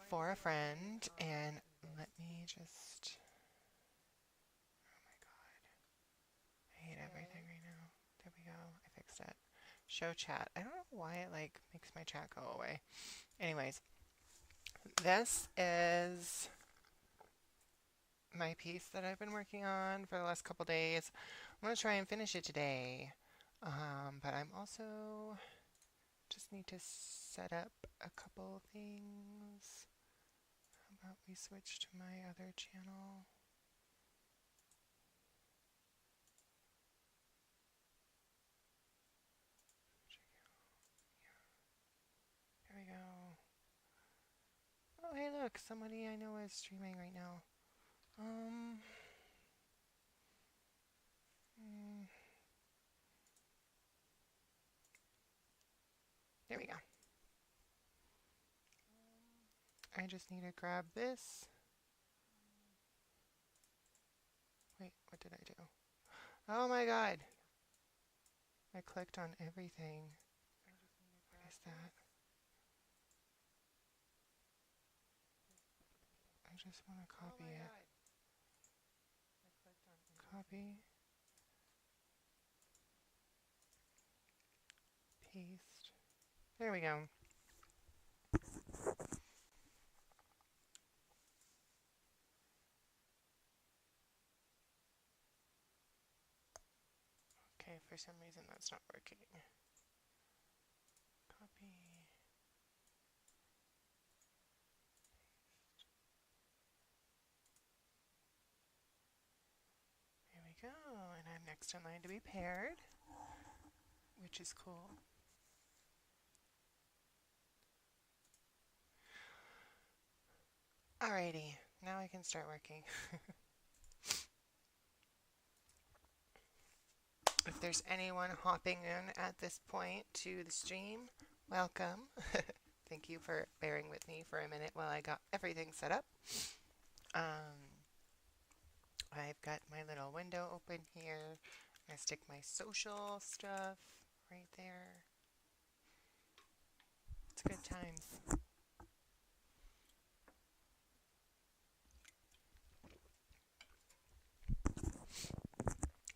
for a friend, and let me just, oh my god, I hate everything right now. There we go, I fixed it. Show chat. I don't know why it like makes my chat go away. Anyways, this is my piece that I've been working on for the last couple days. I'm gonna try and finish it today, but I'm also just need to set up a couple things. How about we switch to my other channel? There we go. Oh, hey, look, somebody I know is streaming right now. There we go. I just need to grab this. Wait, what did I do? Oh my god! I clicked on everything. What is that? I just want to copy it. Copy. Paste. There we go. Okay, for some reason that's not working. Copy. There we go. And I'm next in line to be paired, which is cool. Alrighty, now I can start working. If there's anyone hopping in at this point to the stream, welcome. Thank you for bearing with me for a minute while I got everything set up. I've got my little window open here. I stick my social stuff right there. It's good times.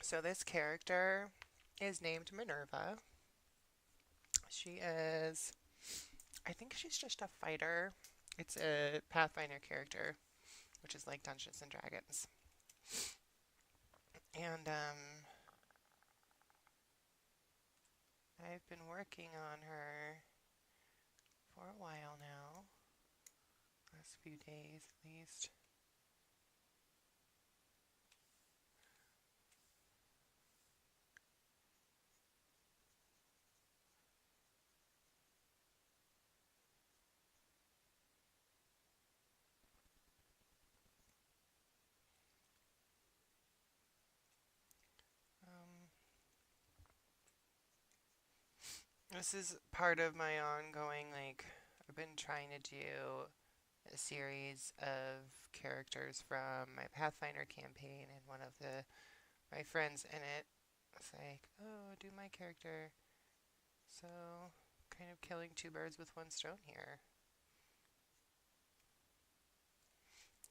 So this character is named Minerva. She is, I think she's just a fighter. It's a Pathfinder character, which is like Dungeons and Dragons. And I've been working on her for a while now. Last few days at least. This is part of my ongoing, like, I've been trying to do a series of characters from my Pathfinder campaign, and one of my friends in it was like, oh, do my character. So, kind of killing two birds with one stone here.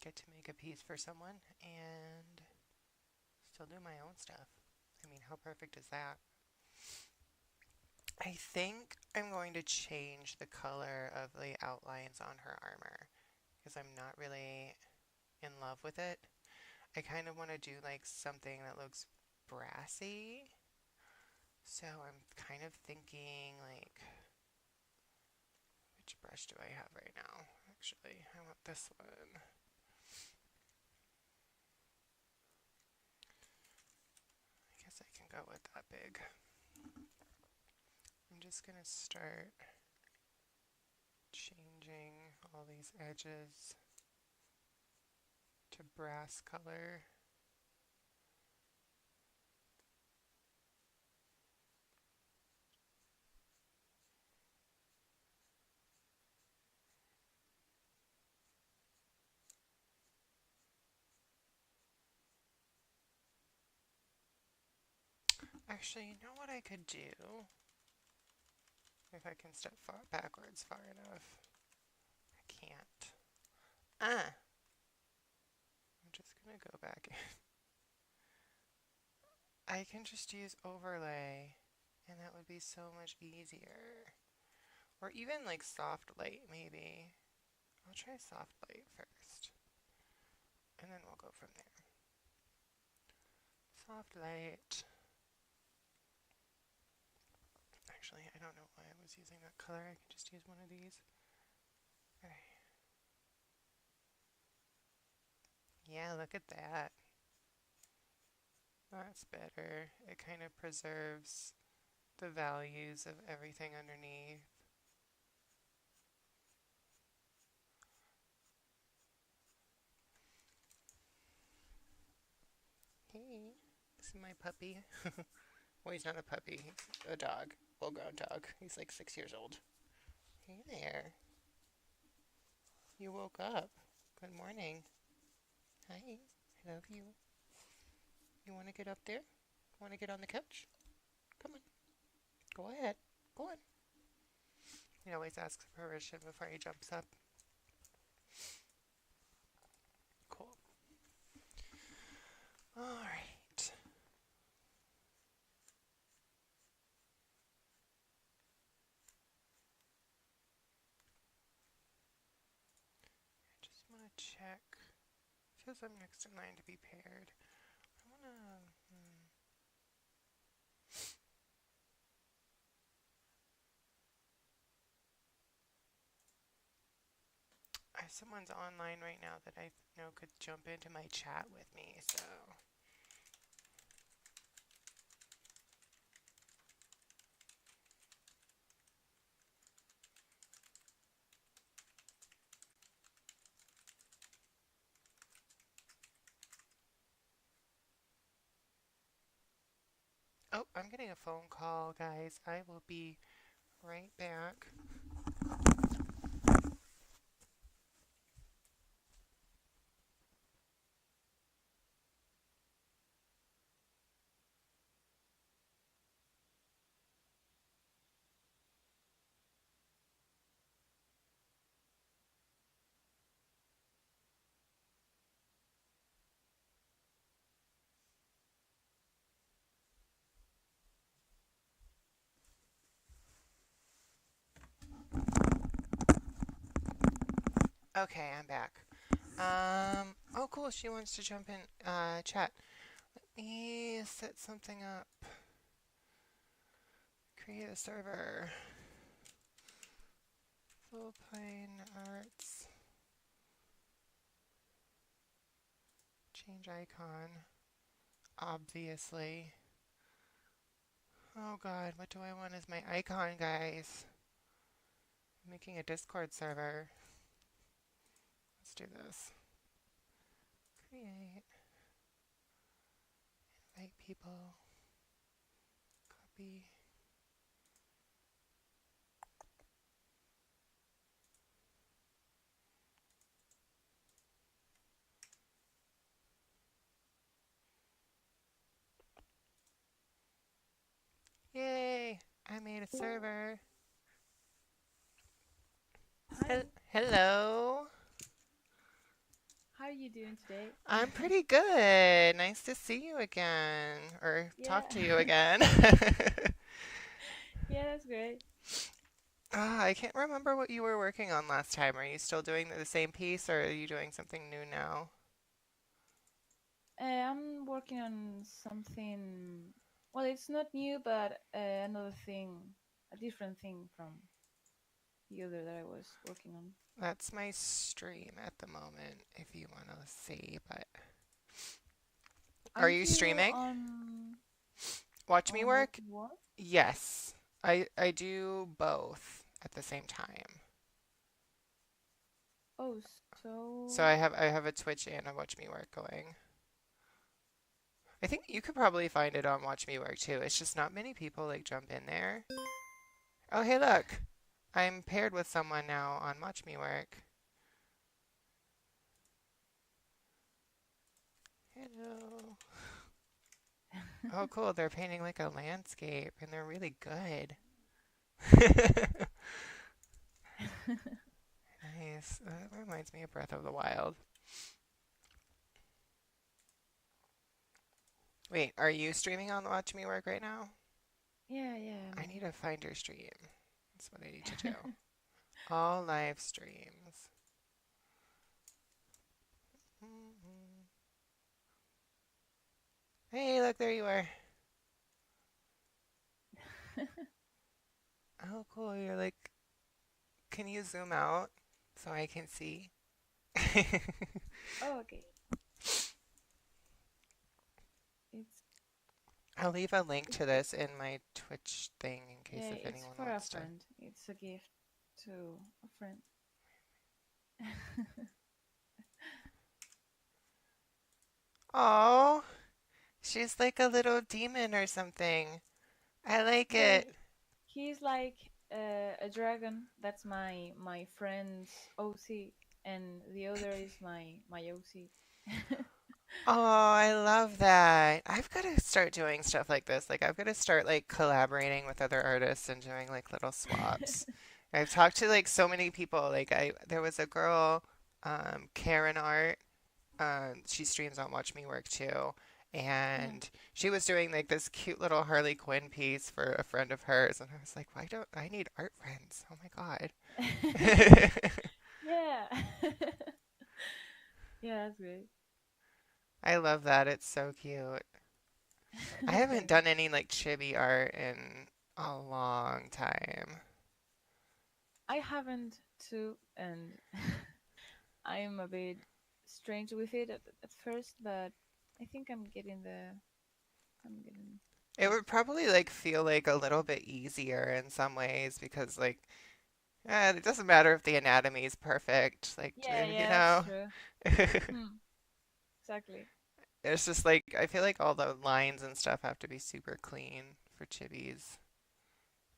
Get to make a piece for someone and still do my own stuff. I mean, how perfect is that? I think I'm going to change the color of the outlines on her armor because I'm not really in love with it. I kind of want to do like something that looks brassy. So I'm kind of thinking like, which brush do I have right now? Actually, I want this one. I guess I can go with that big. I'm just gonna start changing all these edges to brass color. Actually, you know what I could do? If I can step backwards far enough. I can't. I'm just gonna go back. I can just use overlay, and that would be so much easier. Or even like soft light, maybe. I'll try soft light first, and then we'll go from there. Soft light. Actually, I don't know why I was using that color. I can just use one of these. Okay. Yeah, look at that. That's better. It kind of preserves the values of everything underneath. Hey, this is my puppy. Well, he's not a puppy. He's a dog. Full-grown dog. He's like 6 years old. Hey there. You woke up. Good morning. Hi. I love you. You want to get up there? Want to get on the couch? Come on. Go ahead. Go on. He always asks permission before he jumps up. Cool. All right. I just want to check. It says I'm next in line to be paired. I want to... Someone's online right now that I know could jump into my chat with me, so... Oh, I'm getting a phone call, guys. I will be right back. Okay, I'm back. Oh cool, she wants to jump in, chat. Let me set something up. Create a server. Full-plane arts. Change icon. Obviously. Oh god, what do I want as my icon, guys? I'm making a Discord server. Let's do this. Create. Invite people. Copy. Yay! I made a server. Hi. Hello. How are you doing today? I'm pretty good. Nice to see you again, or Yeah. talk to you again. Yeah, that's great. I can't remember what you were working on last time. Are you still doing the same piece, or are you doing something new now? I'm working on something. Well, it's not new, but another thing, a different thing from the other that I was working on. That's my stream at the moment, if you want to see, but are Aren't you you streaming? Watch me on work? working what? Yes. I do both at the same time. Oh, So so I have a Twitch and a Watch Me Work going. I think you could probably find it on Watch Me Work too. It's just not many people like jump in there. Oh, hey, look. I'm paired with someone now on Watch Me Work. Hello. Oh, cool. They're painting like a landscape and they're really good. nice. That reminds me of Breath of the Wild. Wait, are you streaming on Watch Me Work right now? Yeah, yeah, I need to find your stream. That's what I need to do. All live streams. Mhm. Hey, look, there you are. Oh, cool. You're like, can you zoom out so I can see? Oh, okay. It's I'll leave a link to this in my Twitch thing in case yeah, if it's anyone for a wants to. friend. It's a gift to a friend. Oh, she's like a little demon or something. I like Yeah, it. he's like a dragon. That's my friend's OC, and the other is my OC. Oh, I love that. I've got to start doing stuff like this. Like, I've got to start like collaborating with other artists and doing like little swaps. I've talked to like so many people. There was a girl, Karen Art. She streams on Watch Me Work too, Yeah. and she was doing like this cute little Harley Quinn piece for a friend of hers, and I was like, why don't I need art friends? Oh my God. Yeah. Yeah, that's great. I love that. It's so cute. I haven't Thanks. done any like chibi art in a long time. I haven't too, and I'm a bit strange with it at first, but I think I'm getting It used would to it. probably like feel like a little bit easier in some ways because like it doesn't matter if the anatomy is perfect, like Yeah, you yeah, that's know. true. Hmm, exactly. It's just like I feel like all the lines and stuff have to be super clean for chibis,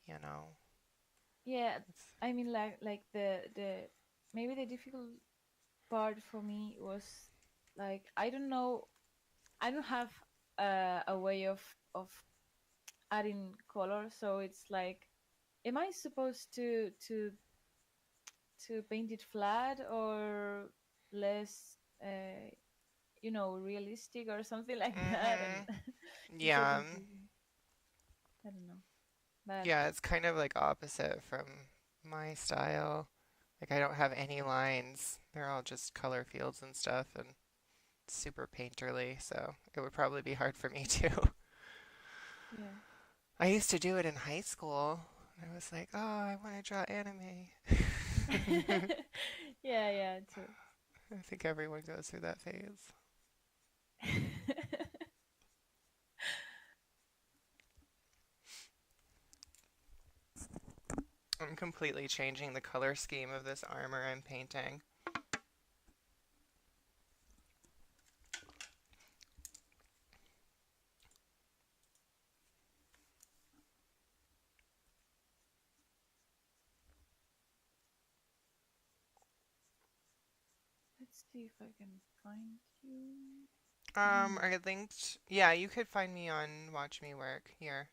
you know. Yeah, It's, I mean like the maybe the difficult part for me was like I don't know, I don't have a way of adding color, so it's like, am I supposed to paint it flat or less, realistic or something like that? And mm-hmm. it's so Yeah. confusing. I don't know, but Yeah, it's kind of like opposite from my style. Like I don't have any lines. They're all just color fields and stuff and super painterly, so it would probably be hard for me too. yeah. I used to do it in high school. I was like, oh, I want to draw anime. Yeah, yeah, too. I think everyone goes through that phase. I'm completely changing the color scheme of this armor I'm painting. Let's see if I can find you. I linked, yeah, you could find me on Watch Me Work. Here,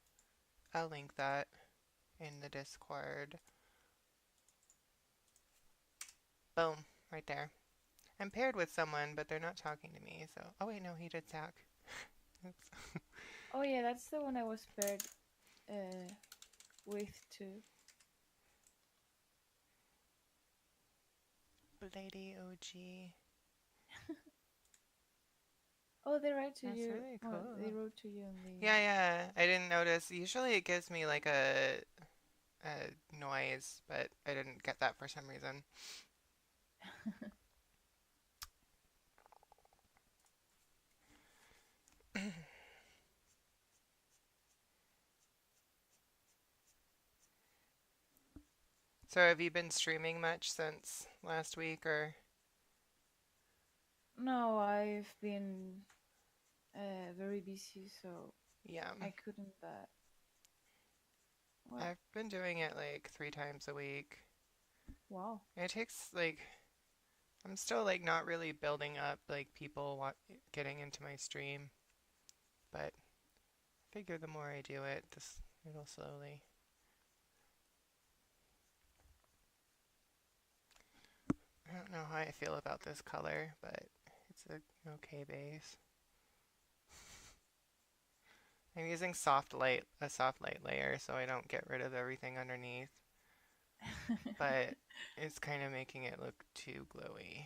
I'll link that in the Discord. Boom, right there. I'm paired with someone, but they're not talking to me, so. Oh, wait, no, he did Zach. Oops. Oh yeah, that's the one I was paired uh, with too. Lady OG. Oh, they write to That's you. really Oh, they cool. wrote to you on the. Yeah, yeah, I didn't notice. Usually it gives me like a noise, but I didn't get that for some reason. So have you been streaming much since last week or? No, I've been very busy, so Yeah, I couldn't. But well, I've been doing it like 3 times a week. wow. And it takes like I'm still like not really building up like people getting into my stream, but I figure the more I do it, this it'll slowly. know how I feel about this color, but it's a okay base. I'm using a soft light layer so I don't get rid of everything underneath, but it's kind of making it look too glowy.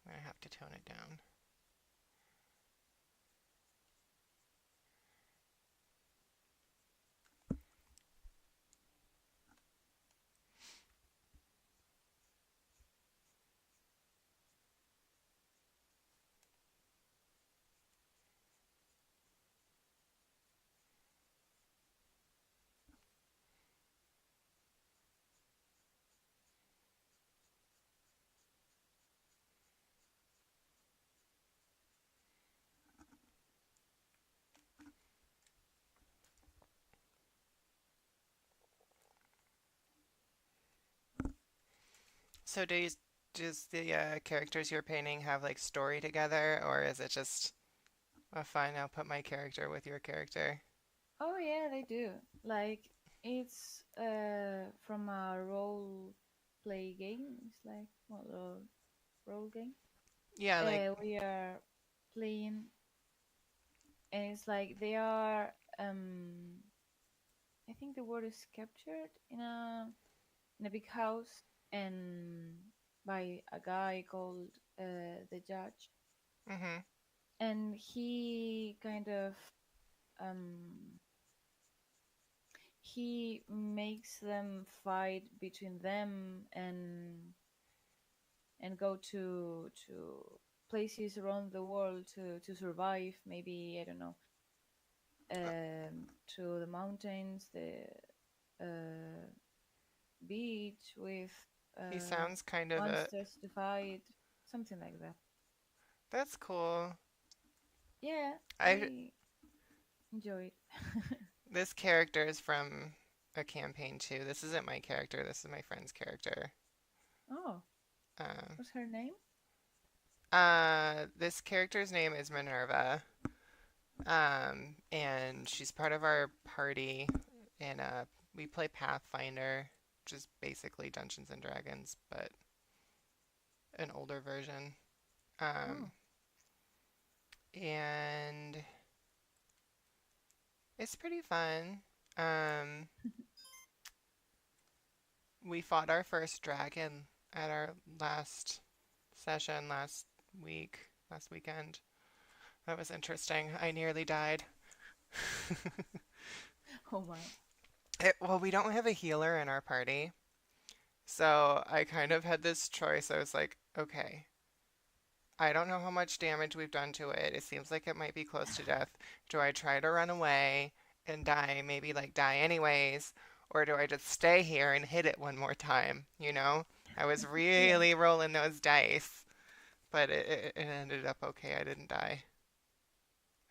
I'm gonna have to tone it down. So does the characters you're painting have like story together, or is it just fine? I'll put my character with your character. Oh yeah, they do. Like it's from a role play game. It's like well, role game. Yeah, like We are playing, and it's like they are. I think the word is captured in a big house and by a guy called the judge, mm-hmm. and he kind of um, he makes them fight between them and go to places around the world to survive. Maybe I don't know, to the mountains, the uh, beach with He uh, sounds kind of a. monsters to fight, something like that. That's cool. Yeah, I I enjoy it. This character is from a campaign too. This isn't my character. This is my friend's character. Oh, Uh, what's her name? this character's name is Minerva. And she's part of our party, and we play Pathfinder, which is basically Dungeons and Dragons, but an older version. Um, Oh, and it's pretty fun. Um, we fought our first dragon at our last session last weekend. That was interesting. I nearly died. oh my. Well, we don't have a healer in our party, so I kind of had this choice. I was like, okay, I don't know how much damage we've done to it. It seems like it might be close to death. Do I try to run away and die, maybe like die anyways, or do I just stay here and hit it one more time? You know? I was Yeah. really rolling those dice, but it ended up okay. I didn't die.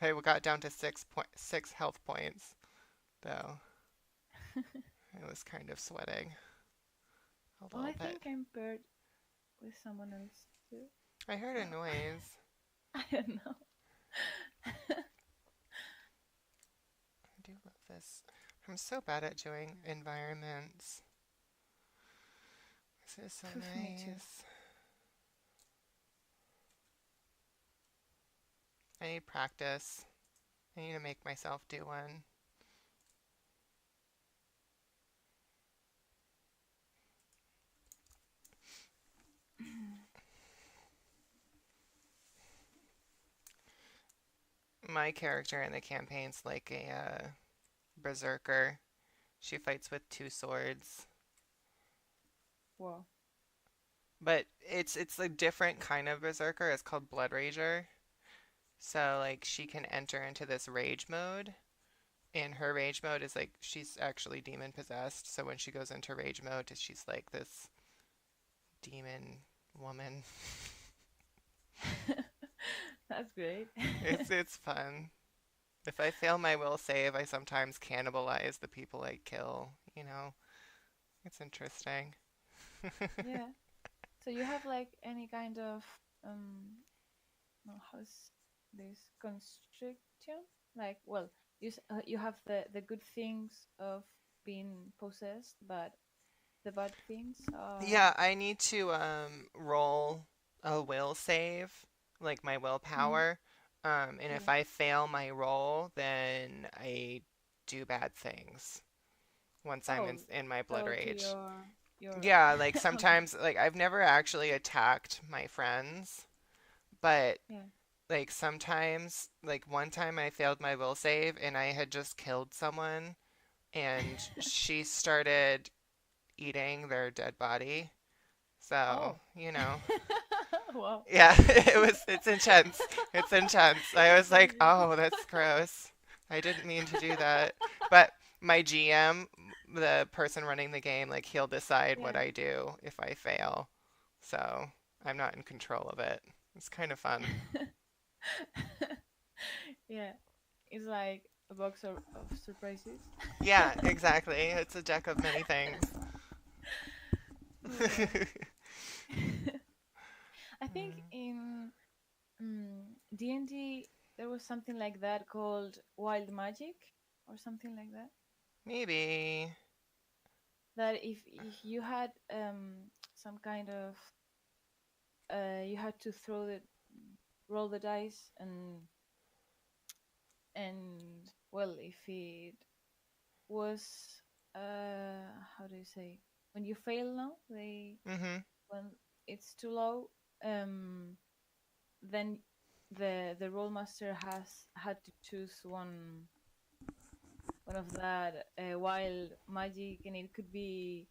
I got down to 6 health points, though. I was kind of sweating a Well, I little bit. think I'm paired with someone else too. I heard a No, noise. I don't know. I do love this. I'm so bad at doing environments. This is so Me too. nice. I need practice. I need to make myself do one. My character in the campaign's like a berserker. She fights with 2 swords. Wow. But it's a different kind of berserker. It's called Blood Rager. So like she can enter into this rage mode. And her rage mode is like she's actually demon possessed. So when she goes into rage mode, she's like this demon woman. That's great. It's fun. If I fail my will save, I sometimes cannibalize the people I kill, you know. It's interesting. Yeah. So you have like any kind of um no, how's this constriction? Like, well, you have the good things of being possessed, but the bad things are. Yeah, I need to roll a will save, like my Mhm. willpower. And if Yeah. I fail my roll, then I do bad things once I'm Oh, in my blood so to rage. your Yeah, like okay. sometimes like I've never actually attacked my friends, but Yeah. like sometimes like one time I failed my will save and I had just killed someone and she started eating their dead body. So, Oh. you know, Wow. yeah, it's intense. It's intense. I was like, Okay. "Oh, that's gross. I didn't mean to do that." But my GM, the person running the game, like he'll decide what Yeah. I do if I fail. So, I'm not in control of it. It's kind of fun. Yeah. It's like a box of surprises. Yeah, exactly. It's a deck of many things. Oh my. I think in D&D there was something like that called wild magic or something like that. Maybe. That if you had some kind of you had to throw the roll the dice and well if it was how do you say when you fail now they Mm-hmm. when it's too low um then the roll master has had to choose one of that wild magic and it could be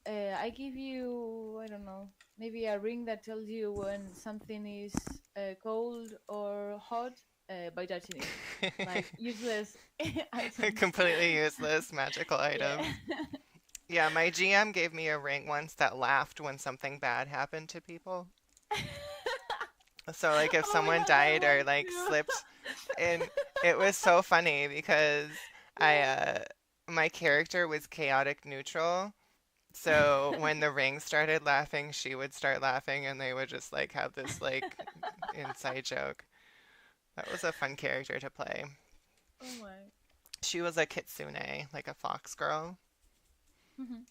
I give you I don't know maybe a ring that tells you when something is cold or hot by touching it like useless items. Completely useless magical Yeah. items. Yeah, my GM gave me a ring once that laughed when something bad happened to people. So like if Oh, we someone had that died one or like too. slipped and it was so funny because I my character was chaotic neutral. So when the ring started laughing, she would start laughing and they would just like have this like inside joke. That was a fun character to play. Oh my. She was a kitsune, like a fox girl. Mhm.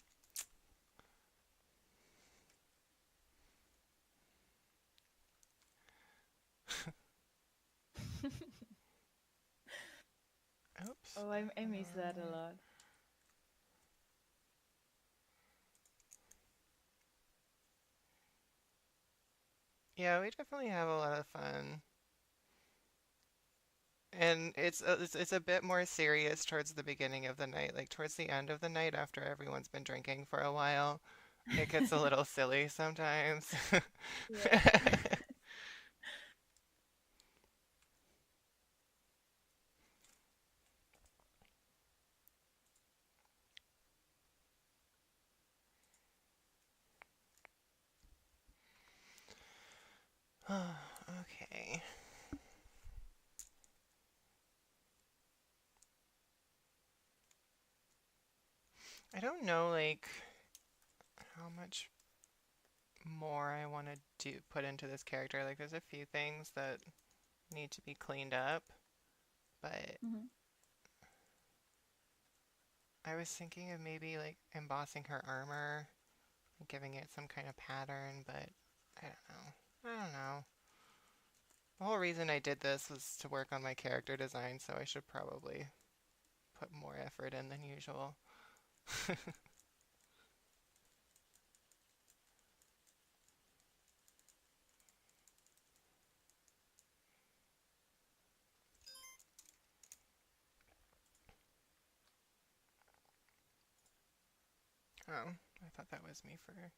Oops. Oh, I miss that a lot. Yeah, we definitely have a lot of fun. And it's a bit more serious towards the beginning of the night. Like towards the end of the night after everyone's been drinking for a while, it gets a little silly sometimes. Yeah. Okay. I don't know like how much more I want to do put into this character. Like there's a few things that need to be cleaned up, but Mhm. I was thinking of maybe like embossing her armor, giving it some kind of pattern, but I don't know. I don't know. The whole reason I did this was to work on my character design, so I should probably put more effort in than usual. Oh, I thought that was me for.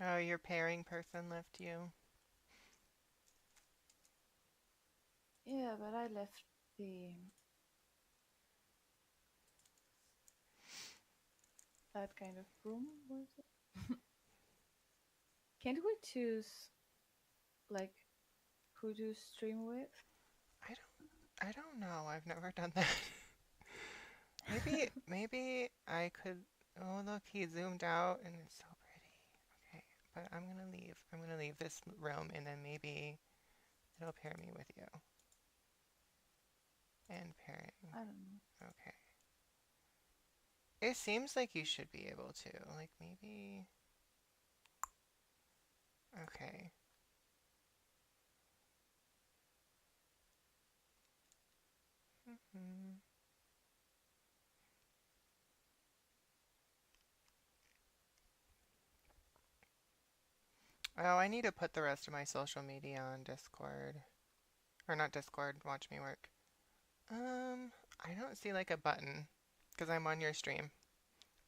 Oh, your pairing person left you. Yeah, but I left the that kind of room. Was it? Can't we choose like who to stream with? I don't know. I've never done that. Maybe I could. Oh, look, he zoomed out and it's so pretty. Okay, but I'm gonna leave. I'm gonna leave this room and then maybe it'll pair me with you. And pairing. I don't know. Okay. It seems like you should be able to. Like maybe. Okay. Hmm. Oh, I need to put the rest of my social media on Discord. Or not Discord, watch me work. I don't see like a button because I'm on your stream.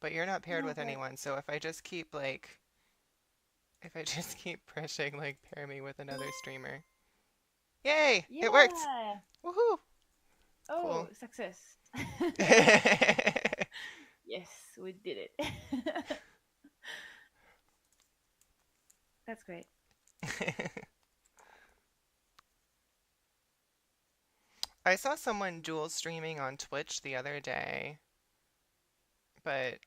But you're not paired No, with but anyone, so if I just keep pushing like pair me with another streamer. Yay! It worked! yeah. Woohoo! Oh, Cool. success. Yes, we did it. That's great. I saw someone dual streaming on Twitch the other day, but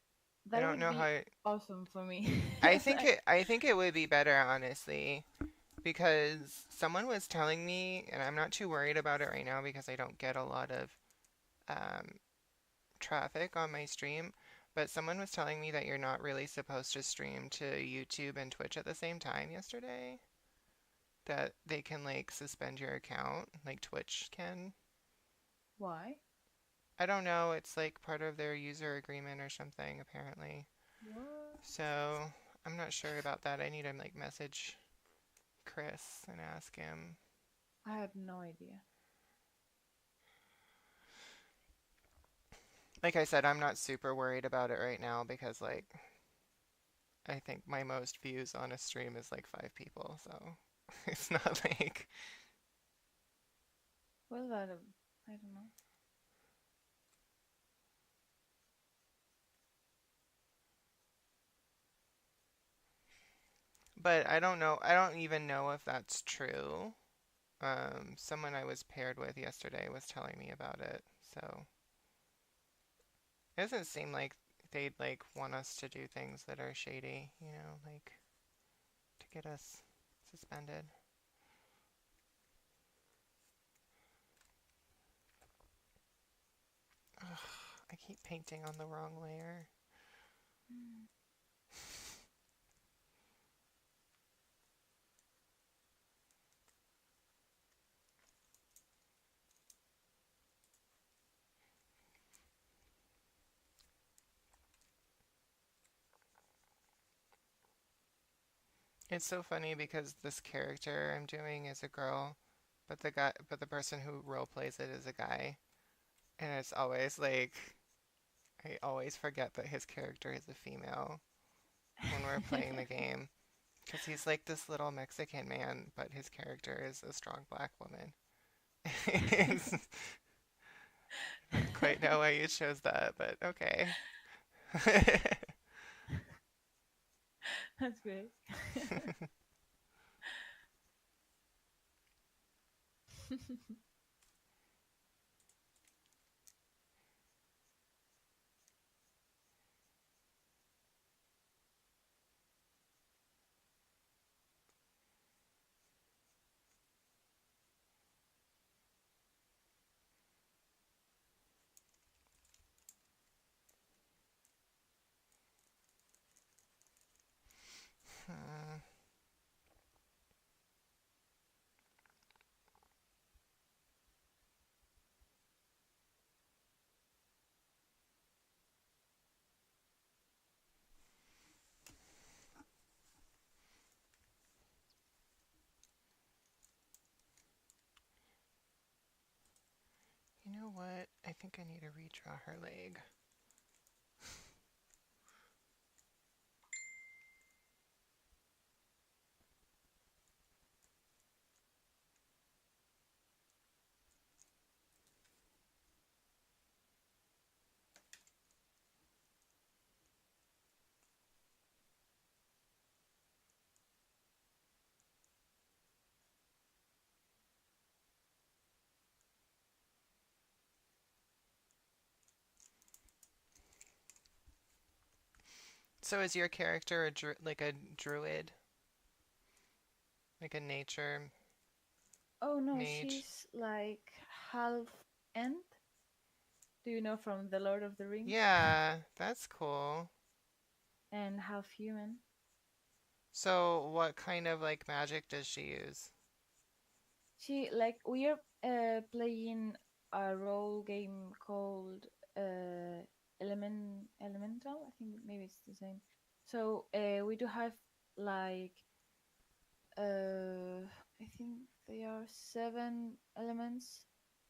I That don't would know be how. awesome for me. Like, I think it would be better honestly because someone was telling me, and I'm not too worried about it right now because I don't get a lot of um, traffic on my stream. But someone was telling me that you're not really supposed to stream to YouTube and Twitch at the same time yesterday. That they can like suspend your account, like Twitch can. why? I don't know, it's like part of their user agreement or something, apparently. What? So I'm not sure about that. I need to like message Chris and ask him. I had no idea. Like I said, I'm not super worried about it right now because like I think my most views on a stream is like 5 people, so it's not like. Well, I don't know. But I don't know. I don't even know if that's true. Someone I was paired with yesterday was telling me about it, so it doesn't seem like they'd like want us to do things that are shady, like to get us suspended. Ugh, I keep painting on the wrong layer. Mm. It's so funny because this character I'm doing is a girl, but the person who role plays it is a guy, and it's always like I always forget that his character is a female when we're playing the game. Because he's like this little Mexican man, but his character is a strong black woman. It's not quite know why you chose that, but okay. That's great. Hmm. You know what? I think I need to redraw her leg. So is your character like a druid? Like a nature Oh no, mage? she's like half Ent, Do you know from the Lord of the Rings? Yeah, that's cool. And half human. So, what kind of like magic does she use? She like we are playing a role game called Elemental. I think maybe it's the same. So we do have like I think they are 7 elements: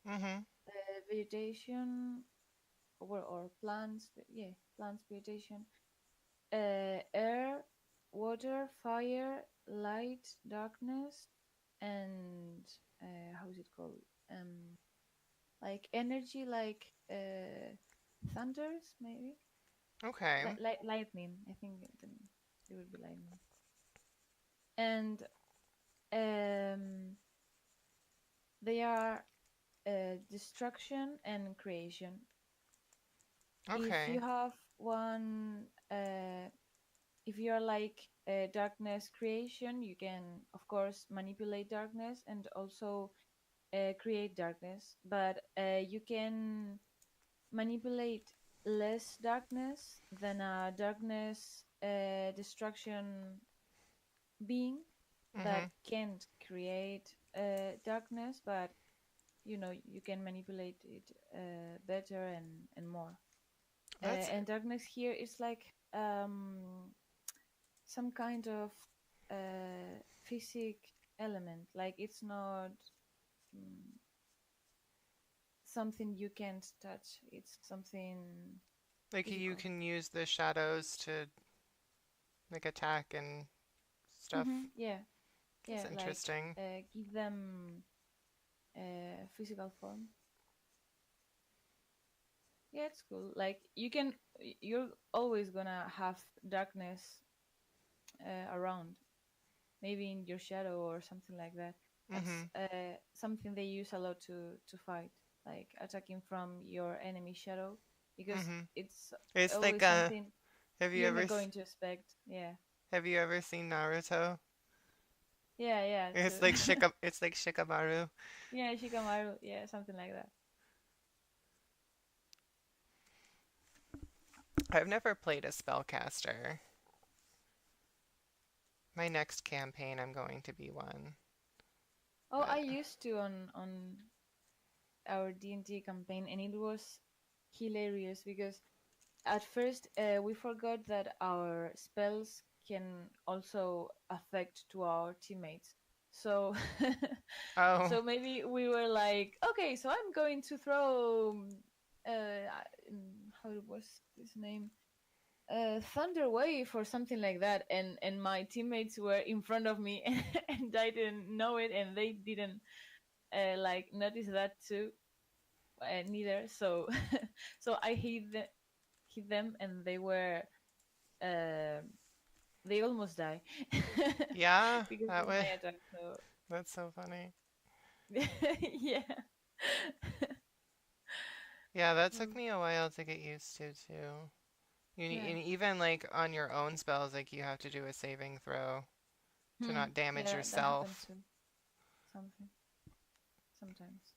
Mm-hmm. vegetation or plants. Yeah, plants, vegetation, air, water, fire, light, darkness, and how is it called? Like energy, like thunders, maybe Okay. lightning. I think it would be lightning. And um, they are destruction and creation. If you Okay. have one, if you are like darkness creation, you can of course manipulate darkness and also create darkness, but you can manipulate less darkness than a darkness destruction being that Mm-hmm. can't create darkness, but you can manipulate it better and more. That's And darkness here is like some kind of physic element. Like it's not mm, something you can't touch. It's something like you physical. can use the shadows to like attack and stuff. Yeah, That's yeah. Like interesting. give them physical form. Yeah, it's cool. Like you're always gonna have darkness around, maybe in your shadow or something like that. That's Mm-hmm. something they use a lot to fight, like attacking from your enemy shadow, because Mm-hmm. it's It's like always something have you you're ever not going to expect. Yeah, have you ever seen Naruto? yeah, yeah. It's Too. like Shikamaru. Yeah, Shikamaru. Yeah, something like that. I've never played a spellcaster. My next campaign I'm going to be one. Oh, I But used to on our D&D campaign, and it was hilarious because at first we forgot that our spells can also affect to our teammates. So oh, so maybe we were like, okay, so I'm going to throw how was this name, thunder wave or something like that, and my teammates were in front of me and I didn't know it, and they didn't like notice that too, neither. So so I hit them, and uh, they almost die yeah, because that of my would attack. So that's so funny. yeah. Yeah, that took Mm, me a while to get used to too. yeah. And even like on your own spells, like you have to do a saving throw to not damage Yeah, that happens yourself. too. Something sometimes.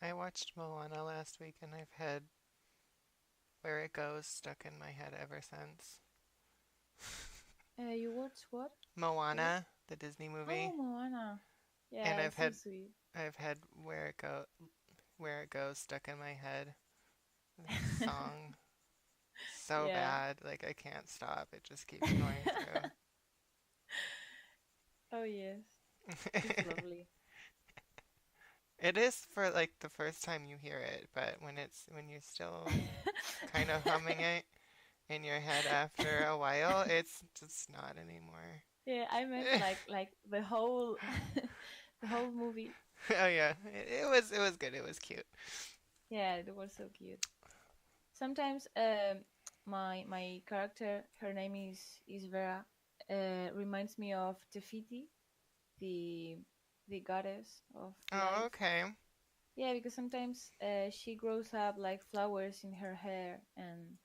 I watched Moana last week and I've had Where It Goes stuck in my head ever since. You watch what? Sorry. Moana, the Disney Oh, movie, Moana. and Yeah, it's so sweet. I've had Where It Goes stuck in my head. The song so Yeah. bad, like I can't stop. It just keeps going Oh yes, it's through. lovely. It is for like the first time you hear it, but when you're still kind of humming it in your head after a while, it's just not anymore. Yeah, I meant like the whole the whole movie. Oh yeah, it was good. It was cute. Yeah, it was so cute. Sometimes my character, her name is Vera, reminds me of Tefiti, the the goddess of Oh, life. okay. Yeah, because sometimes she grows up like flowers in her hair, and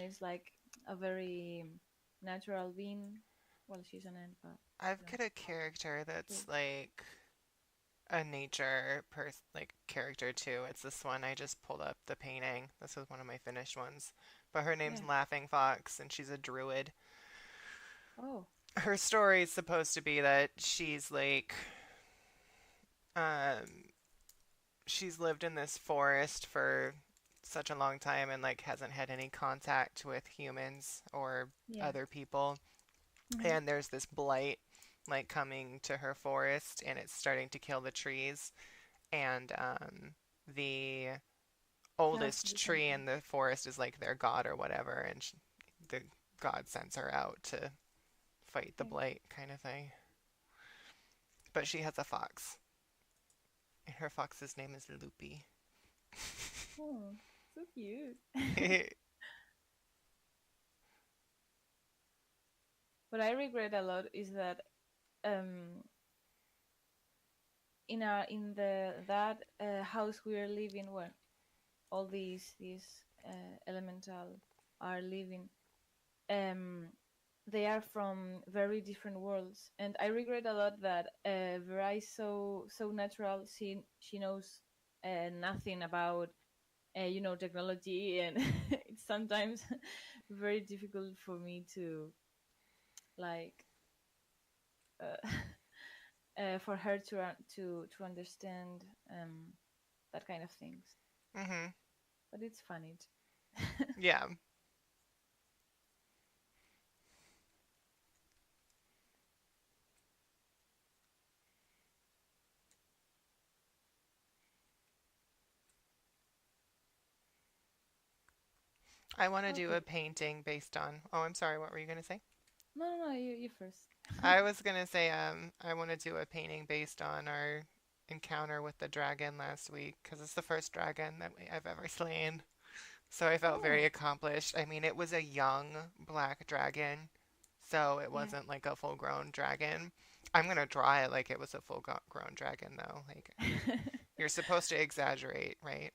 it's like a very natural being. Well, she's an ant, but I've you know, got a character she, that's like a like character too. It's this one. I just pulled up the painting. This was one of my finished ones. But her name's yeah. Laughing Fox and she's a druid. Oh, Her story is supposed to be that um she's lived in this forest for such a long time and like hasn't had any contact with humans or yeah. other people. Mm-hmm. And there's this blight like coming to her forest and it's starting to kill the trees. And the She has to oldest do tree something. in the forest is like their god or whatever. And the god sends her out to fight the Okay. blight kind of thing. But she has a fox. And her fox's name is Loopy. Oh, so cute. What I regret a lot is that um in the that house we are living, where all these elemental are living, um they are from very different worlds, and I regret a lot that Vera is so natural. She knows nothing about technology, and it's sometimes very difficult for me to like uh, for her to understand that kind of things. hmm But it's funny. Yeah. I want to do a Okay. painting based on. Oh, I'm sorry. What were you going to say? No, no, no. You first. I was going to say I want to do a painting based on our encounter with the dragon last week because it's the first dragon that I've ever slain. So I felt very Oh, accomplished. I mean, it was a young black dragon, so it yeah. wasn't like a full-grown dragon. I'm gonna draw it like it was a full-grown dragon, though. Like you're supposed to exaggerate, right?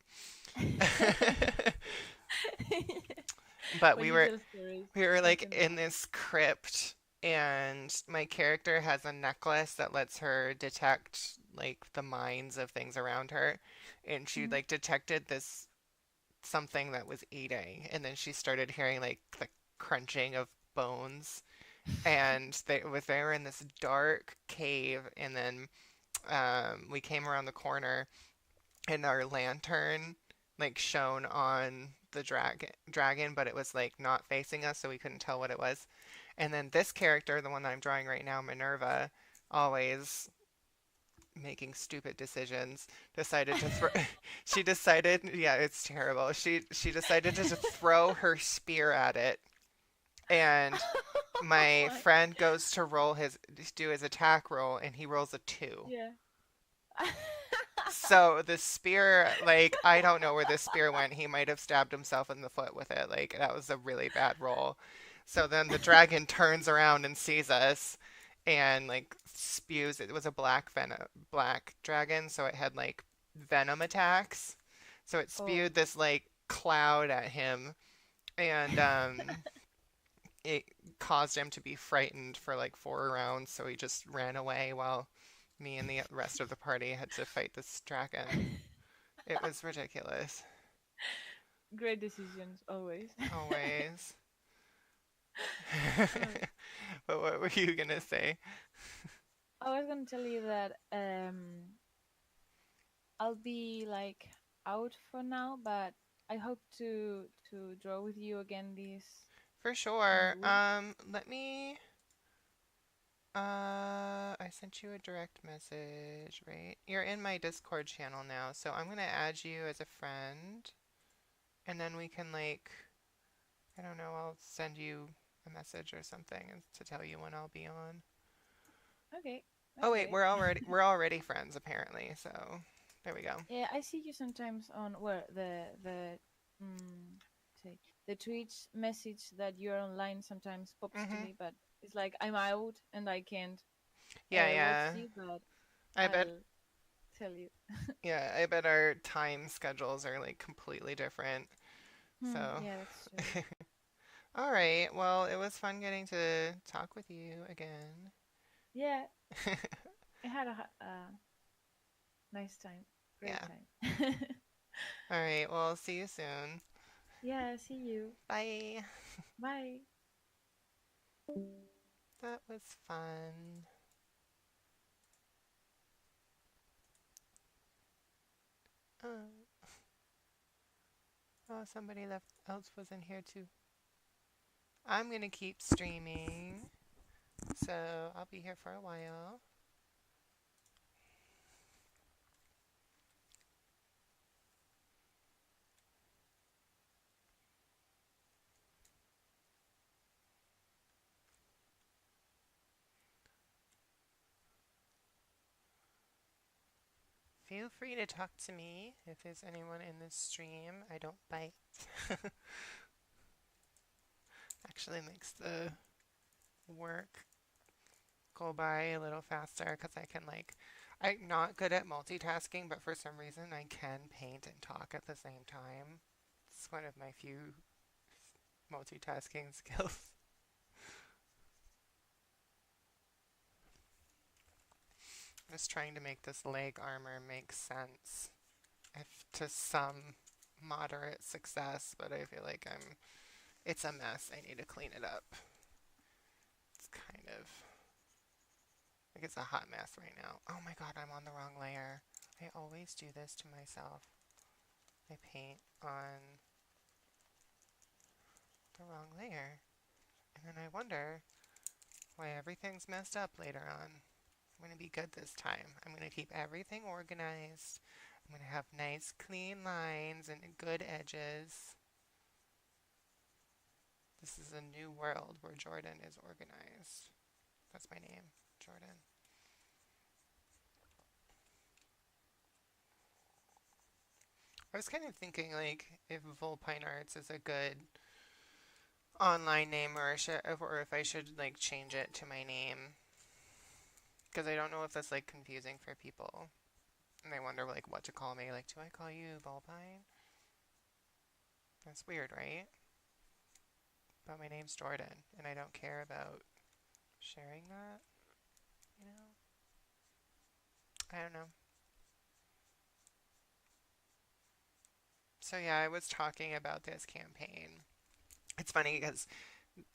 But When you tell stories, we were that's like enough. in this crypt, and my character has a necklace that lets her detect like the minds of things around her, and she Mhm. like detected this something that was eating, and then she started hearing like the crunching of bones, and they were in this dark cave, and then we came around the corner, and our lantern like shone on the dragon, but it was like not facing us, so we couldn't tell what it was. And then this character, the one that I'm drawing right now, Minerva, always making stupid decisions, decided to throw. She decided, yeah, it's terrible. She decided to just throw her spear at it, and Oh my my. friend goes to do his attack roll, and he rolls a two. Yeah. So the spear, like, I don't know where the spear went. He might have stabbed himself in the foot with it. Like, that was a really bad roll. So then the dragon turns around and sees us and, like, spews. It was a black dragon, so it had, like, venom attacks. So it Oh. spewed this, like, cloud at him, and, it caused him to be frightened for, like, 4 rounds, so he just ran away while me and the rest of the party had to fight this dragon. It was ridiculous. Great decisions always. Always. Oh, But what were you gonna say? I was gonna tell you that I'll be like out for now, but I hope to draw with you again this For sure. week. Let me I sent you a direct message, right? You're in my Discord channel now, so I'm gonna add you as a friend, and then we can like, I don't know, I'll send you a message or something to tell you when I'll be on. Okay, Oh wait, okay. we're already friends apparently, so there we go. Yeah, I see you sometimes on where say the Twitch message that you're online sometimes pops to Mhm. me, but it's like I'm out and I can't Yeah, watch yeah. you, but I bet I'll tell you. yeah, I bet our time schedules are like completely different. So, Yeah, that's true. all right. Well, it was fun getting to talk with you again. Yeah, I had a nice time, great Yeah. time. All right. Well, see you soon. Yeah, see you. Bye. Bye. That was fun. Uh, oh, somebody left else was in here too. I'm gonna keep streaming, so I'll be here for a while. Feel free to talk to me if there's anyone in this stream. I don't bite. Actually makes the work go by a little faster because I can like I'm not good at multitasking, but for some reason I can paint and talk at the same time. It's one of my few multitasking skills. I'm just trying to make this leg armor make sense, if to some moderate success, but I feel like it's a mess. I need to clean it up. It's kind of like it's a hot mess right now. Oh my god, I'm on the wrong layer. I always do this to myself. I paint on the wrong layer. And then I wonder why everything's messed up later on. I'm going to be good this time. I'm going to keep everything organized. I'm going to have nice clean lines and good edges. This is a new world where Jordan is organized. That's my name, Jordan. I was kind of thinking like if Volpine Arts is a good online name or if I should like change it to my name because I don't know if that's like confusing for people. And they wonder like what to call me. Like, do I call you Volpine? That's weird, right? But my name's Jordan, and I don't care about sharing that. You know? I don't know. So yeah, I was talking about this campaign. It's funny because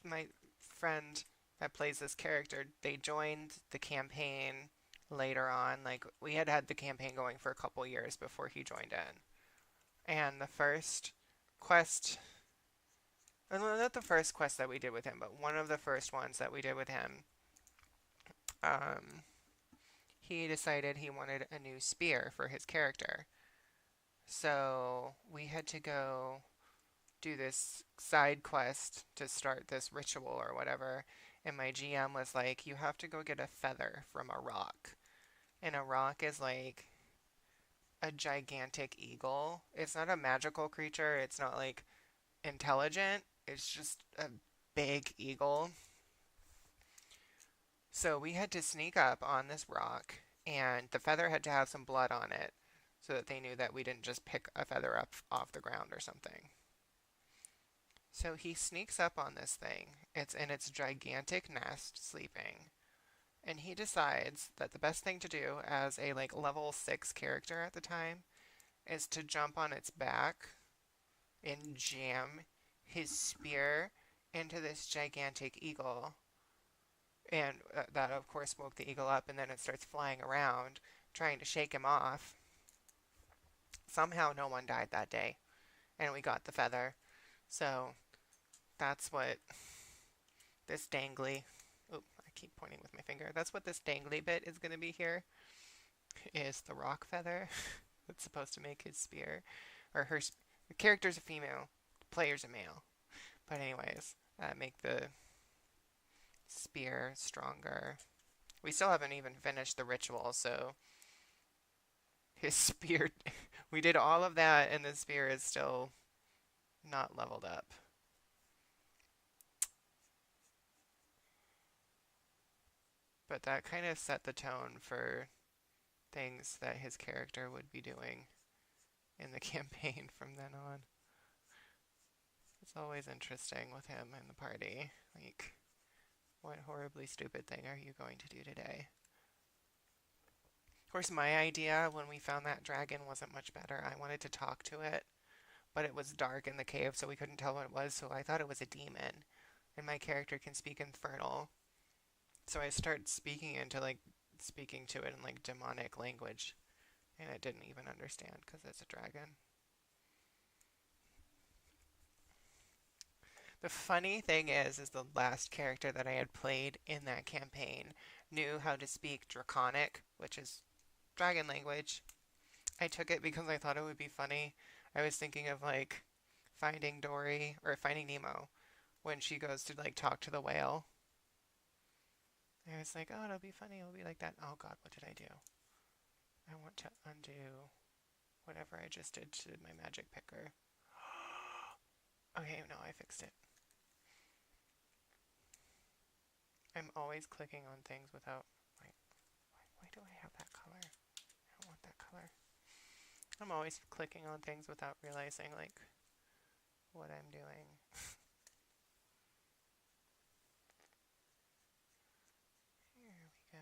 my friend that plays this character, they joined the campaign later on. Like we had had the campaign going for a couple years before he joined in. And the first quest well, not the first quest that we did with him, but one of the first ones that we did with him, um, he decided he wanted a new spear for his character. So we had to go do this side quest to start this ritual or whatever. And my GM was like, you have to go get a feather from a rock. And a rock is like a gigantic eagle. It's not a magical creature, it's not like intelligent, it's just a big eagle. So we had to sneak up on this rock, and the feather had to have some blood on it so that they knew that we didn't just pick a feather up off the ground or something. So he sneaks up on this thing. It's in its gigantic nest sleeping. And he decides that the best thing to do as a like level 6 character at the time is to jump on its back and jam his spear into this gigantic eagle. And that, of course, woke the eagle up, and then it starts flying around, trying to shake him off. Somehow, no one died that day, and we got the feather. So that's what this dangly. Oop, I keep pointing with my finger. That's what this dangly bit is going to be here. Is the rock feather that's supposed to make his spear, or her. The character's a female, the player's a male. But anyways, make the spear stronger. We still haven't even finished the ritual, so his spear. We did all of that, and the spear is still not leveled up. But that kind of set the tone for things that his character would be doing in the campaign from then on. It's always interesting with him in the party. Like, what horribly stupid thing are you going to do today? Of course, my idea when we found that dragon wasn't much better. I wanted to talk to it, but it was dark in the cave, so we couldn't tell what it was, so I thought it was a demon. And my character can speak infernal. So I started speaking to it in like demonic language, and it didn't even understand because it's a dragon. The funny thing is the last character that I had played in that campaign knew how to speak Draconic, which is dragon language. I took it because I thought it would be funny. I was thinking of like Finding Dory or Finding Nemo when she goes to like talk to the whale. I was like, oh, it'll be funny. It'll be like that. Oh God, what did I do? I want to undo whatever I just did to my magic picker. Okay, no, I fixed it. I'm always clicking on things without. Why do I have that color? I don't want that color. I'm always clicking on things without realizing like what I'm doing. Here we go.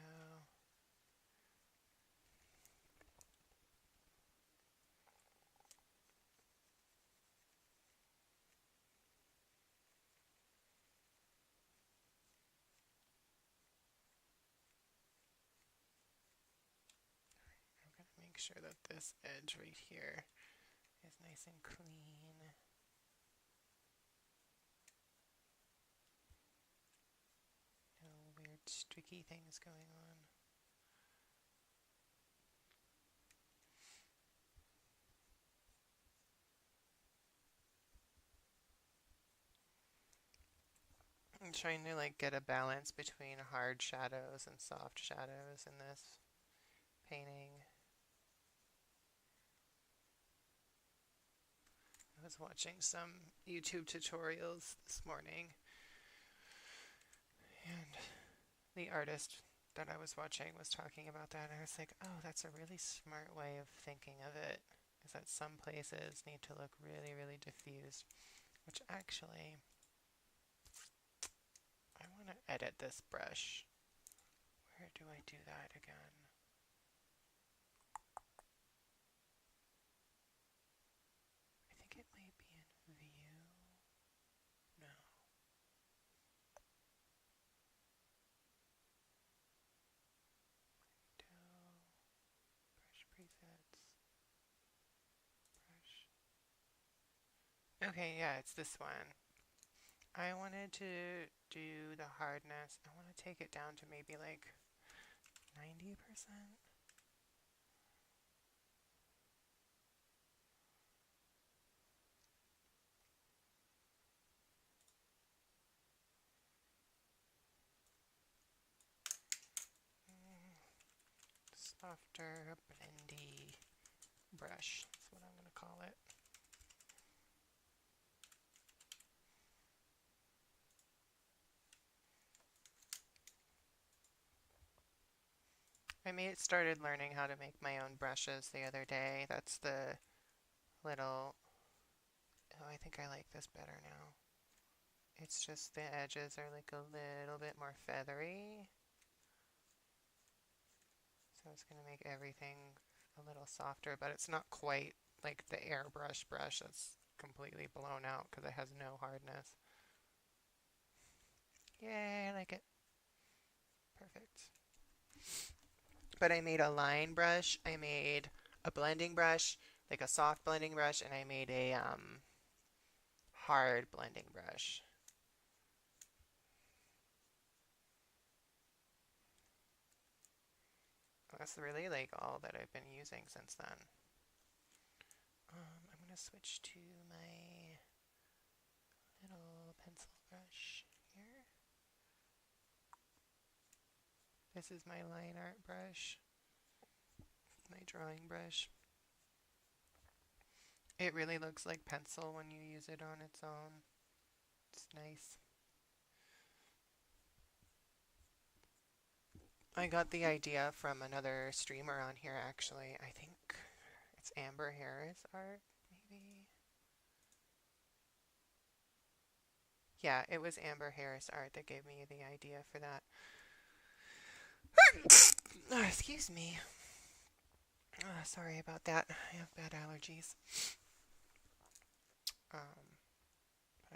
I'm gonna make sure that this edge right here is nice and clean. No weird streaky things going on. I'm trying to like get a balance between hard shadows and soft shadows in this painting. I was watching some YouTube tutorials this morning, and the artist that I was watching was talking about that, and I was like, oh, that's a really smart way of thinking of it, is that some places need to look really, really diffused, which actually, I want to edit this brush. Where do I do that again? I think it might be in view. No. Window. Brush presets. Brush. Okay, yeah, it's this one. I wanted to do the hardness. I want to take it down to maybe like 90%. Softer, blendy brush. That's what I'm going to call it. Started learning how to make my own brushes the other day. That's the little. Oh, I think I like this better now. It's just the edges are like a little bit more feathery. So it's going to make everything a little softer, but it's not quite like the airbrush brush that's completely blown out because it has no hardness. Yay, I like it. Perfect. But I made a line brush, I made a blending brush, like a soft blending brush, and I made a hard blending brush. That's really like all that I've been using since then. I'm going to switch to my little pencil brush here. This is my line art brush, my drawing brush. It really looks like pencil when you use it on its own. It's nice. I got the idea from another streamer on here actually. I think it's Amber Harris art, maybe. Yeah, it was Amber Harris art that gave me the idea for that. Oh, excuse me. Oh, sorry about that. I have bad allergies. But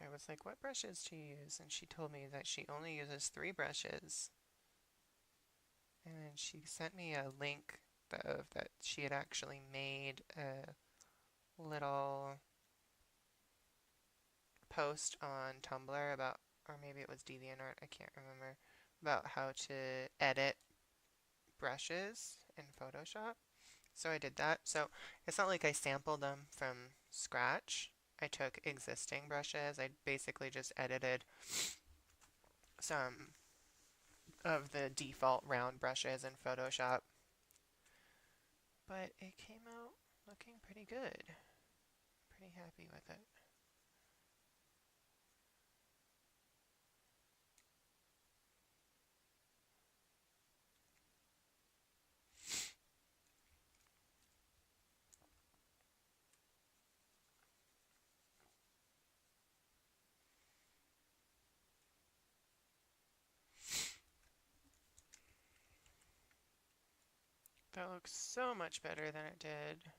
I was like, what brushes to use? And she told me that she only uses 3 brushes. And then she sent me a link of that she had actually made a little post on Tumblr about, or maybe it was DeviantArt, I can't remember, about how to edit brushes in Photoshop. So I did that. So it's not like I sampled them from scratch. I took existing brushes. I basically just edited some of the default round brushes in Photoshop. But it came out looking pretty good. Pretty happy with it. That looks so much better than it did.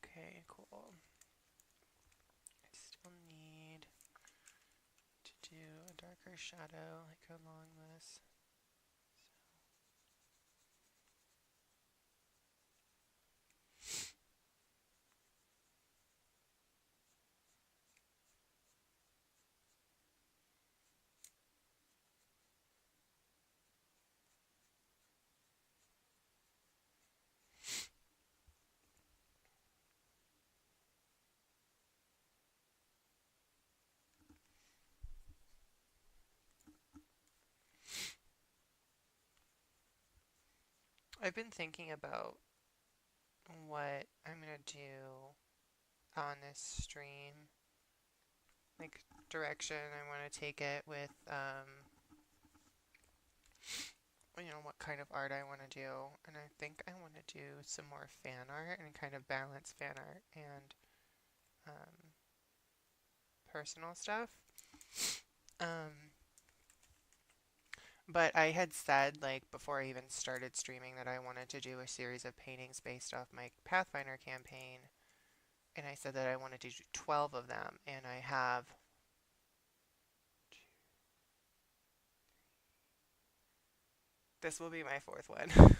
Okay, cool. I still need to do a darker shadow like along this. I've been thinking about what I'm gonna do on this stream, like direction I want to take it with, what kind of art I want to do. And I think I want to do some more fan art and kind of balance fan art and um, personal stuff. Um, but I had said, like, before I even started streaming, that I wanted to do a series of paintings based off my Pathfinder campaign. And I said that I wanted to do 12 of them. And I have this will be my 4th one.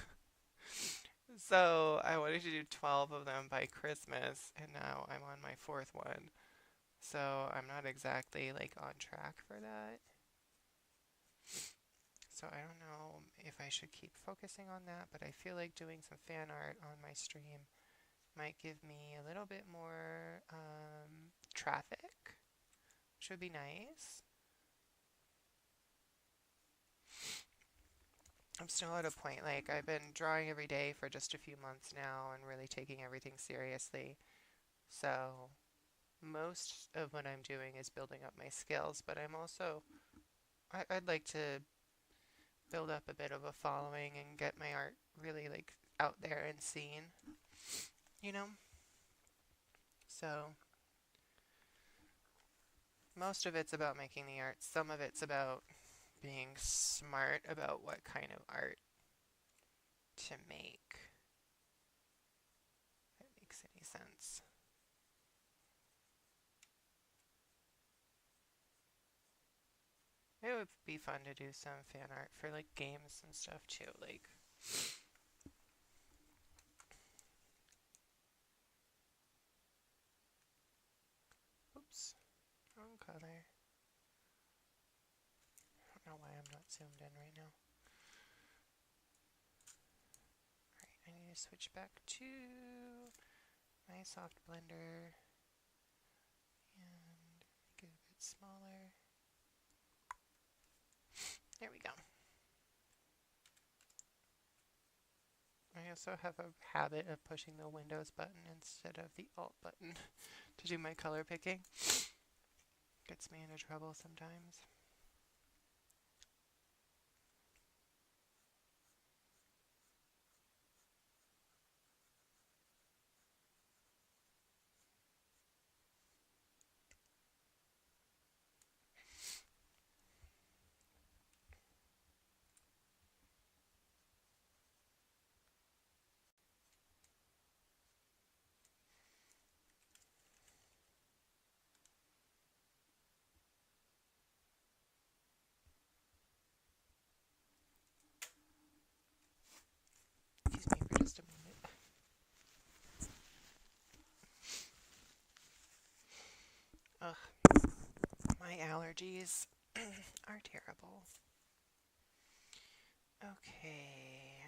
So I wanted to do 12 of them by Christmas, and now I'm on my 4th one. So I'm not exactly like on track for that. So I don't know if I should keep focusing on that, but I feel like doing some fan art on my stream might give me a little bit more traffic, which would be nice. I'm still at a point, like, I've been drawing every day for just a few months now and really taking everything seriously. So most of what I'm doing is building up my skills, but I'd like to build up a bit of a following and get my art really like out there and seen, you know? So most of it's about making the art. Some of it's about being smart about what kind of art to make. If that makes any sense. It would be fun to do some fan art for like games and stuff too. Like, oops, wrong color. I don't know why I'm not zoomed in right now. Alright, I need to switch back to my soft blender and make it a bit smaller. There we go. I also have a habit of pushing the Windows button instead of the Alt button to do my color picking. Gets me into trouble sometimes. Excuse me for just a minute. Ugh, my allergies are terrible. Okay.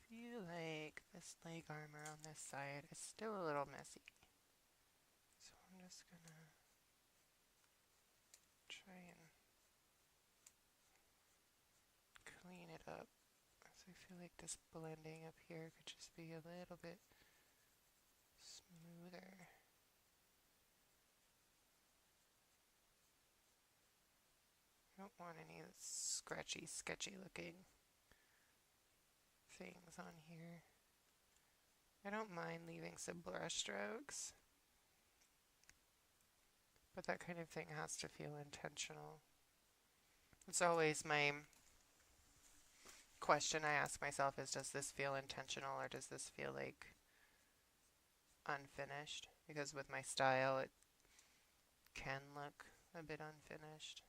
Feel like this leg armor on this side is still a little messy. So I'm just gonna try and clean it up. So I feel like this blending up here could just be a little bit smoother. I don't want any scratchy, sketchy looking things on here. I don't mind leaving some brush strokes, but that kind of thing has to feel intentional. It's always my question I ask myself is, does this feel intentional or does this feel like unfinished? Because with my style, it can look a bit unfinished.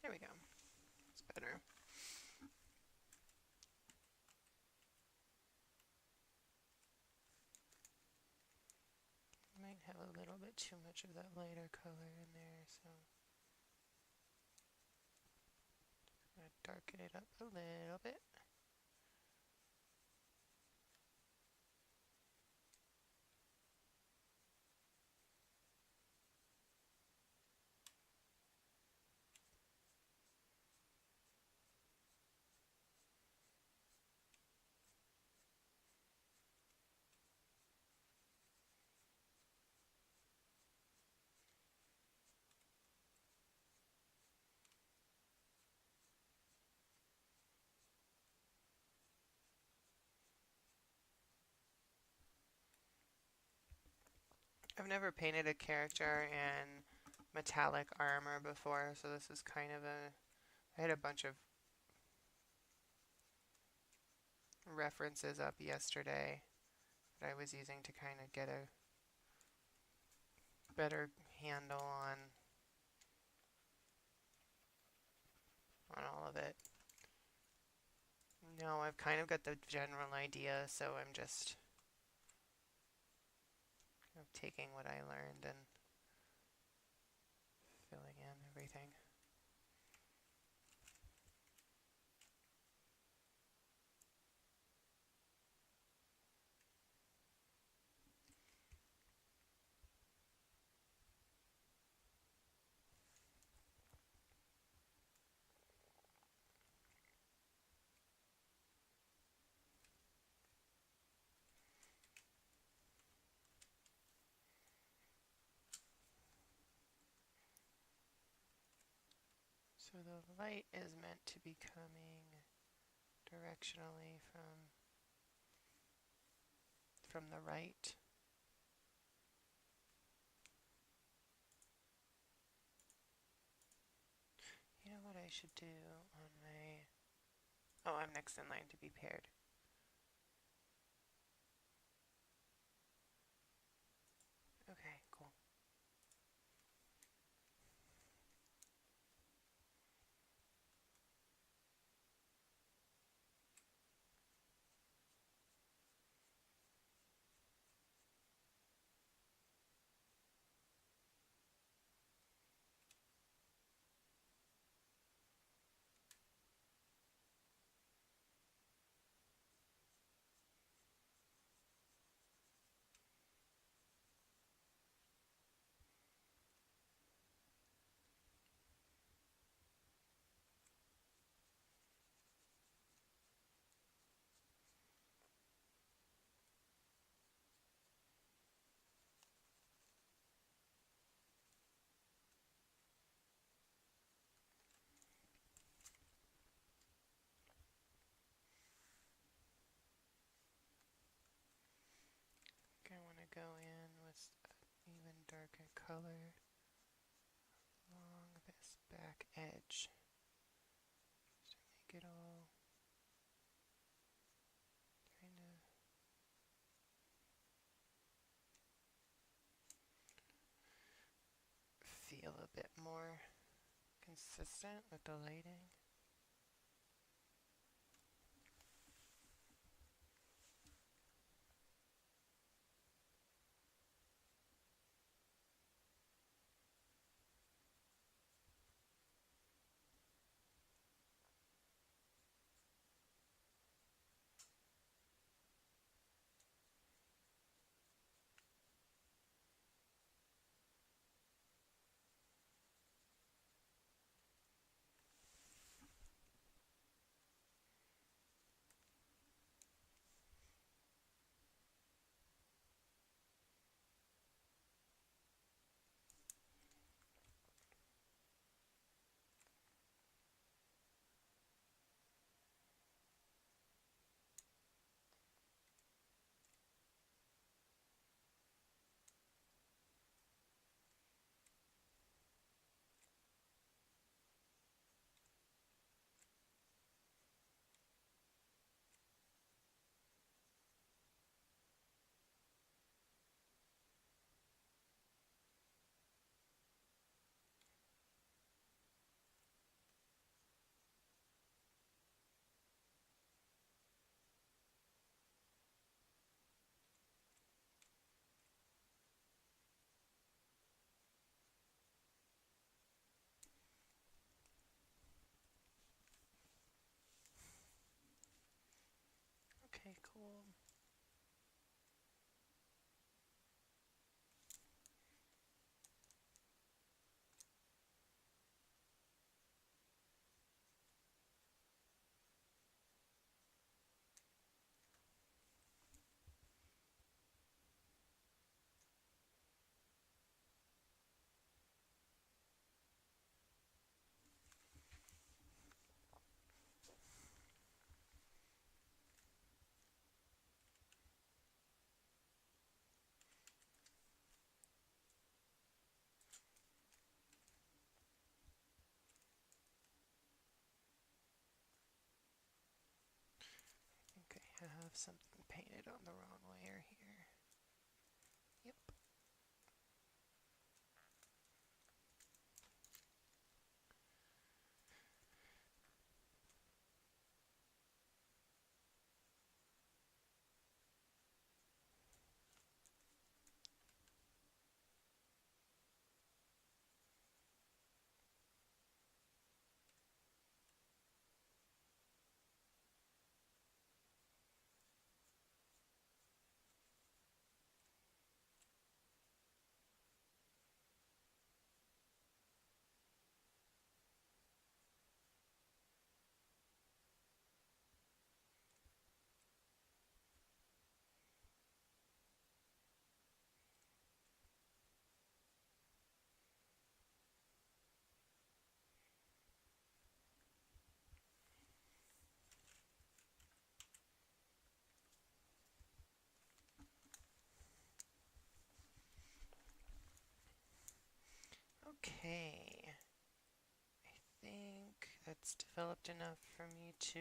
There we go. It's better. Might have a little bit too much of that lighter color in there, so I'm going to darken it up a little bit. I've never painted a character in metallic armor before, so this is kind of I had a bunch of references up yesterday that I was using to kind of get a better handle on all of it. No, I've kind of got the general idea, so I'm just taking what I learned and filling in everything. So the light is meant to be coming directionally from the right. You know what I should do on my... Oh, I'm next in line to be paired. Okay, cool. I want to go in with an even darker color along this back edge to make it all kind of feel a bit more consistent with the lighting. Okay, cool. I think I have something painted on the wrong layer here. Yep. Okay, I think that's developed enough for me to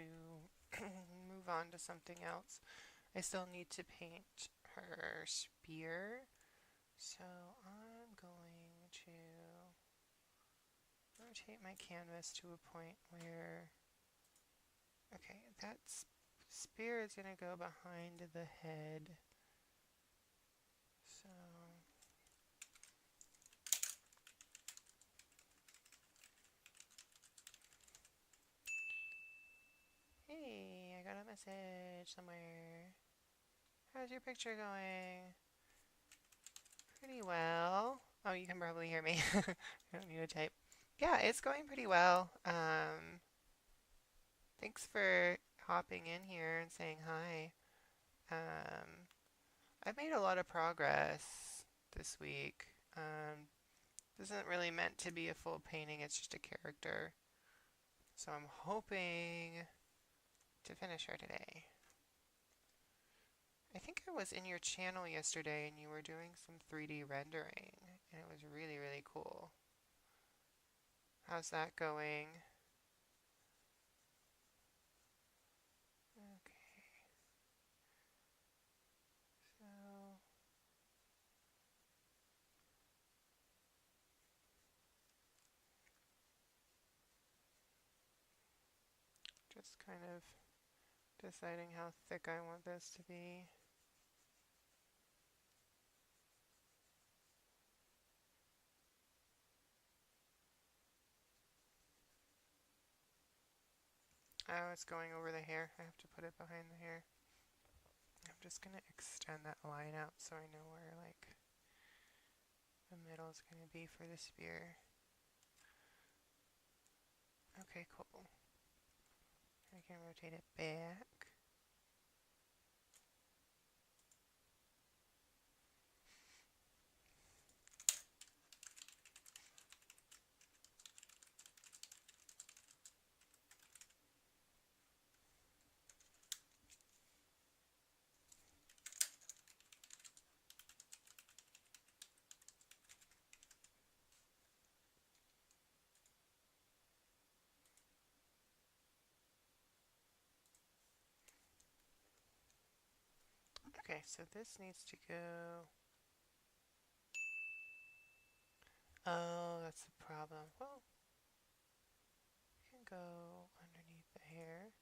move on to something else. I still need to paint her spear, so I'm going to rotate my canvas to a point where, okay, that spear is going to go behind the head. So, hey, I got a message somewhere. How's your picture going? Pretty well. Oh, you can probably hear me. I don't need to type. Yeah, it's going pretty well. Thanks for hopping in here and saying hi. Um, I've made a lot of progress this week. This isn't really meant to be a full painting, it's just a character. So I'm hoping to finish her today. I think I was in your channel yesterday and you were doing some 3D rendering, and it was really, really cool. How's that going? Okay, so just kind of deciding how thick I want this to be. Oh, it's going over the hair. I have to put it behind the hair. I'm just gonna extend that line out so I know where like the middle is gonna be for the spear. Okay, cool. I can rotate it back. Okay, so this needs to go. Oh, that's the problem. Well, we can go underneath the hair.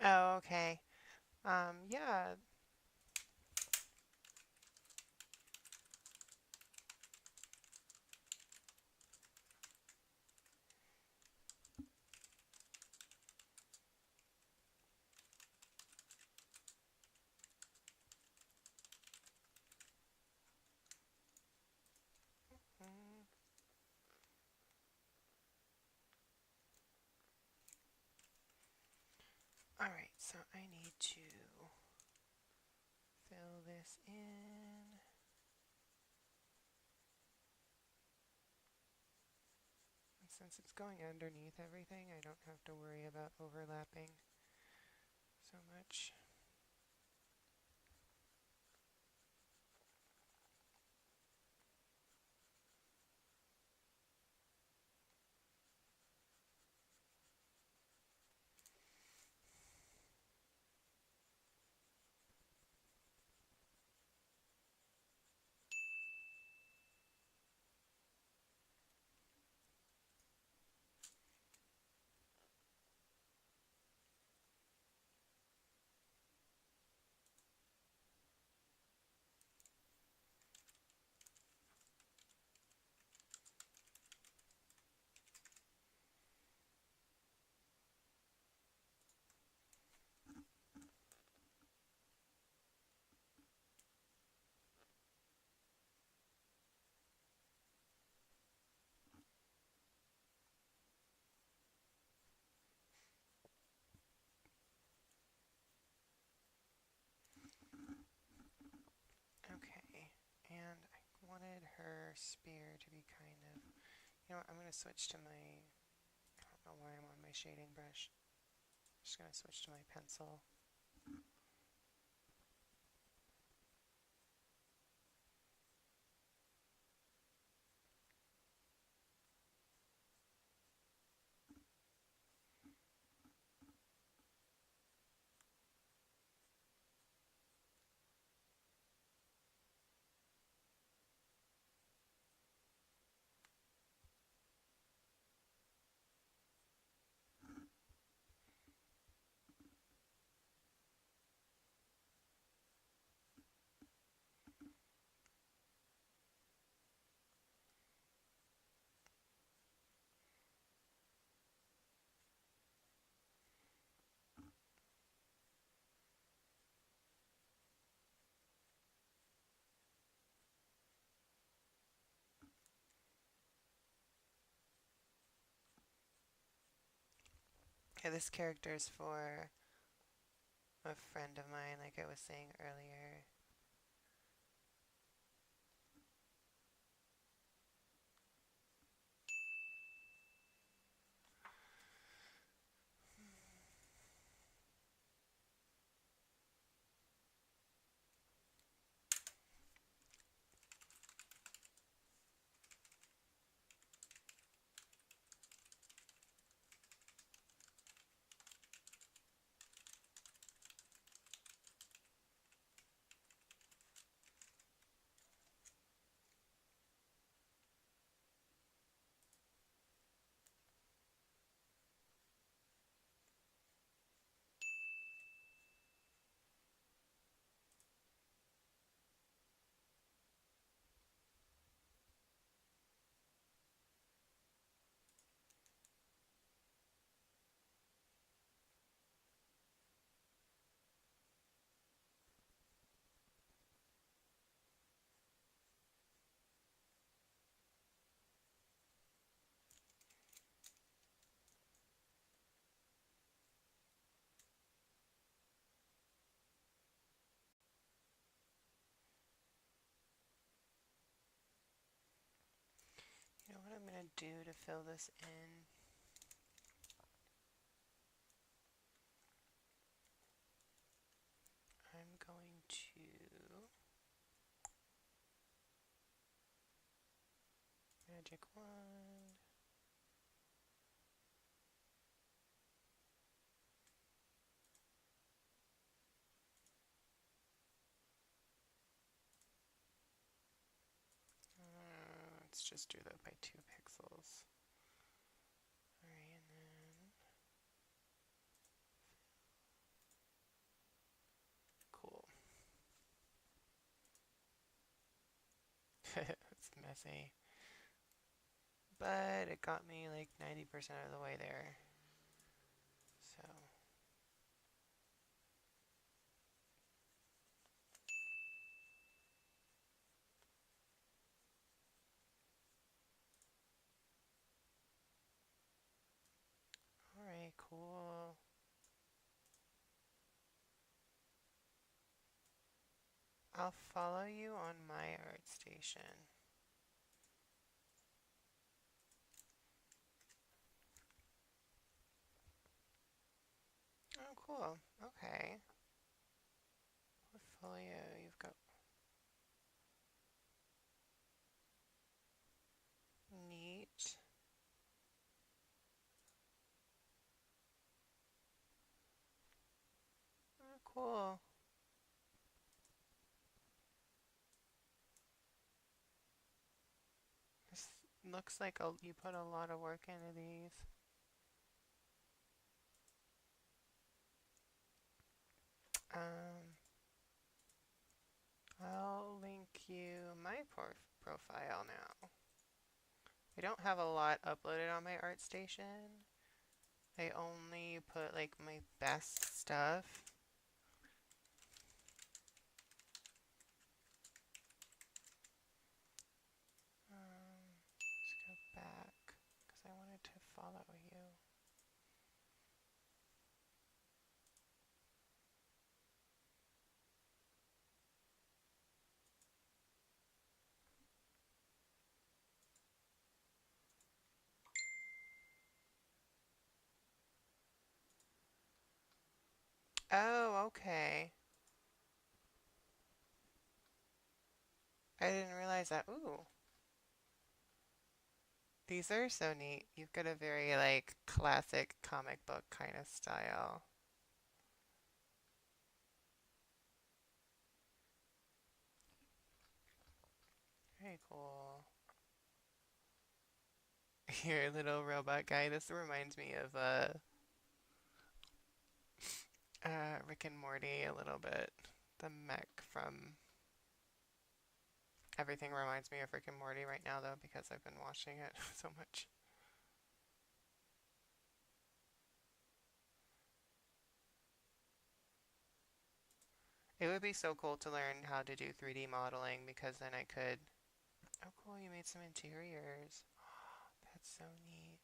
Oh, okay. Yeah. Mm. Alright, so I need to fill this in. And since it's going underneath everything, I don't have to worry about overlapping so much. Okay, and I wanted her spear to be kind of, you know what, I'm going to switch to my, I don't know why I'm on my shading brush. Just gonna switch to my pencil. Okay, this character is for a friend of mine, like I was saying earlier. You know what I'm gonna do to fill this in? I'm going to magic wand. Let's just do that by 2 pixels. Alright, and then cool. It's messy. But it got me like 90% of the way there. So, alright, cool. I'll follow you on my art station. Oh, cool. Okay. Portfolio, you've got neat. Oh, cool. This looks like you put a lot of work into these. Um, I'll link you my profile now. I don't have a lot uploaded on my art station. I only put like my best stuff. Let's go back because I wanted to follow you. Okay. I didn't realize that. Ooh, these are so neat. You've got a very like classic comic book kind of style. Very cool. Your little robot guy. This reminds me of Rick and Morty a little bit. The mech from everything reminds me of Rick and Morty right now though because I've been watching it so much. It would be so cool to learn how to do 3D modeling because then I could. Oh, cool, you made some interiors. That's so neat.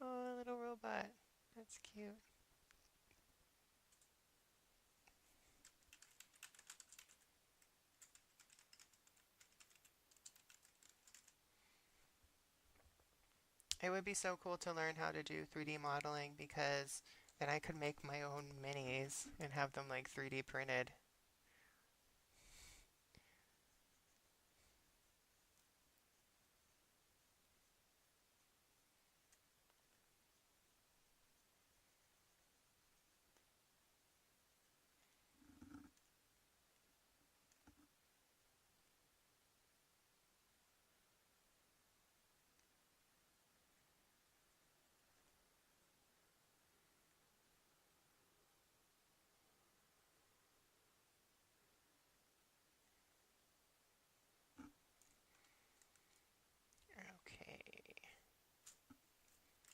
Oh, a little robot. That's cute. It would be so cool to learn how to do 3D modeling because then I could make my own minis and have them like 3D printed. Okay,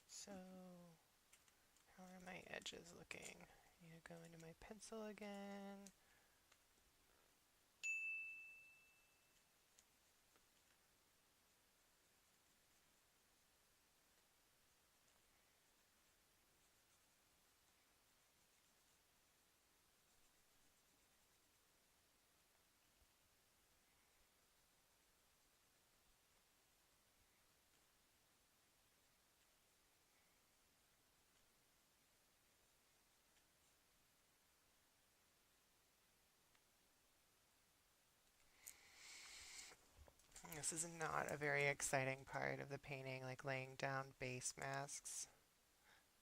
so how are my edges looking? I need to go into my pencil again. This is not a very exciting part of the painting, like laying down base masks,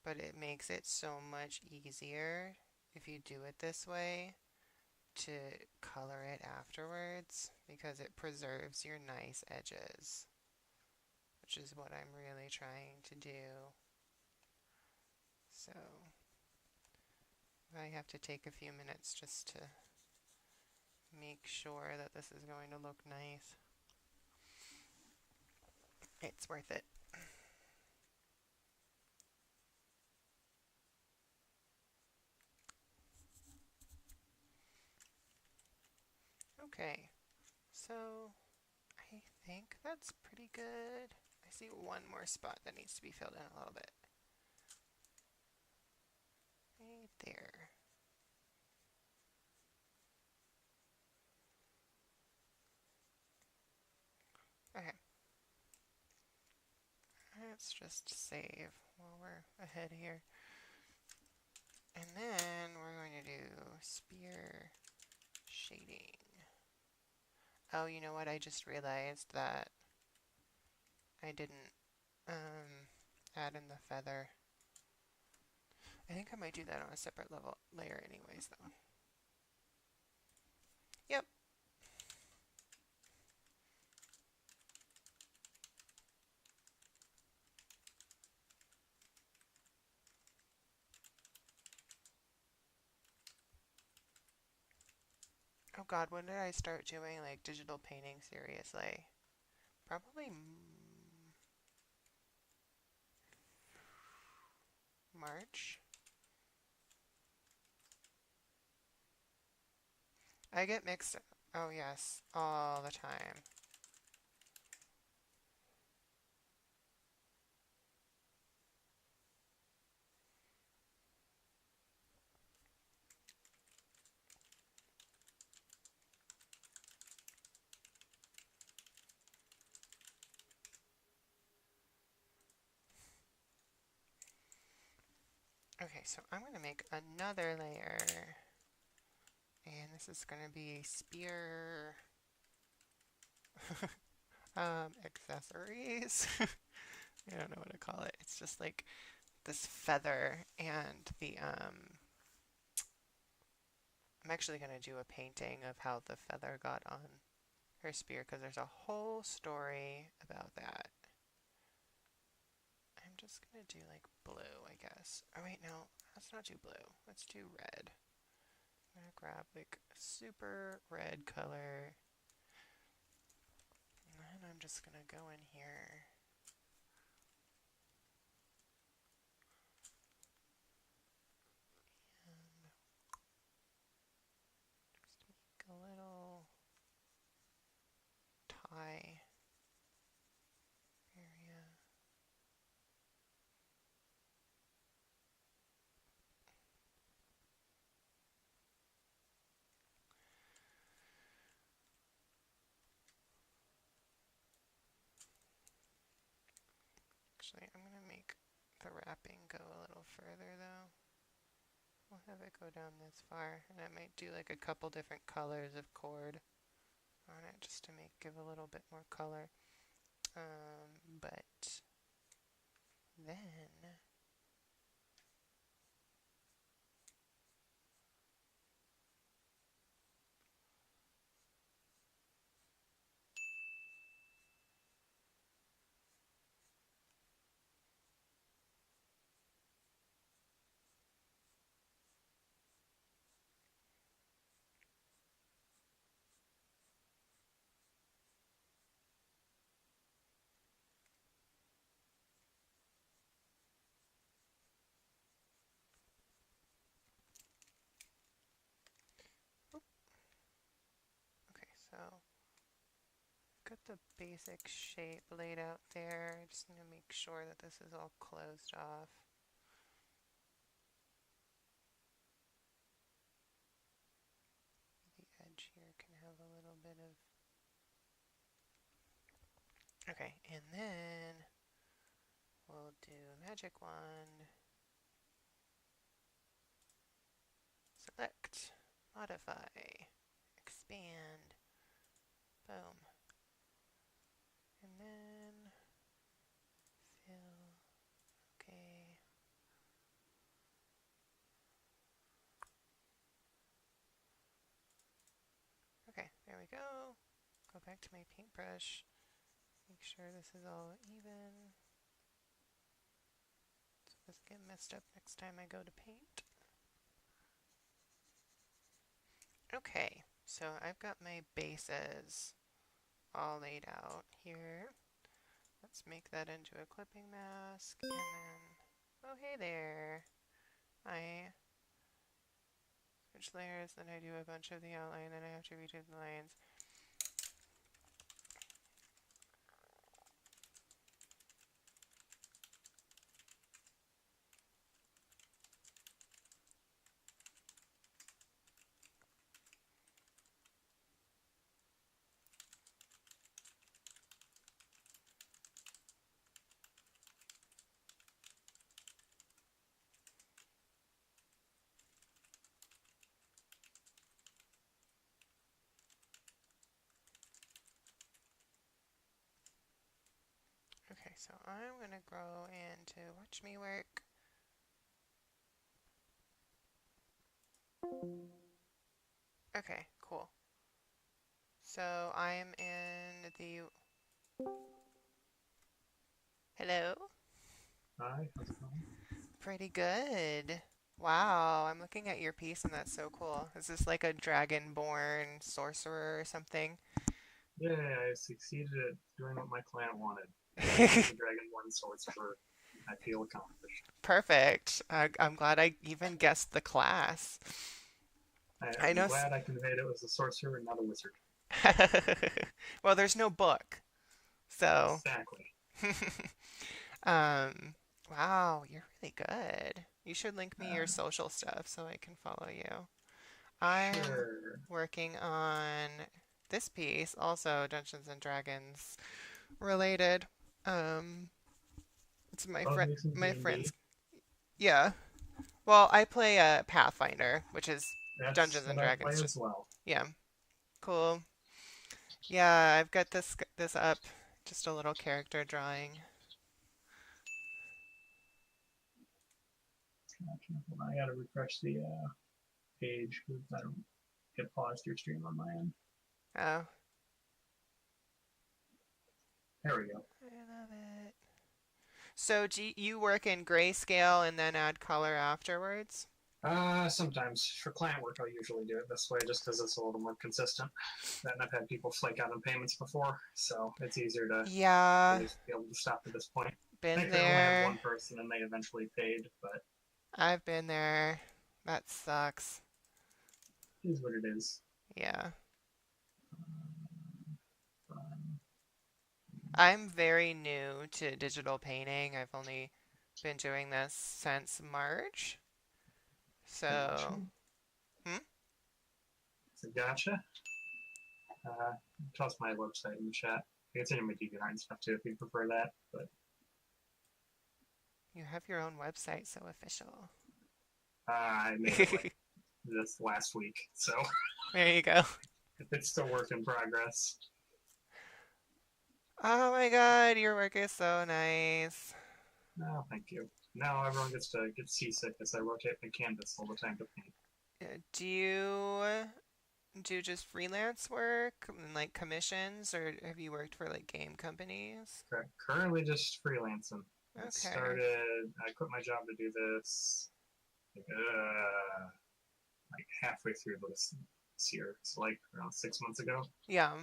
but it makes it so much easier if you do it this way to color it afterwards because it preserves your nice edges, which is what I'm really trying to do. So I have to take a few minutes just to make sure that this is going to look nice. It's worth it. Okay, so I think that's pretty good. I see one more spot that needs to be filled in a little bit. Right there. Okay, let's just save while we're ahead here. And then we're going to do spear shading. Oh, you know what? I just realized that I didn't add in the feather. I think I might do that on a separate level layer anyways, though. Yep. Oh God, when did I start doing like digital painting seriously? Probably March. I get mixed. Oh yes, all the time. Okay, so I'm going to make another layer. And this is going to be spear accessories. I don't know what to call it. It's just like this feather and I'm actually going to do a painting of how the feather got on her spear because there's a whole story about that. I'm just going to do like blue, I guess. Oh wait, no, let's not do blue. Let's do red. I'm going to grab like a super red color and then I'm just going to go in here and just make a little tie area. Actually, I'm going to make the wrapping go a little further though. We'll have it go down this far, and I might do like a couple different colors of cord on it just to give a little bit more color. But then okay, so got the basic shape laid out there. I just need to make sure that this is all closed off. The edge here can have a little bit of. Okay, and then we'll do magic wand, select, modify, expand, boom, and then fill, okay. Okay, there we go. Go back to my paintbrush. Make sure this is all even. So it doesn't get messed up next time I go to paint. Okay, so I've got my bases all laid out here. Let's make that into a clipping mask and then, oh hey there. I switch layers, then I do a bunch of the outline, then I have to redo the lines. Okay, so I'm gonna go into watch me work. Okay, cool. So I'm in the, hello? Hi, how's it going? Pretty good. Wow, I'm looking at your piece and that's so cool. Is this like a dragonborn sorcerer or something? Yeah, I succeeded at doing what my client wanted. Dragon is a dragonborn sorcerer. I feel accomplished. Perfect. I'm glad I even guessed the class. I I'm know. glad I conveyed it was a sorcerer and not a wizard. Well, there's no book, so. Exactly. um, wow, you're really good. You should link me your Uh, social stuff so I can follow you. I'm sure. working on this piece, also Dungeons and Dragons related. Um, it's Oh, doing some my D&D. friend's, yeah. Well, I play a Pathfinder, which is That's Dungeons and what I play Dragons. as well. Yeah, cool. Yeah, I've got this up. Just a little character drawing. Gotcha. Hold on, I gotta refresh the page because I don't get paused your stream on my end. Oh, There we go. I love it. So do you work in grayscale and then add color afterwards? Sometimes for client work, I'll usually do it this way just because it's a little more consistent. And I've had people flake out on payments before, so it's easier to Yeah, really be able to stop at this point. been Thankfully, I only have there. one person, and they eventually paid, but I've been there. That sucks. it is what it is. Yeah. Um, I'm very new to digital painting. I've only been doing this since March. gotcha. So, hmm? So gotcha. Uh, toss my website in the chat. I can send you my DeviantArt and stuff too if you prefer that. But You have your own website, so official. I made it like this last week, so There you go. it's still work in progress. Oh my God, your work is so nice. No, thank you. Now everyone gets to get seasick as I rotate my canvas all the time to paint. Do you do just freelance work and like commissions, or have you worked for like game companies? Currently just freelancing. Okay. I quit my job to do this like, like halfway through this year. So like around 6 months ago, Yeah.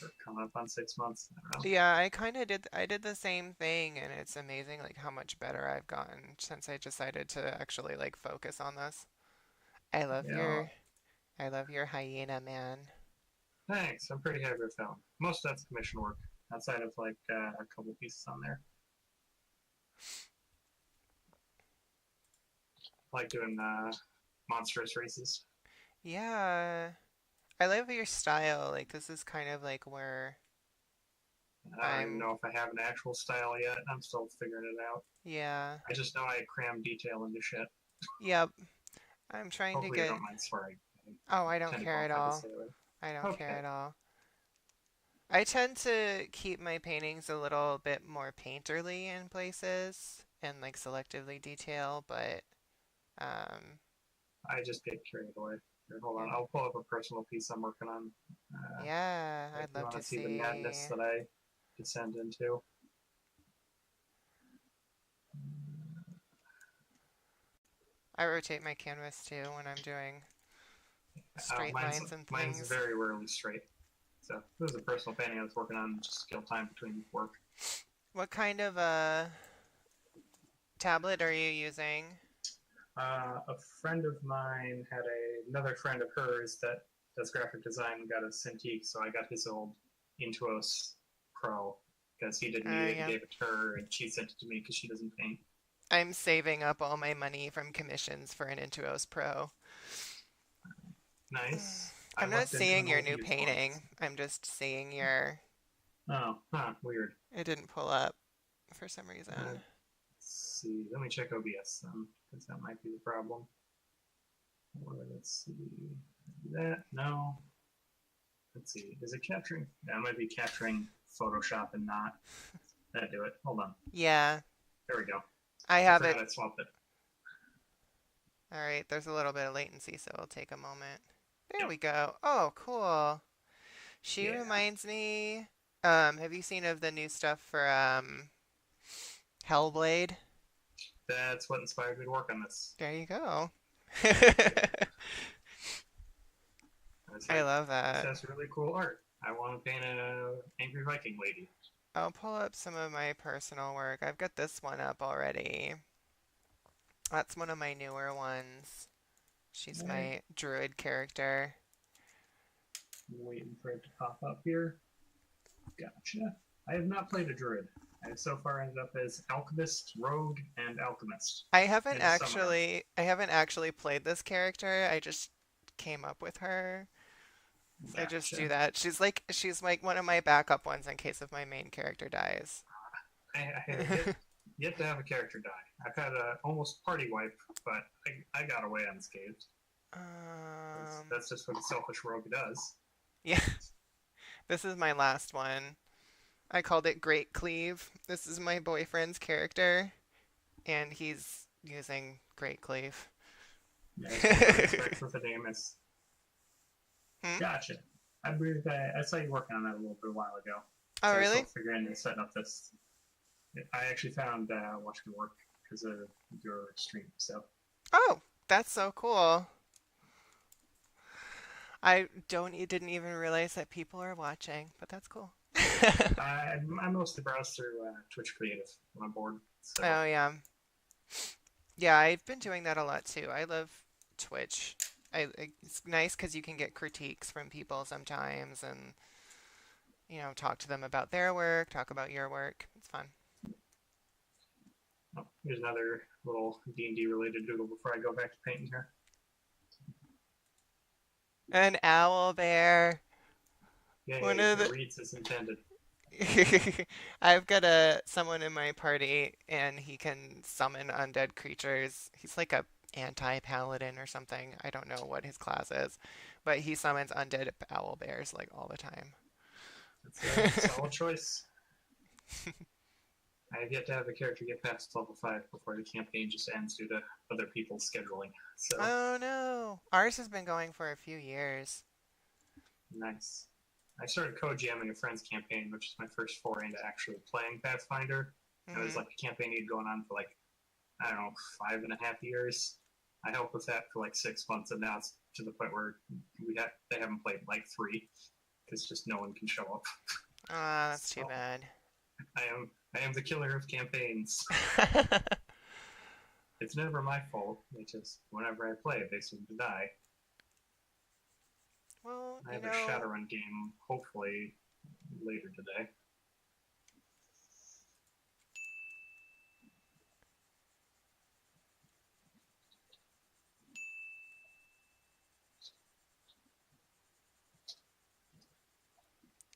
or coming up on 6 months. I don't know. Yeah, I did the same thing and it's amazing like how much better I've gotten since I decided to actually like focus on this. I love Yeah, your I love your hyena man. thanks. I'm pretty happy with that one. Most of that's commission work outside of like a couple pieces on there. I like doing monstrous races. Yeah. I love your style. Like this is kind of like where I don't even I'm know if I have an actual style yet. I'm still figuring it out. yeah. I just know I cram detail into shit. Yep. I'm trying to Hopefully, you get don't mind swearing. Oh, I I don't tend to care at qualify this all. anyway. I don't care Okay. at all. I tend to keep my paintings a little bit more painterly in places and like selectively detail, but um I just get carried away. Here, hold on. yeah. I'll pull up a personal piece I'm working on. Yeah, If I'd you love want to to see the see. madness that I descend into. I rotate my canvas too when I'm doing straight Mine's lines and mine's things. very rarely straight. So this is a personal painting I was working on, just skill time between work. What kind of tablet are you using? A friend of mine had another friend of hers that does graphic design and got a Cintiq, so I got his old Intuos Pro because he didn't need it and Yeah. gave it to her, and she sent it to me because she doesn't paint. I'm saving up all my money from commissions for an Intuos Pro. Nice. I I'm not looked into seeing an your old new used one. painting. I'm just seeing your. Oh, huh, weird. It didn't pull up for some Uh, reason. let's see. Let me check OBS then, because that might be the problem. Or let's see. That no. Let's see. Is it capturing? That might be capturing Photoshop and not. That do it. Hold on. Yeah, There we go. I I have forgot it. I swapped it. All right, there's a little bit of latency, so it'll take a moment. There Yep. we go. Oh, cool. She Yeah. reminds me. Have you seen of the new stuff for Hellblade? That's what inspired me to work on this. There you go. Yeah. I was I like, love this that. has really cool art. I want to paint an angry Viking lady. I'll pull up some of my personal work. I've got this one up already. That's one of my newer ones. She's Alright. my druid character. I'm waiting for it to pop up here. Gotcha. I have not played a druid. I have so far ended up as alchemist, rogue, and alchemist in a summoner. I haven't actually played this character. I just came up with her. So I just do Gotcha. that. She's like one of my backup ones in case if my main character dies. I had a hit yet to have a character die. I've had a almost party wipe, but I got away unscathed. That's just what a selfish rogue does. Yeah, this is my last one. I called it Great Cleave. This is my boyfriend's character, and he's using Great Cleave. Nice. Respect for the name is. Hmm? Gotcha. I saw you working on that a little bit a while ago. Oh, So I was really? still figuring and setting up this. I actually found watching it work because of your stream. So Oh, that's so cool. I didn't even realize that people are watching, but that's cool. I mostly browse through Twitch Creative when I'm bored. So Oh yeah. Yeah, I've been doing that a lot too. I love Twitch. It's nice because you can get critiques from people sometimes and, talk to them about their work, talk about your work. It's fun. oh, here's another little D&D related doodle before I go back to painting here. An owl bear. Yay, One of it the reads as intended. I've got someone in my party and he can summon undead creatures. He's like a anti-paladin or something. I don't know what his class is, but he summons undead owl bears like all the time. That's a solid choice. I have yet to have a character get past level 5 before the campaign just ends due to other people's scheduling. So, Oh no. Ours has been going for a few years. nice. I started co-jamming a friend's campaign, which is my first foray into actually playing Pathfinder. It was Hmm. like a campaign he'd going on for like, I don't know, 5.5 years. I helped with that for like 6 months, and now it's to the point where they haven't played like 3 because just no one can show up. Ah, that's too So bad. I am the killer of campaigns. It's never my fault. It's just whenever I play it, they seem to die. Well, I have a Shadowrun game, hopefully later today.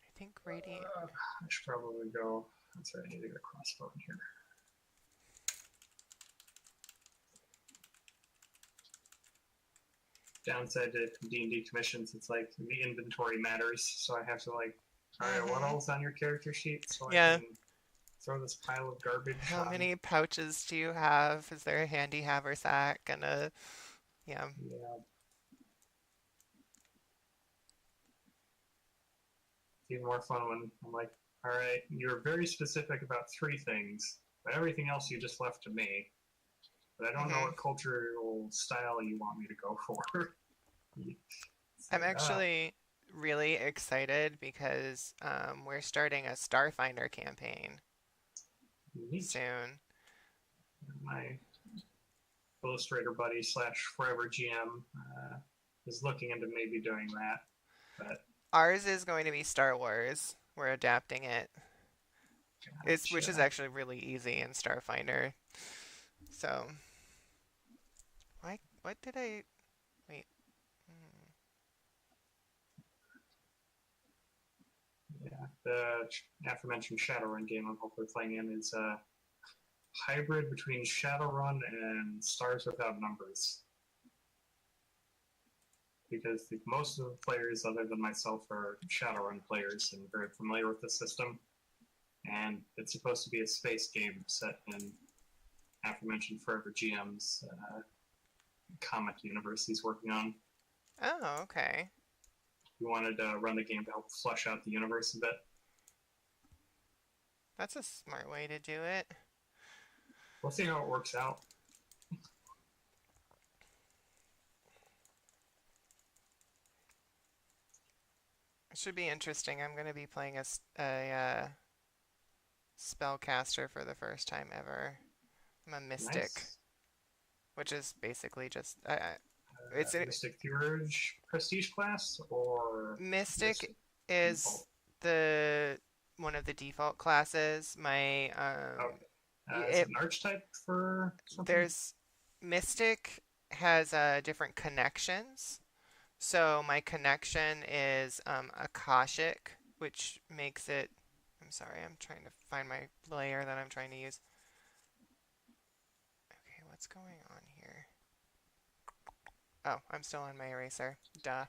I think Radiant. I should probably go. That's right. I need to get a crossbow in here. Downside to D&D commissions, it's like the inventory matters, so I have to like, all right, what Hmm. else on your character sheet so I Yeah. can throw this pile of garbage How on. many pouches do you have? Is there a handy haversack and a yeah. Yeah. It's even more fun when I'm like, all right, you're very specific about 3 things, but everything else you just left to me. But I don't know Hmm. what cultural style you want me to go for. It's I'm like, actually really excited because we're starting a Starfinder campaign neat. soon. My illustrator buddy slash forever GM is looking into maybe doing that. But Ours is going to be Star Wars. We're adapting it. Which is gotcha. actually really easy in Starfinder. So, what did I wait? Hmm. Yeah, the aforementioned Shadowrun game I'm hopefully playing in is a hybrid between Shadowrun and Stars Without Numbers. Because most of the players, other than myself, are Shadowrun players and very familiar with the system. And it's supposed to be a space game set in aforementioned Forever GM's comic universe he's working on. Oh, okay. He wanted to run the game to help flesh out the universe a bit. That's a smart way to do it. We'll see how it works out. It should be interesting. I'm going to be playing spellcaster for the first time ever. I'm a mystic, Nice. which is basically just it's Mystic Theurge prestige class or mystic Mystic default? is the one of the default classes. Oh, is It it an archetype for something? there's mystic has different connections. So my connection is Akashic, which makes it. I'm sorry, I'm trying to find my layer that I'm trying to use. what's going on here? Oh, I'm still on my eraser. Duh.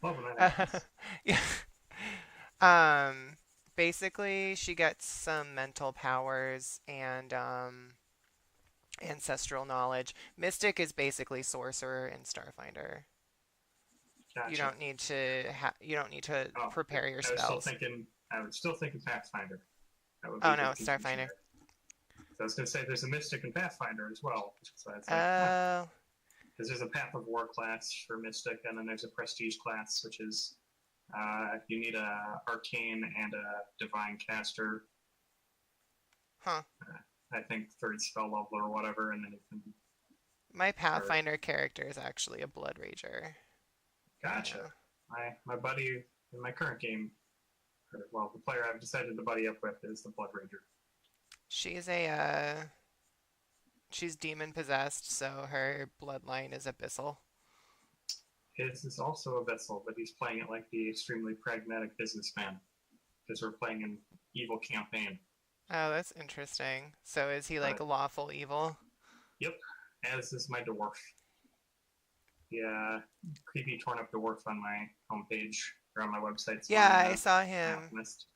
Love when that Uh, happens. yeah. Um, Basically, she gets some mental powers and ancestral knowledge. Mystic is basically sorcerer and starfinder. Gotcha. You don't need to Oh, prepare your I was still spells. thinking. I was still thinking Pathfinder. That would be Oh a no, big it's confusion starfinder. there. So I was going to say there's a Mystic and Pathfinder as well. So it's like, huh. Oh, Because there's a Path of War class for Mystic, and then there's a Prestige class, which is you need a Arcane and a Divine Caster. huh. I think third spell level or whatever, and then you can. My Or Pathfinder character is actually a Blood Rager. gotcha. Yeah. My buddy in my current game, or, well, the player I've decided to buddy up with is the Blood Rager. She's she's demon possessed, so her bloodline is abyssal. His is also a vessel, but he's playing it like the extremely pragmatic businessman because we're playing an evil campaign. Oh, that's interesting. So is he like But lawful evil? yep, as is my dwarf. The creepy torn up dwarf on my homepage or on my website Yeah, spawning I the saw him. alchemist.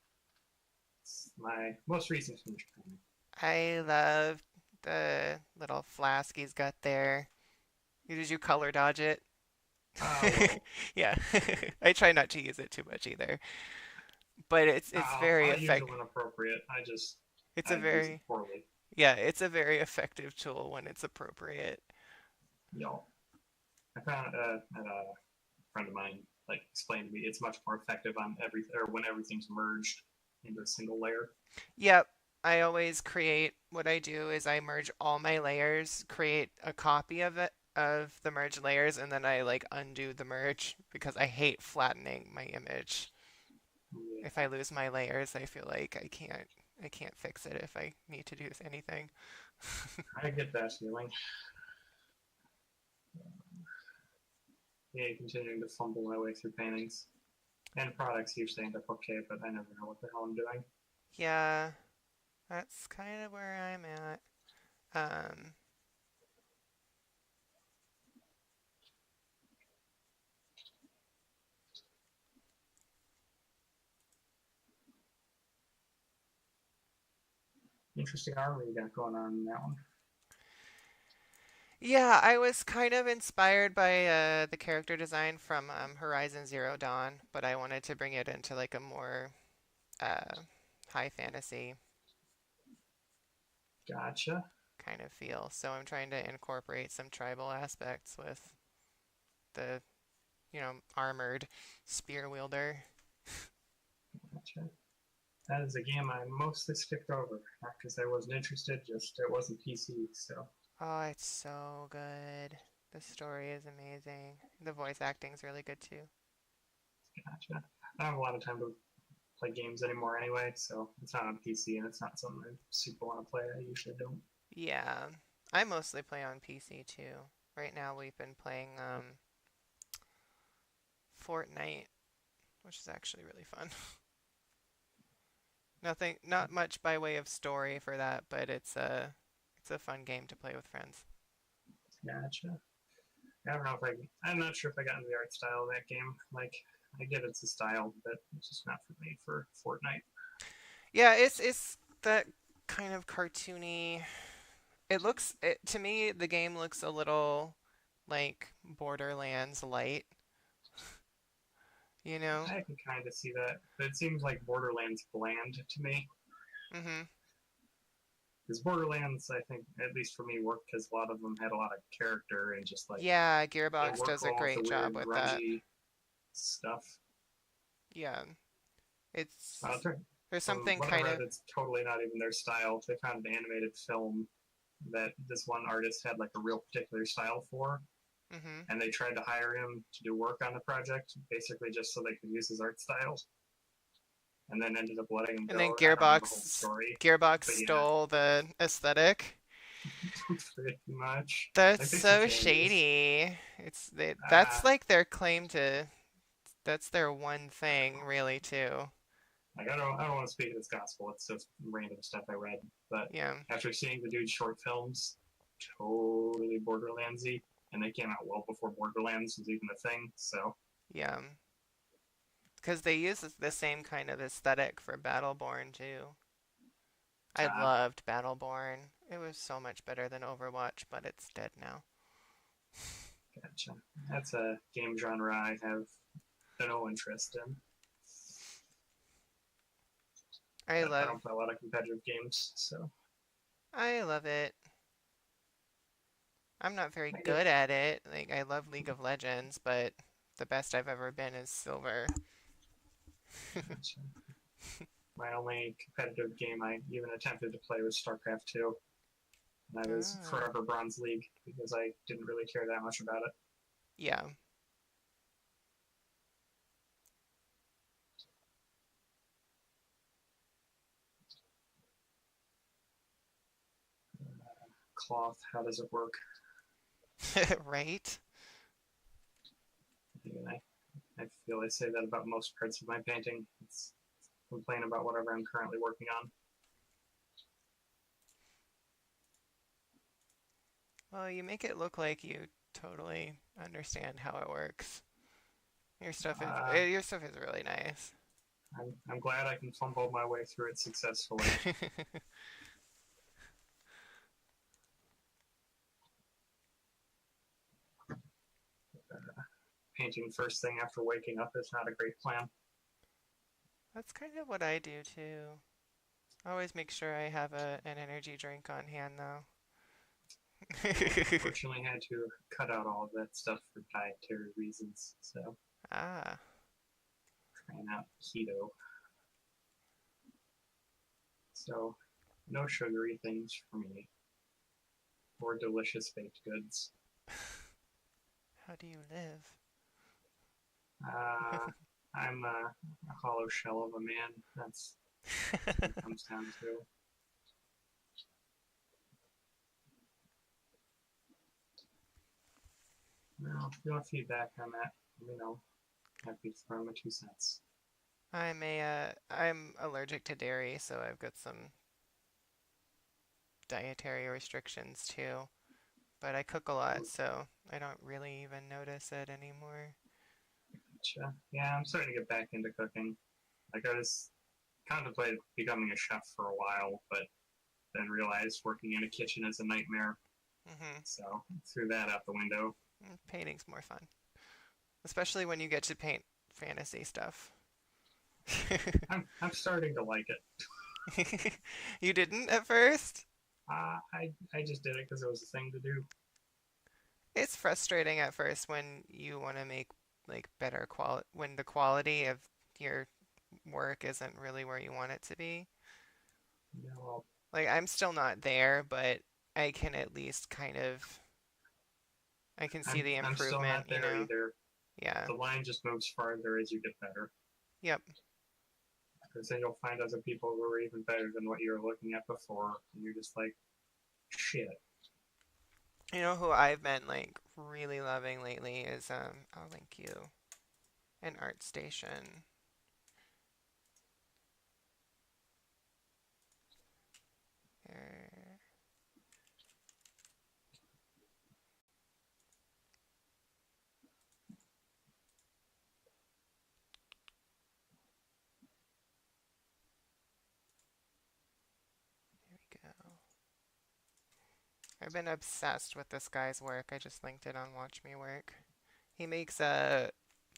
It's my most recent finished painting. I love the little flask he's got there. Did you color dodge it? A little. Yeah. I try not to use it too much either. But it's very I'll use it effective. when appropriate. It's a I use it very poorly. Yeah, it's a very effective tool when it's appropriate. Y'all. I found at a friend of mine like explained to me it's much more effective on everything or when everything's merged into a single layer. Yep. I always create what I do is I merge all my layers, create a copy of the merged layers, and then I like undo the merge because I hate flattening my image. If Yeah, I lose my layers, I feel like I can't fix it if I need to do anything. I get that feeling. Yeah, continuing to fumble my way through paintings. And products usually end up okay, but I never know what the hell I'm doing. Yeah, that's kind of where I'm at. Um, Interesting armor you got going on in that one. yeah, I was kind of inspired by the character design from Horizon Zero Dawn, but I wanted to bring it into like a more uh, high fantasy Gotcha. kind of feel. So I'm trying to incorporate some tribal aspects with the, armored spear wielder. Gotcha. That is a game I mostly skipped over. Not because I wasn't interested, just it wasn't PC, so. Oh, it's so good. The story is amazing. The voice acting is really good too. Gotcha. I don't have a lot of time to play games anymore anyway, so it's not on PC and it's not something I super want to play. I usually don't. Yeah, I mostly play on PC too. Right now we've been playing Fortnite, which is actually really fun. Not much by way of story for that, but it's a fun game to play with friends. Gotcha. I don't know if I'm not sure if I got into the art style of that game. Like, I get it's a style, but it's just not for me for Fortnite. Yeah, it's that kind of cartoony. To me the game looks a little like Borderlands light, you know? I can kind of see that, but it seems like Borderlands bland to me. Mhm. Because Borderlands, I think, at least for me, worked because a lot of them had a lot of character and just like Yeah, they Gearbox work does a well with the great job weird with that. grungy stuff. Yeah. Uh, It's there's from something what I kind read, of it's totally not even their style. They found an animated film that this one artist had like a real particular style for, mhm. and they tried to hire him to do work on the project, basically just so they could use his art style, and then ended up letting him And go. then I don't know the whole story, Gearbox but yeah, stole the aesthetic. pretty much. That's Like they see so changes. shady. Uh, That's like their claim to that's their one thing really too. like I don't want to speak of this gospel. It's just random stuff I read, but Yeah. after seeing the dude's short films, totally Borderlandsy, and they came out well before Borderlands was even a thing. So Yeah, because they use the same kind of aesthetic for Battleborn too. I uh, loved Battleborn. It was so much better than Overwatch, but it's dead now. gotcha. That's a game genre I have no interest in. I I love don't play a lot of competitive games, so I love it. I'm not very I get good at it. Like I love League of Legends, but the best I've ever been is silver. gotcha. My only competitive game I even attempted to play was StarCraft 2. And I was Ah. forever Bronze League because I didn't really care that much about it. Yeah. Cloth, how does it work? Right? And I feel I say that about most parts of my painting. It's complain about whatever I'm currently working on. Well, you make it look like you totally understand how it works. Uh, your stuff is really nice. I'm glad I can fumble my way through it successfully. Painting first thing after waking up is not a great plan. That's kind of what I do too. I always make sure I have an energy drink on hand though. Fortunately, I had to cut out all of that stuff for dietary reasons, so Ah, trying out keto. So, no sugary things for me, or delicious baked goods. how do you live? Uh, I'm a hollow shell of a man. That's what it comes down to. Well, if you want feedback on that, happy to throw my 2 cents. I'm allergic to dairy, so I've got some dietary restrictions too. But I cook a lot, so I don't really even notice it anymore. Gotcha. Yeah, I'm starting to get back into cooking. Like I was contemplated becoming a chef for a while, but then realized working in a kitchen is a nightmare. Hmm. So threw that out the window. Painting's more fun, especially when you get to paint fantasy stuff. I'm starting to like it. You didn't at first? I just did it because it was a thing to do. It's frustrating at first when you want to make like better quality when the quality of your work isn't really where you want it to be. You know, Like I'm still not there, but I can at least kind of I can see the I'm still not improvement, you there know? either. Yeah. The line just moves farther as you get better. Yep. Because then you'll find other people who are even better than what you were looking at before, and you're just like, shit. You know who I've been like really loving lately is I'll link you an art station. Here, here we go. I've been obsessed with this guy's work. I just linked it on Watch Me Work. He makes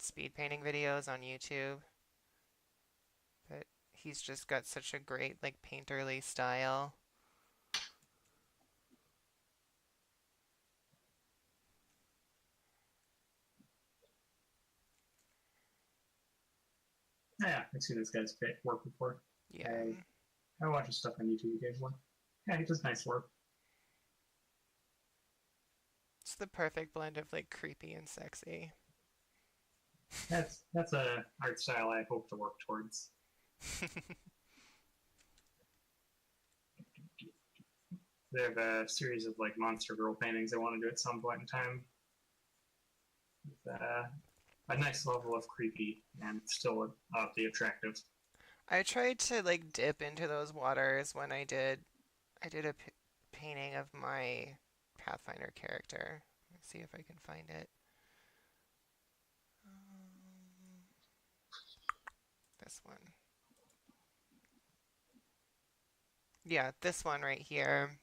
speed painting videos on YouTube, but he's just got such a great like painterly style. Yeah, I've seen this guy's work before. Yeah. I watch his stuff on YouTube occasionally. Yeah, he does nice work. It's the perfect blend of like creepy and sexy. That's a art style I hope to work towards. They have a series of like monster girl paintings I want to do at some point in time. With, a nice level of creepy and still oddly attractive. I tried to like dip into those waters when I did a painting of my Pathfinder character. Let's see if I can find it. Um, this one. Yeah, this one right here.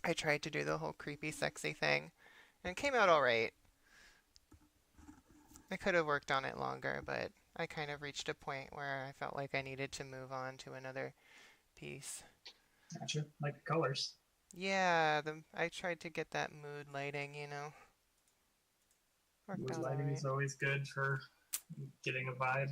I tried to do the whole creepy, sexy thing, and it came out all right. I could have worked on it longer, but I kind of reached a point where I felt like I needed to move on to another piece. Gotcha. Like the colors. Yeah, I tried to get that mood lighting, you know. Worked Mood out all lighting right. is always good for getting a vibe.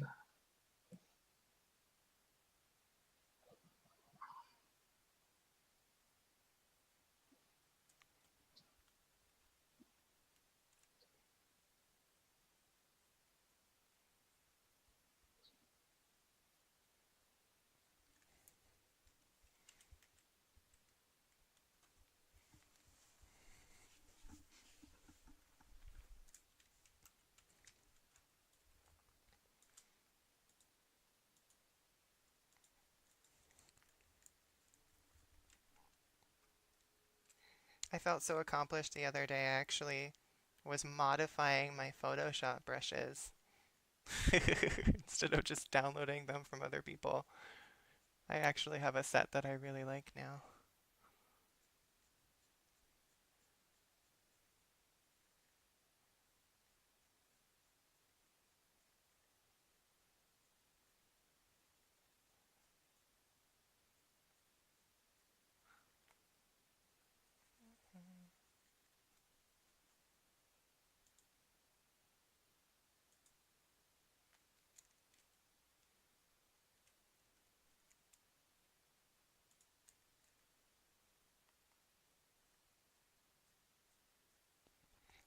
I felt so accomplished the other day. I actually was modifying my Photoshop brushes instead of just downloading them from other people. I actually have a set that I really like now.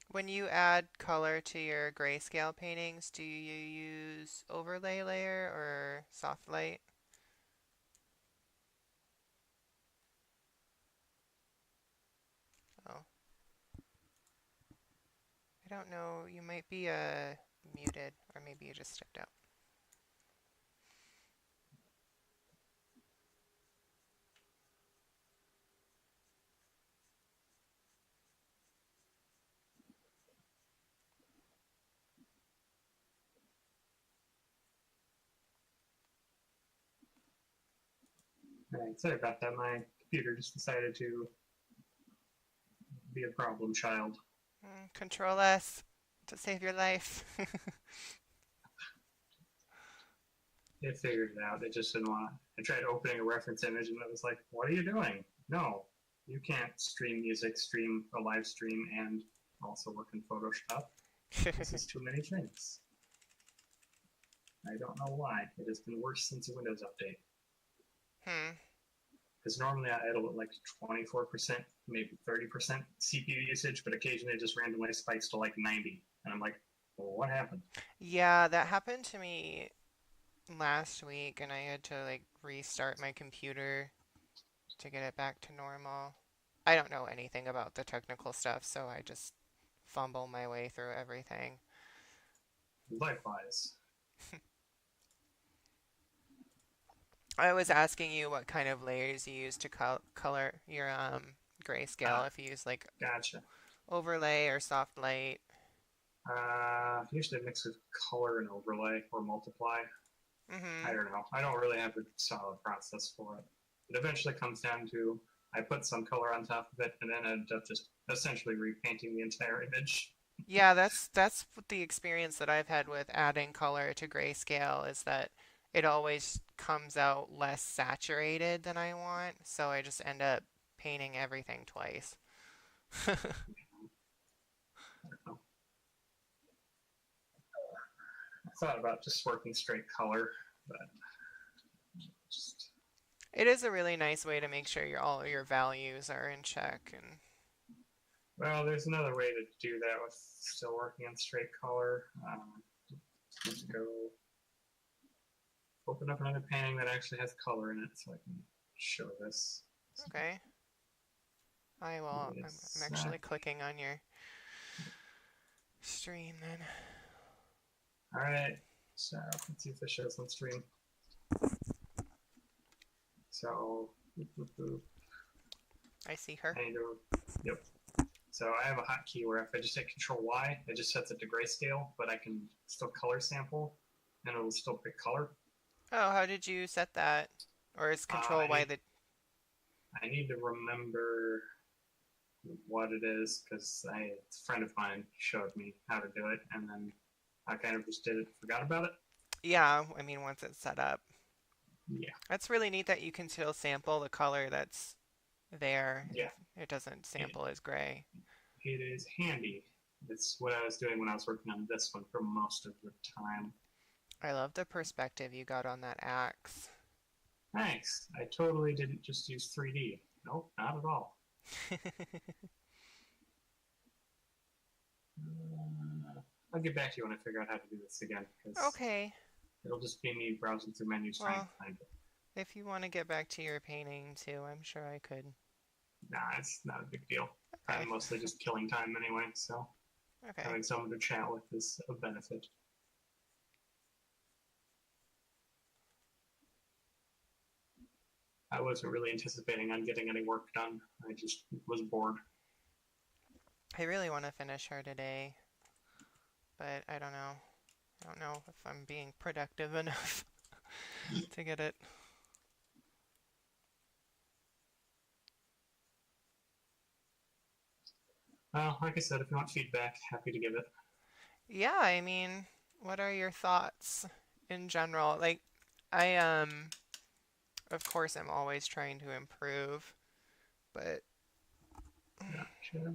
When you add color to your grayscale paintings, do you use overlay layer or soft light? Oh, I don't know. You might be muted, or maybe you just stepped out. Alright, sorry about that. My computer just decided to be a problem child. Control S to save your life. It figured it out. It just didn't want. I tried opening a reference image and it was like, "What are you doing? No, you can't stream music, stream a live stream, and also work in Photoshop. This is too many things." I don't know why. It has been worse since the Windows update. Hmm. Because normally I idle at like 24%, maybe 30% CPU usage, but occasionally it just randomly spikes to like 90. And I'm like, well, what happened? Yeah, that happened to me last week, and I had to like restart my computer to get it back to normal. I don't know anything about the technical stuff, so I just fumble my way through everything. Likewise. I was asking you what kind of layers you use to color your grayscale, Ah, if you use like gotcha. overlay or soft light. Usually a mix of color and overlay or multiply. I Mm-hmm. don't know. I don't really have a solid process for it. It eventually comes down to I put some color on top of it and then end up just essentially repainting the entire image. Yeah, that's what the experience that I've had with adding color to grayscale is that it always comes out less saturated than I want, so I just end up painting everything twice. I don't know. I thought about just working straight color, but just It is a really nice way to make sure all your values are in check and well, there's another way to do that with still working on straight color. Let's go open up another painting that actually has color in it so I can show this. So okay. I will. I'm actually clicking on your stream then. All right, so let's see if this shows on stream. So, boop, boop, boop. I see her. I need to, yep. So I have a hotkey where if I just hit Control Y, it just sets it to grayscale, but I can still color sample, and it'll still pick color. Oh, how did you set that? Or is I Control Y need the... I need to remember what it is because a friend of mine showed me how to do it, and then I kind of just did it, forgot about it. Yeah, I mean, once it's set up. Yeah, That's really neat that you can still sample the color that's there. yeah, It doesn't it, sample as gray. it is handy. It's what I was doing when I was working on this one for most of the time. I love the perspective you got on that axe. Thanks. I totally didn't just use 3D. Nope, not at all. I'll get back to you when I figure out how to do this again, because Okay. it'll just be me browsing through menus trying Well, to find it. if you want to get back to your painting too, I'm sure I could. Nah, it's not a big deal. Okay. I'm mostly just killing time anyway, so Okay. having someone to chat with is a benefit. I wasn't really anticipating on getting any work done. I just was bored. I really want to finish her today, but I don't know. I don't know if I'm being productive enough to get it. Well, like I said, if you want feedback, happy to give it. Yeah, I mean, what are your thoughts in general? Like, I of course I'm always trying to improve, but Yeah, sure.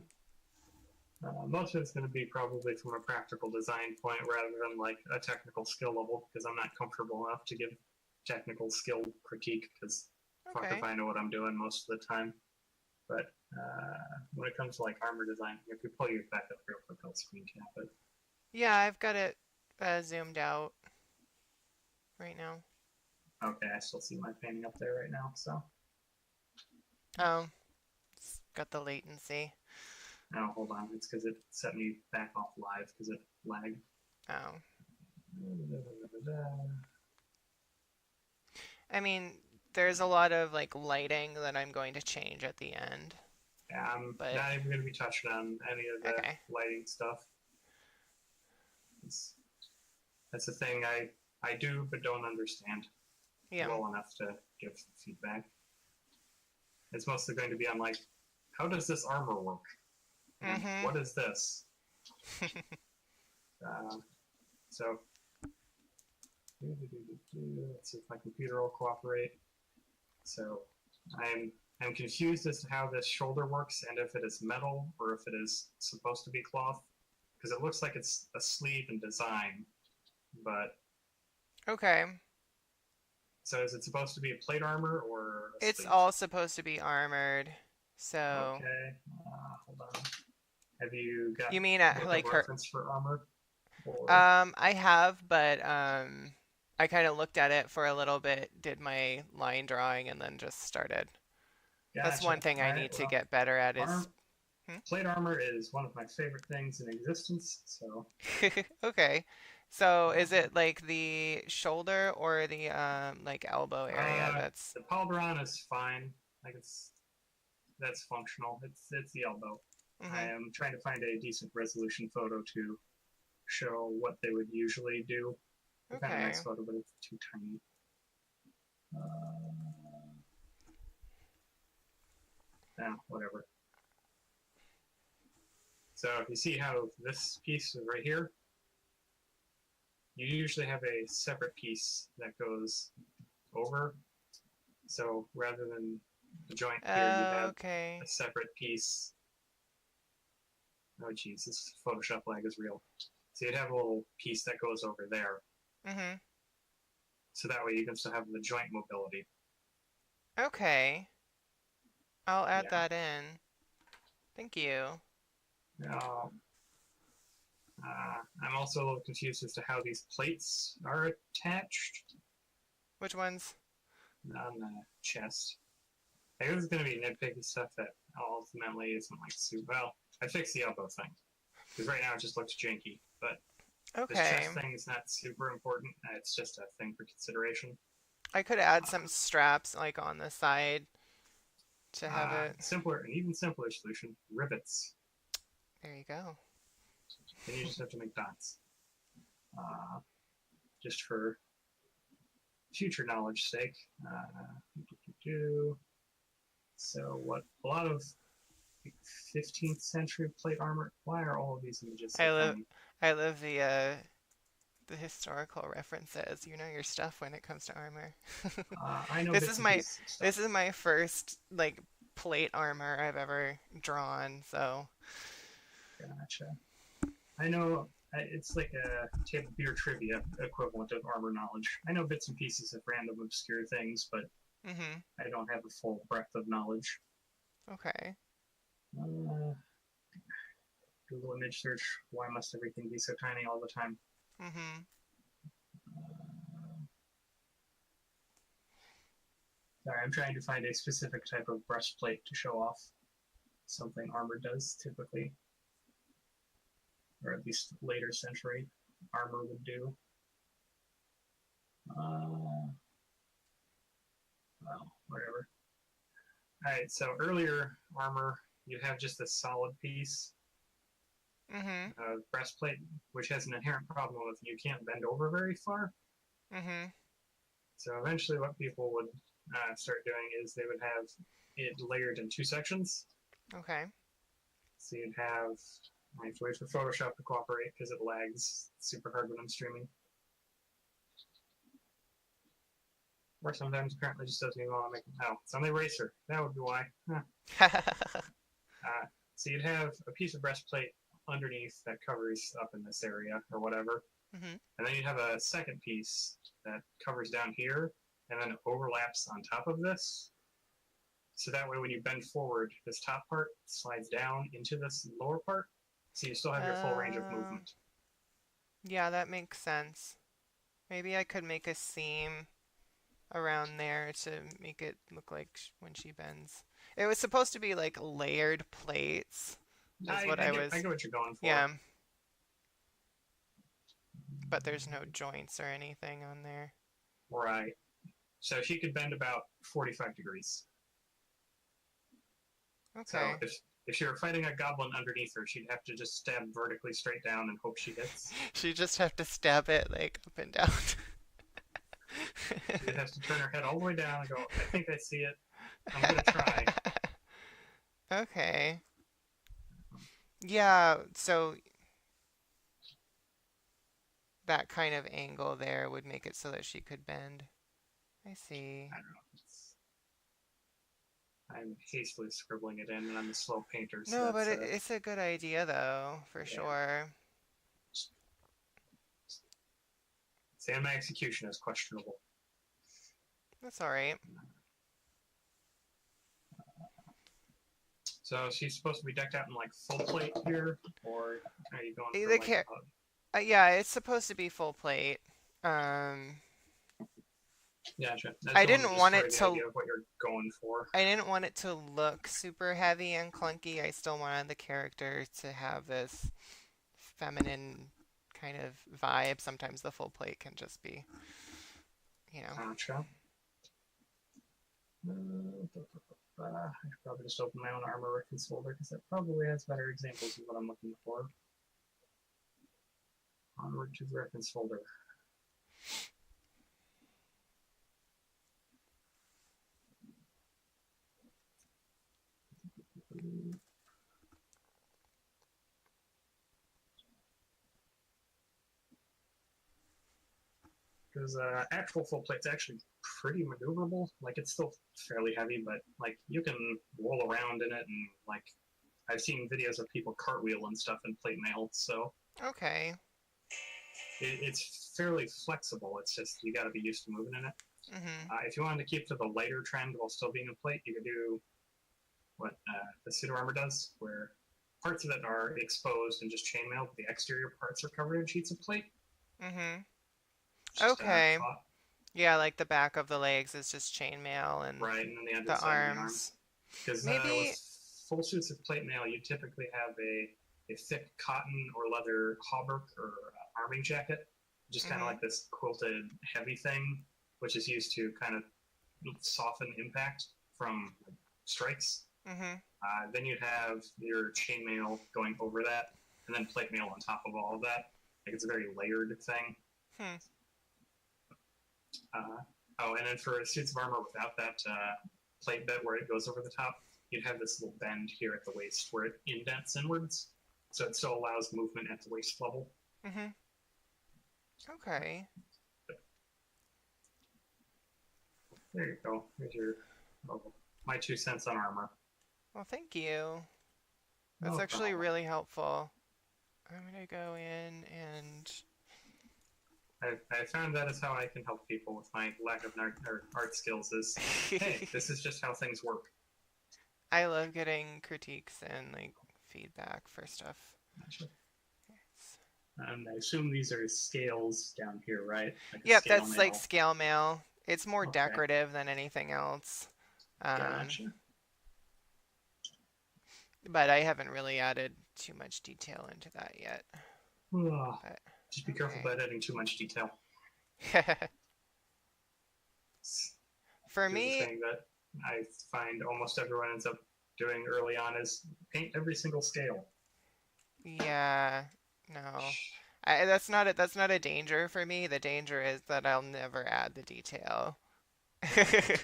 Most of it's going to be probably from a practical design point rather than like a technical skill level because I'm not comfortable enough to give technical skill critique because fuck if okay. I know what I'm doing most of the time. But when it comes to like armor design, if you pull yours back up real quick, I'll screen cap it. Yeah, I've got it zoomed out right now. Okay, I still see my painting up there right now, so. Oh, it's got the latency. No, hold on. It's because it set me back off live because it lagged. Oh. I mean, there's a lot of like lighting that I'm going to change at the end. Yeah, I'm But not even going to be touching on any of the okay. lighting stuff. That's the thing I do but don't understand Yeah. well enough to give feedback. It's mostly going to be on like, how does this armor work? And what is this? So let's see if my computer will cooperate. So I'm confused as to how this shoulder works and if it is metal or if it is supposed to be cloth because it looks like it's a sleeve in design, but Okay. so is it supposed to be a plate armor or a It's sleeve? all supposed to be armored. So Okay, hold on. Have you got you mean book like of her? reference for armor? Or... I have, but I kind of looked at it for a little bit, did my line drawing, and then just started. That's Gotcha. one thing I All right. need to Well, get better at is. plate armor is one of my favorite things in existence. So. Okay. So is it like the shoulder or the like elbow area that's The pauldron is fine. Like that's functional. It's the elbow. I am trying to find a decent resolution photo to show what they would usually do. I found a nice photo, but it's too tiny. Whatever. So you see how this piece is right here? You usually have a separate piece that goes over. So rather than the joint here, you have a separate piece. Oh geez, this Photoshop lag is real. So you'd have a little piece that goes over there. So that way you can still have the joint mobility. Okay. I'll add that in. Thank you. I'm also a little confused as to how these plates are attached. Which ones? On the chest. I guess it's going to be nitpicky stuff that ultimately isn't like super well. I fixed the elbow thing because right now it just looks janky, but this chest thing is not super important. It's just a thing for consideration. I could add some straps like on the side to have it simpler, an even simpler solution: rivets. There you go. Then you just have to make dots. Just for future knowledge sake. So what a lot of 15th century plate armor. Why are all of these images so I love tiny? I love the historical references. You know your stuff when it comes to armor. I know This bits is and my pieces of stuff. this is my first like plate armor I've ever drawn, so Gotcha. I know it's like a table beer trivia equivalent of armor knowledge. I know bits and pieces of random obscure things, but mhm. I don't have a full breadth of knowledge. Okay. Uh, Google image search. Why must everything be so tiny all the time? Mhm. Sorry, I'm trying to find a specific type of breastplate to show off something armor does typically, or at least later century armor would do. Well, whatever. All right, so earlier armor, you have just a solid piece Mhm. of breastplate, which has an inherent problem with you can't bend over very far. Mhm. So eventually, what people would start doing is they would have it layered in two sections. Okay. So you'd have, I have to wait for Photoshop to cooperate because it lags super hard when I'm streaming. Or sometimes apparently just doesn't even want to make it. Oh, it's on the eraser. That would be why. Huh. So you'd have a piece of breastplate underneath that covers up in this area or whatever. mhm. And then you'd have a second piece that covers down here and then overlaps on top of this. So that way when you bend forward, this top part slides down into this lower part. So you still have your full range of Uh, movement. yeah, that makes sense. Maybe I could make a seam around there to make it look like when she bends. It was supposed to be like layered plates, is what I I was. get what you're going for. Yeah, but there's no joints or anything on there. Right. So she could bend about 45 degrees. So Okay. if you were fighting a goblin underneath her, she'd have to just stab vertically straight down and hope she hits. She just have to stab it like up and down. She'd have to turn her head all the way down and go, I think I see it. I'm going to try. Okay. Yeah, so that kind of angle there would make it so that she could bend. I see. I don't know. I'm hastily scribbling it in, and I'm a slow painter, so No, but that's it's a good idea though, for yeah. sure. And my execution is questionable. That's all right. So she's supposed to be decked out in like full plate here, or are you going for The like car a yeah, it's supposed to be full plate. Um, yeah, sure. I That's one didn't just want for it the to idea of what you're going for. I didn't want it to look super heavy and clunky. I still wanted the character to have this feminine kind of vibe. Sometimes the full plate can just be, you know. Gotcha. I should probably just open my own armor reference folder because that probably has better examples of what I'm looking for. Onward to the reference folder. Because actual full plate's actually pretty maneuverable. Like it's still fairly heavy, but like you can roll around in it, and like I've seen videos of people cartwheel and stuff in plate mail. So Okay. it's fairly flexible. It's just you got to be used to moving in it. Mhm. If you wanted to keep to the lighter trend while still being in plate, you could do what the pseudo armor does, where parts of it are exposed and just chainmail, but the exterior parts are covered in sheets of plate. Mhm. Just Okay. caught Yeah, like the back of the legs is just chainmail and right, and then the the underside of the arms. arms. Because with Maybe full suits of plate mail, you typically have a thick cotton or leather hauberk or arming jacket, just kind of mhm. like this quilted heavy thing, which is used to kind of soften impact from strikes. Mhm. Then you'd have your chainmail going over that, and then plate mail on top of all of that. Like it's a very layered thing. Hmm. Oh, and then for suits of armor without that plate bit where it goes over the top, you'd have this little bend here at the waist where it indents inwards, so it still allows movement at the waist level. Mm-hmm. Okay. There you go. Here's your my 2 cents on armor. Well, thank you. That's No actually problem. really helpful. I'm gonna go in and I found that is how I can help people with my lack of art skills. Is hey, this is just how things work. I love getting critiques and like feedback for stuff. Gotcha. I assume these are scales down here, right? Like a Yep, scale that's like mail. scale mail. It's more Okay. decorative than anything else. Gotcha. But I haven't really added too much detail into that yet. But, Just be careful about adding too much detail. For The me, thing that I find almost everyone ends up doing early on is paint every single scale. yeah, no. That's not a danger for me. The danger is that I'll never add the detail.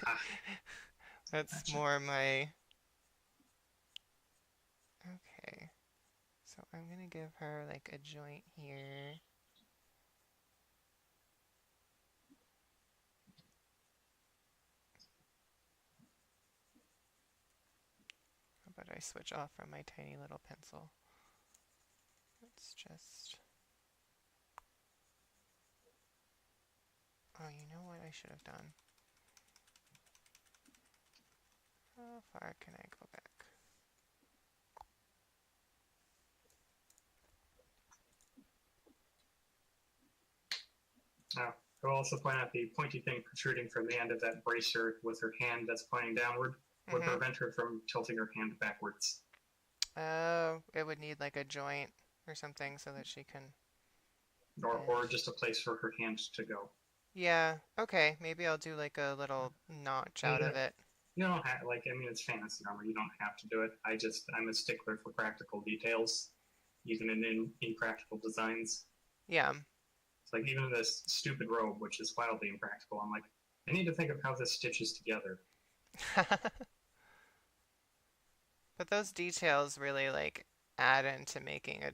Ah, That's gotcha. more my okay. So I'm gonna give her like a joint here. How about I switch off from my tiny little pencil? Let's just. Oh, you know what I should have done? How far can I go back? Now, I will also point out the pointy thing protruding from the end of that bracer with her hand that's pointing downward would Mm-hmm. prevent her from tilting her hand backwards. Oh, it would need like a joint or something so that she can Or bend. just a place for her hand to go. Yeah, okay. Maybe I'll do like a little notch And out of it. you don't have, like, I mean, it's fantasy armor. You don't have to do it. I'm a stickler for practical details, even in impractical designs. Yeah. It's like even this stupid robe, which is wildly impractical. I'm like, I need to think of how this stitches together. But those details really like add into making a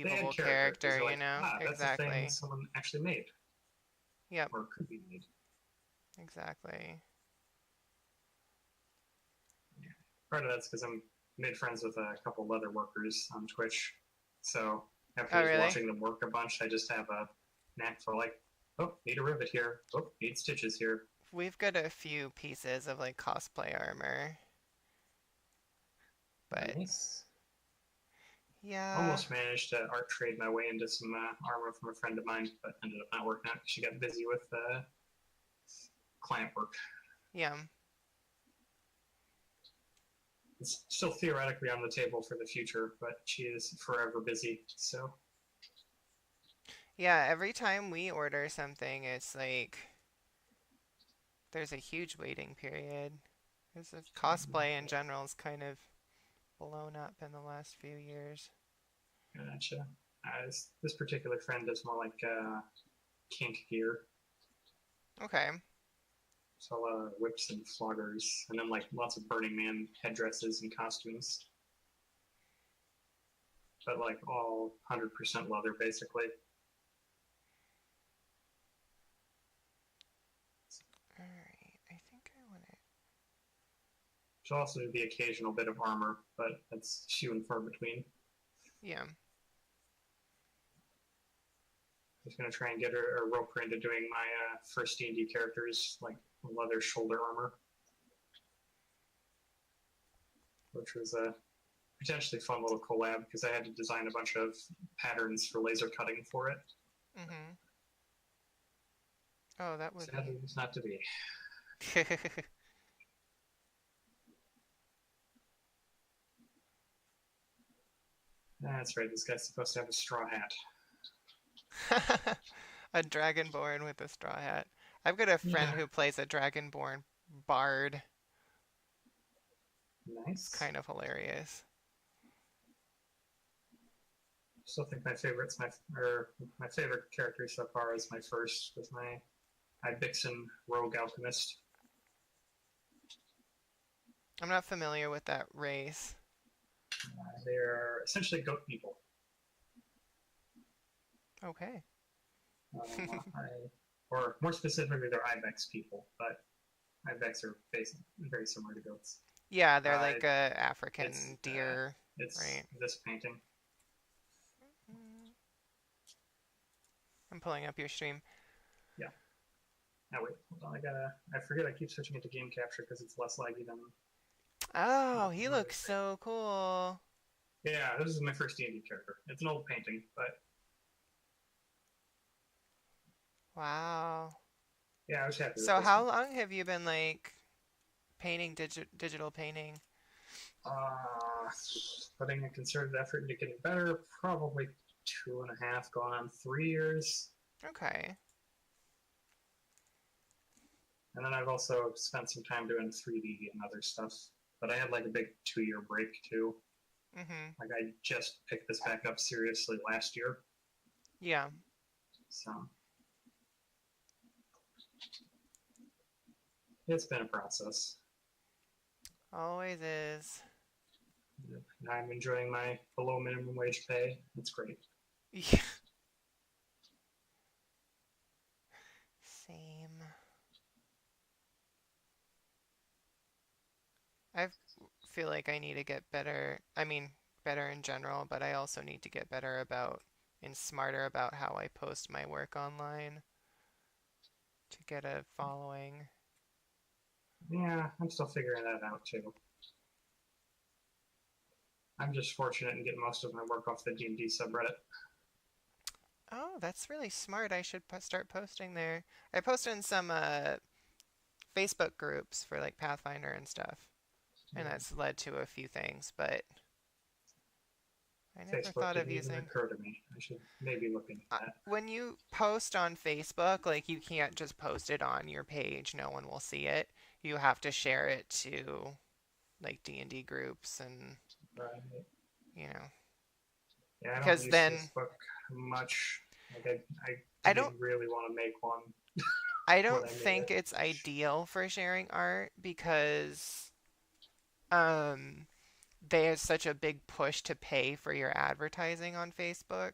They add believable character because character, you're you like, know? that's a thing Exactly. someone actually made Yep, or could be made. exactly. Part of that's because I'm made friends with a couple leather workers on Twitch, so after Oh, just really? watching them work a bunch, I just have a knack for like, oh, need a rivet here. Oh, need stitches here. We've got a few pieces of like cosplay armor, but Nice. yeah. Almost managed to art trade my way into some armor from a friend of mine, but ended up not working out because she got busy with client work. Yeah. It's still theoretically on the table for the future, but she is forever busy. So Yeah, every time we order something, it's like there's a huge waiting period. Because cosplay in general is kind of blown up in the last few years. gotcha. This particular friend does more like kink gear, Okay. so a lot of whips and floggers, and then like lots of Burning Man headdresses and costumes, but like all 100% leather basically. Alright, I think I want to. She'll also do the occasional bit of armor, but that's few and far between. Yeah. Just gonna try and get her or rope her into doing my first D&D characters like leather shoulder armor, which was a potentially fun little collab because I had to design a bunch of patterns for laser cutting for it. Mm-hmm. Oh, that would Sadly, it's not to be. be. That's right. This guy's supposed to have a straw hat. A dragonborn with a straw hat. I've got a friend Yeah. who plays a dragonborn bard. It's Nice. kind of hilarious. Still think my favorite character so far is my first with my Ibixen Rogue Alchemist. I'm not familiar with that race. They're essentially goat people. Okay. Or more specifically, they're Ibex people, but Ibex are basically very similar to goats. Yeah, they're Uh, like a it's African deer, it's right? this painting. I'm pulling up your stream. Yeah. Now wait, hold on. I forget. I keep switching it to game capture because it's less laggy than. Oh, he looks so cool. Yeah, this is my first D&D character. It's an old painting, but Wow. yeah, I was happy with So this how one. long have you been like painting digital painting? Putting a concerted effort into getting better, probably 2.5, going on 3 years. Okay. And then I've also spent some time doing 3D and other stuff. But I had like a big 2-year break too. Mm-hmm. Like I just picked this back up seriously last year. Yeah. So it's been a process. Always is. I'm enjoying my below minimum wage pay. It's great. Yeah. Same. I feel like I need to get better. I mean, better in general, but I also need to get better about and smarter about how I post my work online to get a following. Yeah, I'm still figuring that out too. I'm just fortunate in getting most of my work off the D&D subreddit. Oh, that's really smart. I should start posting there. I posted in some Facebook groups for like Pathfinder and stuff, and Yeah. that's led to a few things, but I never Facebook thought of didn't even using. occur to me. I should maybe look into that. When you post on Facebook, like you can't just post it on your page. No one will see it. You have to share it to like D&D groups and Right. you know, Yeah, I don't because use then Facebook much. Like I I didn't don't really want to make one I when don't I made think it. it's ideal for sharing art because um there's such a big push to pay for your advertising on Facebook.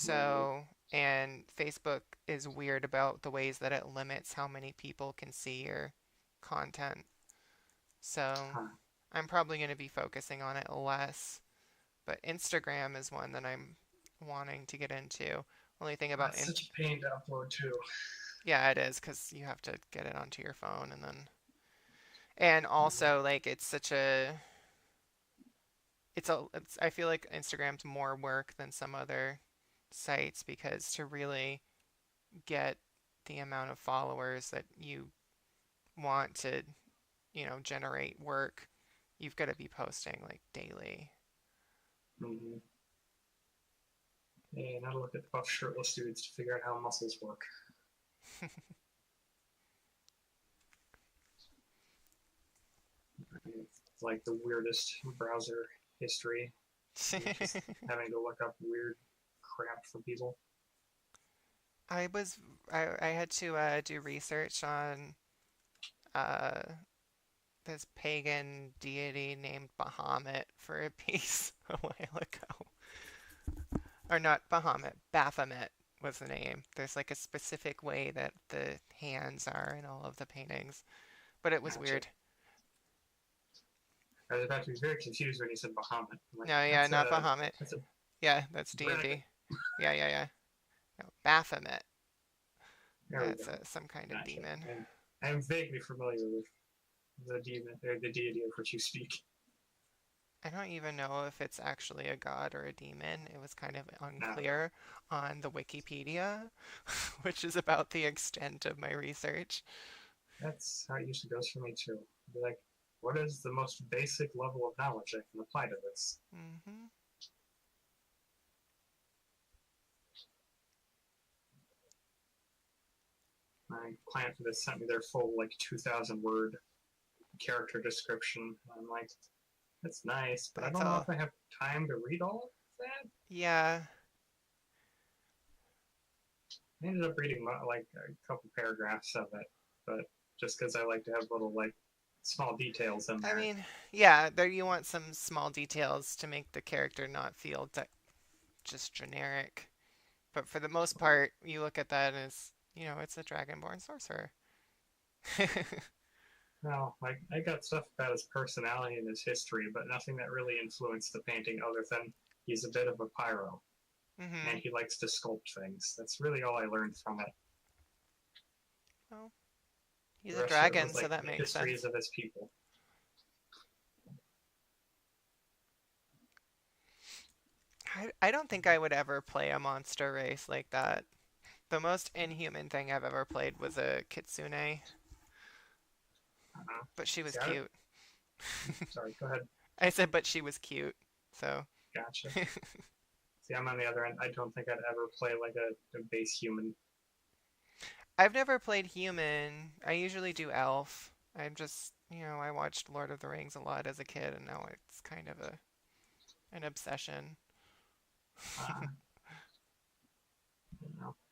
Right. So, and Facebook is weird about the ways that it limits how many people can see your content. So, Huh. I'm probably going to be focusing on it less. But Instagram is one that I'm wanting to get into. Only thing about That's such a pain to upload too. yeah, it is because you have to get it onto your phone and then and also like it's such a it's I feel like Instagram's more work than some other sites because to really get the amount of followers that you want to, generate work, you've got to be posting like daily. Mm-hmm. And I look at buff shirtless dudes to figure out how muscles work. It's like the weirdest browser history. Just having to look up weird crap for people. I was I had to do research on uh, this pagan deity named Bahamut for a piece a while ago. Or not Bahamut, Baphomet was the name. There's like a specific way that the hands are in all of the paintings, but it was Gotcha. weird. I was about to be very confused when you said Bahamut. Like, No, yeah, not Bahamut. that's a Yeah, that's dragon. D&D. Yeah, yeah, yeah. No, Baphomet. There we That's go. some kind of Gotcha. demon. And I'm vaguely familiar with the demon or the deity of which you speak. I don't even know if it's actually a god or a demon. It was kind of No, unclear on the Wikipedia, which is about the extent of my research. that's how it usually goes for me too. Be like, what is the most basic level of knowledge I can apply to this? Hmm. My client for this sent me their full like 2,000 word character description. I'm like, that's nice, but But I it's don't know all, if I have time to read all of that. yeah. I ended up reading like a couple paragraphs of it, but just because I like to have little like small details in I there. mean, yeah, there you want some small details to make the character not feel just generic. But for the most part, you look at that as, it's a dragonborn sorcerer. No, like I got stuff about his personality and his history, but nothing that really influenced the painting other than he's a bit of a pyro and Mm-hmm. he likes to sculpt things. That's really all I learned from it. Well, he's The a rest of it dragon, was so like that the makes histories sense. of his people. I don't think I would ever play a monster race like that. The most inhuman thing I've ever played was a kitsune, but she was See, cute. sorry, go ahead. I said, but she was cute. So, Gotcha. See, I'm on the other end. I don't think I'd ever play like a base human. I've never played human. I usually do elf. I'm just, I watched Lord of the Rings a lot as a kid, and now it's kind of an obsession. Uh,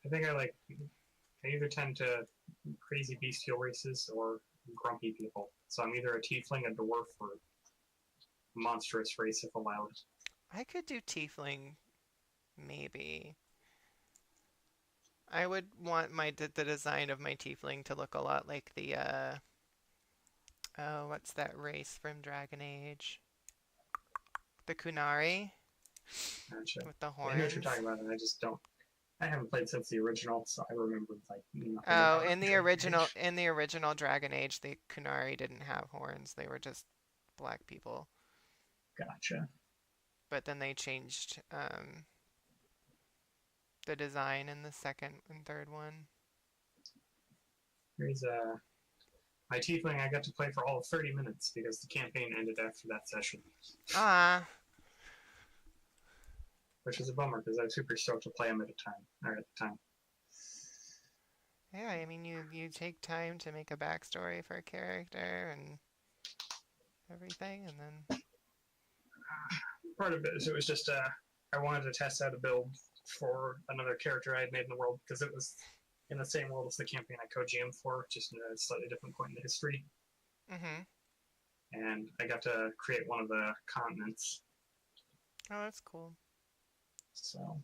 I think I either tend to crazy bestial races or grumpy people. So I'm either a tiefling, a dwarf, or a monstrous race if allowed. I could do tiefling, maybe. I would want the design of my tiefling to look a lot like the oh, what's that race from Dragon Age? The Kunari Gotcha. with the Yeah, I know what you're horns. talking about, and I just don't. I haven't played since the original, so I remember like nothing Oh, about Dragon Age. in the original Dragon Age, the Kunari didn't have horns. They were just black people. Gotcha. But then they changed the design in the second and third one. Here's my tiefling. I got to play for all of 30 minutes because the campaign ended after that session, Ah, which is a bummer because I was super stoked to play him at the time. yeah. I mean, you take time to make a backstory for a character and everything, and then Part of it is it was just I wanted to test out a build for another character I had made in the world because it was in the same world as the campaign I co-GM for, just in a slightly different point in the history. mm-hmm. And I got to create one of the continents. Oh, that's cool. So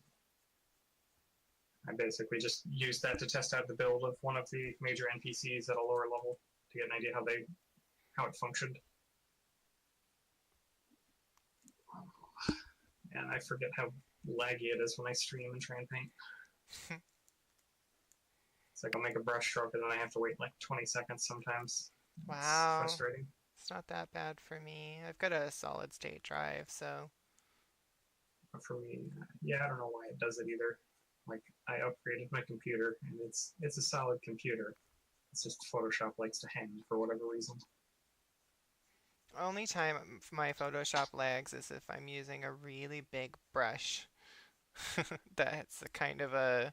I basically just used that to test out the build of one of the major NPCs at a lower level to get an idea how it functioned. And I forget how laggy it is when I stream and try and paint. It's like I'll make a brush stroke and then I have to wait like 20 seconds sometimes. It's Wow. frustrating. It's not that bad for me. I've got a solid state drive, so. But for me, yeah, I don't know why it does it either. Like I upgraded my computer and it's a solid computer. It's just Photoshop likes to hang for whatever reason. Only time my Photoshop lags is if I'm using a really big brush. That's a kind of a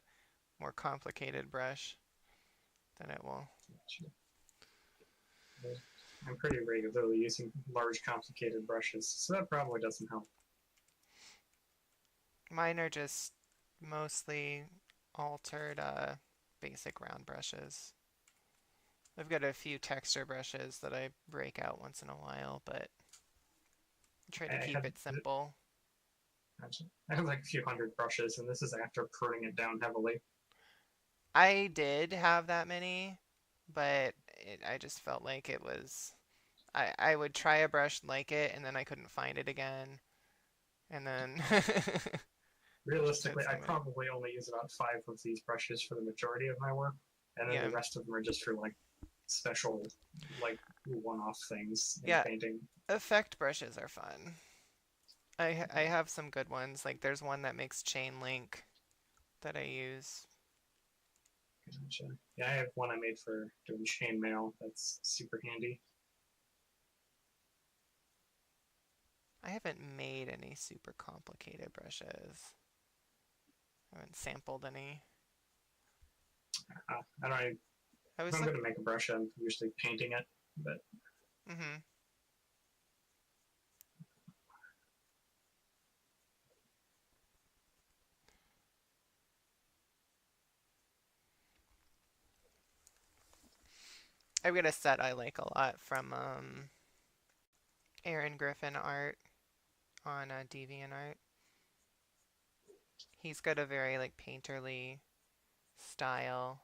more complicated brush. Then it will. I'm pretty regularly using large, complicated brushes, so that probably doesn't help. Mine are just mostly altered basic round brushes. I've got a few texture brushes that I break out once in a while, but I try to keep it simple. I have like a few hundred brushes, and this is after pruning it down heavily. I did have that many, but I just felt like it was. I would try a brush like it, and then I couldn't find it again. And then. Realistically, I probably only use about 5 of these brushes for the majority of my work, and then the rest of them are just for like special, like one-off things in painting. Effect brushes are fun. I have some good ones. Like there's one that makes chain link that I use. Gotcha. Yeah, I have one I made for doing chainmail. That's super handy. I haven't made any super complicated brushes. I haven't sampled any. I don't know. If I'm going to make a brush, I'm usually painting it, but Mm-hmm. I've got a set I like a lot from Aaron Griffin art on DeviantArt. He's got a very like painterly style,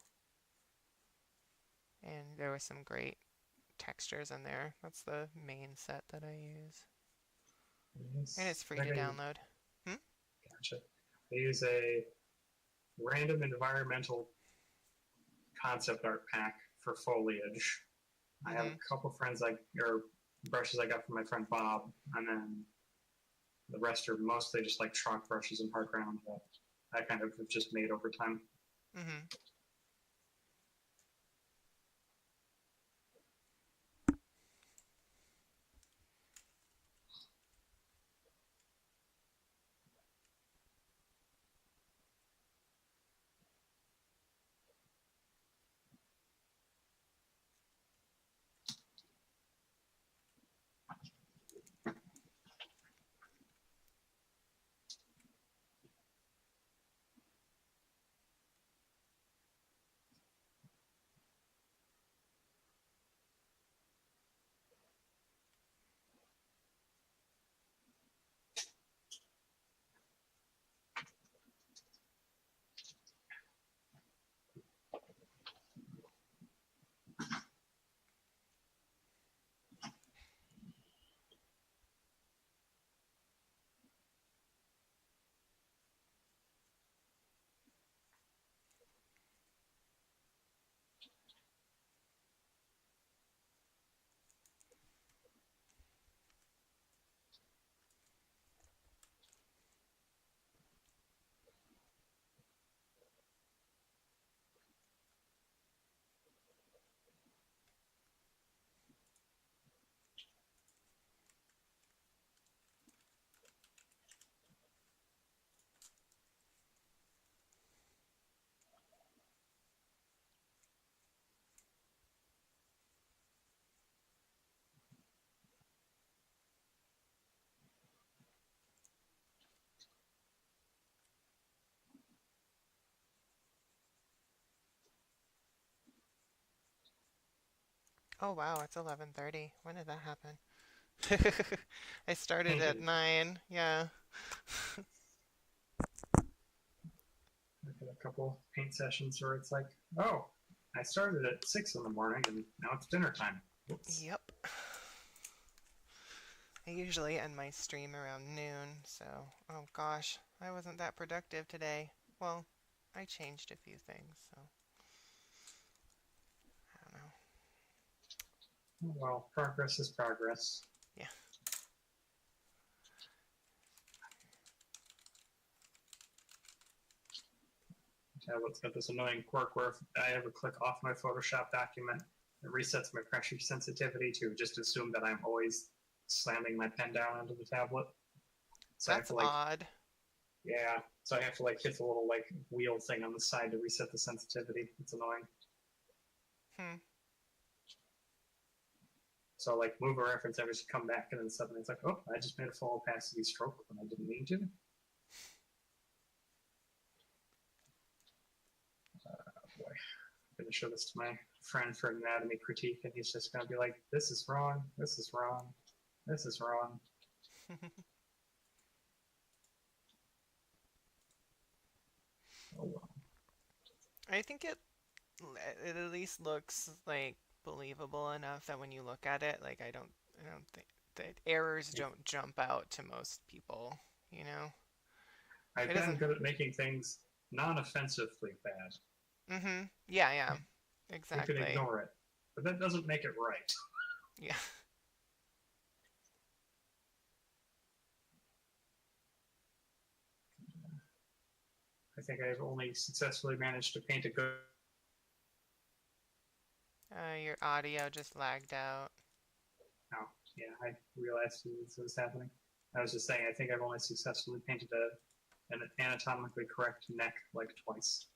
and there was some great textures in there. That's the main set that I use, and it's free I to think download. Hmm? gotcha. I use a random environmental concept art pack for foliage. I have a Mm-hmm. couple friends or brushes I got from my friend Bob, and then the rest are mostly just like chalk brushes and hard ground that I kind of have just made over time. Mm-hmm. Oh wow, it's 11:30. When did that happen? I started at Painted. 9. Yeah. I've had a couple paint sessions where it's like, oh, I started at 6 in the morning and now it's dinner time. Whoops. Yep. I usually end my stream around noon, so oh gosh, I wasn't that productive today. Well, I changed a few things, so I don't know. Well, progress is progress. Yeah. Tablet's got this annoying quirk where if I ever click off my Photoshop document, it resets my pressure sensitivity to just assume that I'm always slamming my pen down onto the tablet. So I have That's to odd. yeah. So I have to hit the little wheel thing on the side to reset the sensitivity. It's annoying. Hmm. So move a reference image, come back, and then suddenly it's like, oh, I just made a full opacity stroke when I didn't mean to. Boy, I'm gonna show this to my friend for anatomy critique, and he's just gonna be like, "This is wrong. This is wrong. This is wrong." Oh well. I think it at least looks like believable enough that when you look at it, like I don't think that errors don't jump out to most people, you know? I've It gotten doesn't. good at making things non-offensively bad. Mm-hmm. Yeah, yeah. You can Exactly. ignore it, but that doesn't make it right. Yeah. I think I've only successfully managed to paint a good. Your audio just lagged out. Oh, yeah, I realized this was happening. I was just saying, I think I've only successfully painted an anatomically correct neck twice.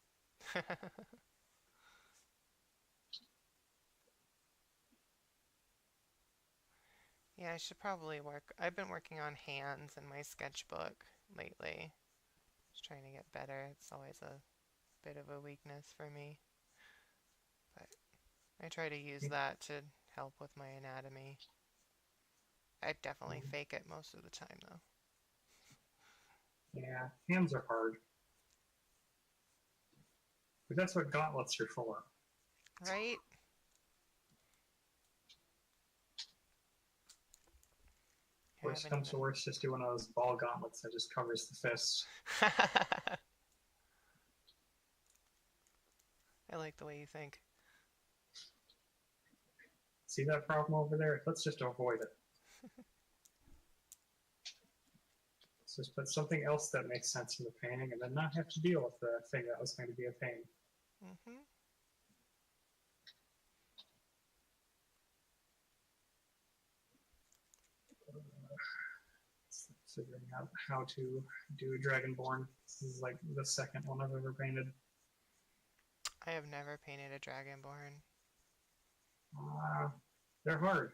Yeah, I should probably work. I've been working on hands in my sketchbook lately. Just trying to get better. It's always a bit of a weakness for me, but I try to use that to help with my anatomy. I definitely fake it most of the time, though. Yeah, hands are hard. But that's what gauntlets are for. Right? I Worst haven't comes to even. worst, just do one of those ball gauntlets that just covers the fist. I like the way you think. See that problem over there? Let's just avoid it. Let's just put something else that makes sense in the painting and then not have to deal with the thing that was going to be a pain. Hmm. Figuring out how to do a Dragonborn. This is like the second one I've ever painted. I have never painted a Dragonborn. They're hard.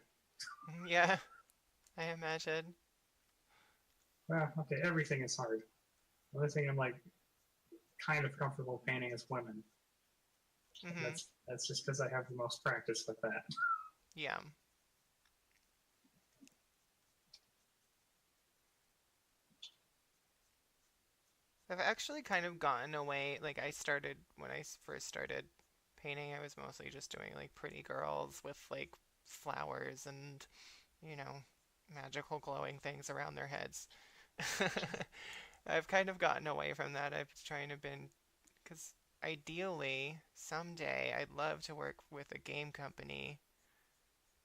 Yeah, I imagine. Well, okay, everything is hard. The only thing I'm like kind of comfortable painting is women. Hmm. That's just because I have the most practice with that. Yeah. I've actually kind of gotten away. Like, I started when I first started painting, I was mostly just doing like pretty girls with like flowers and, you know, magical glowing things around their heads. I've kind of gotten away from that. I've trying to been because ideally someday I'd love to work with a game company.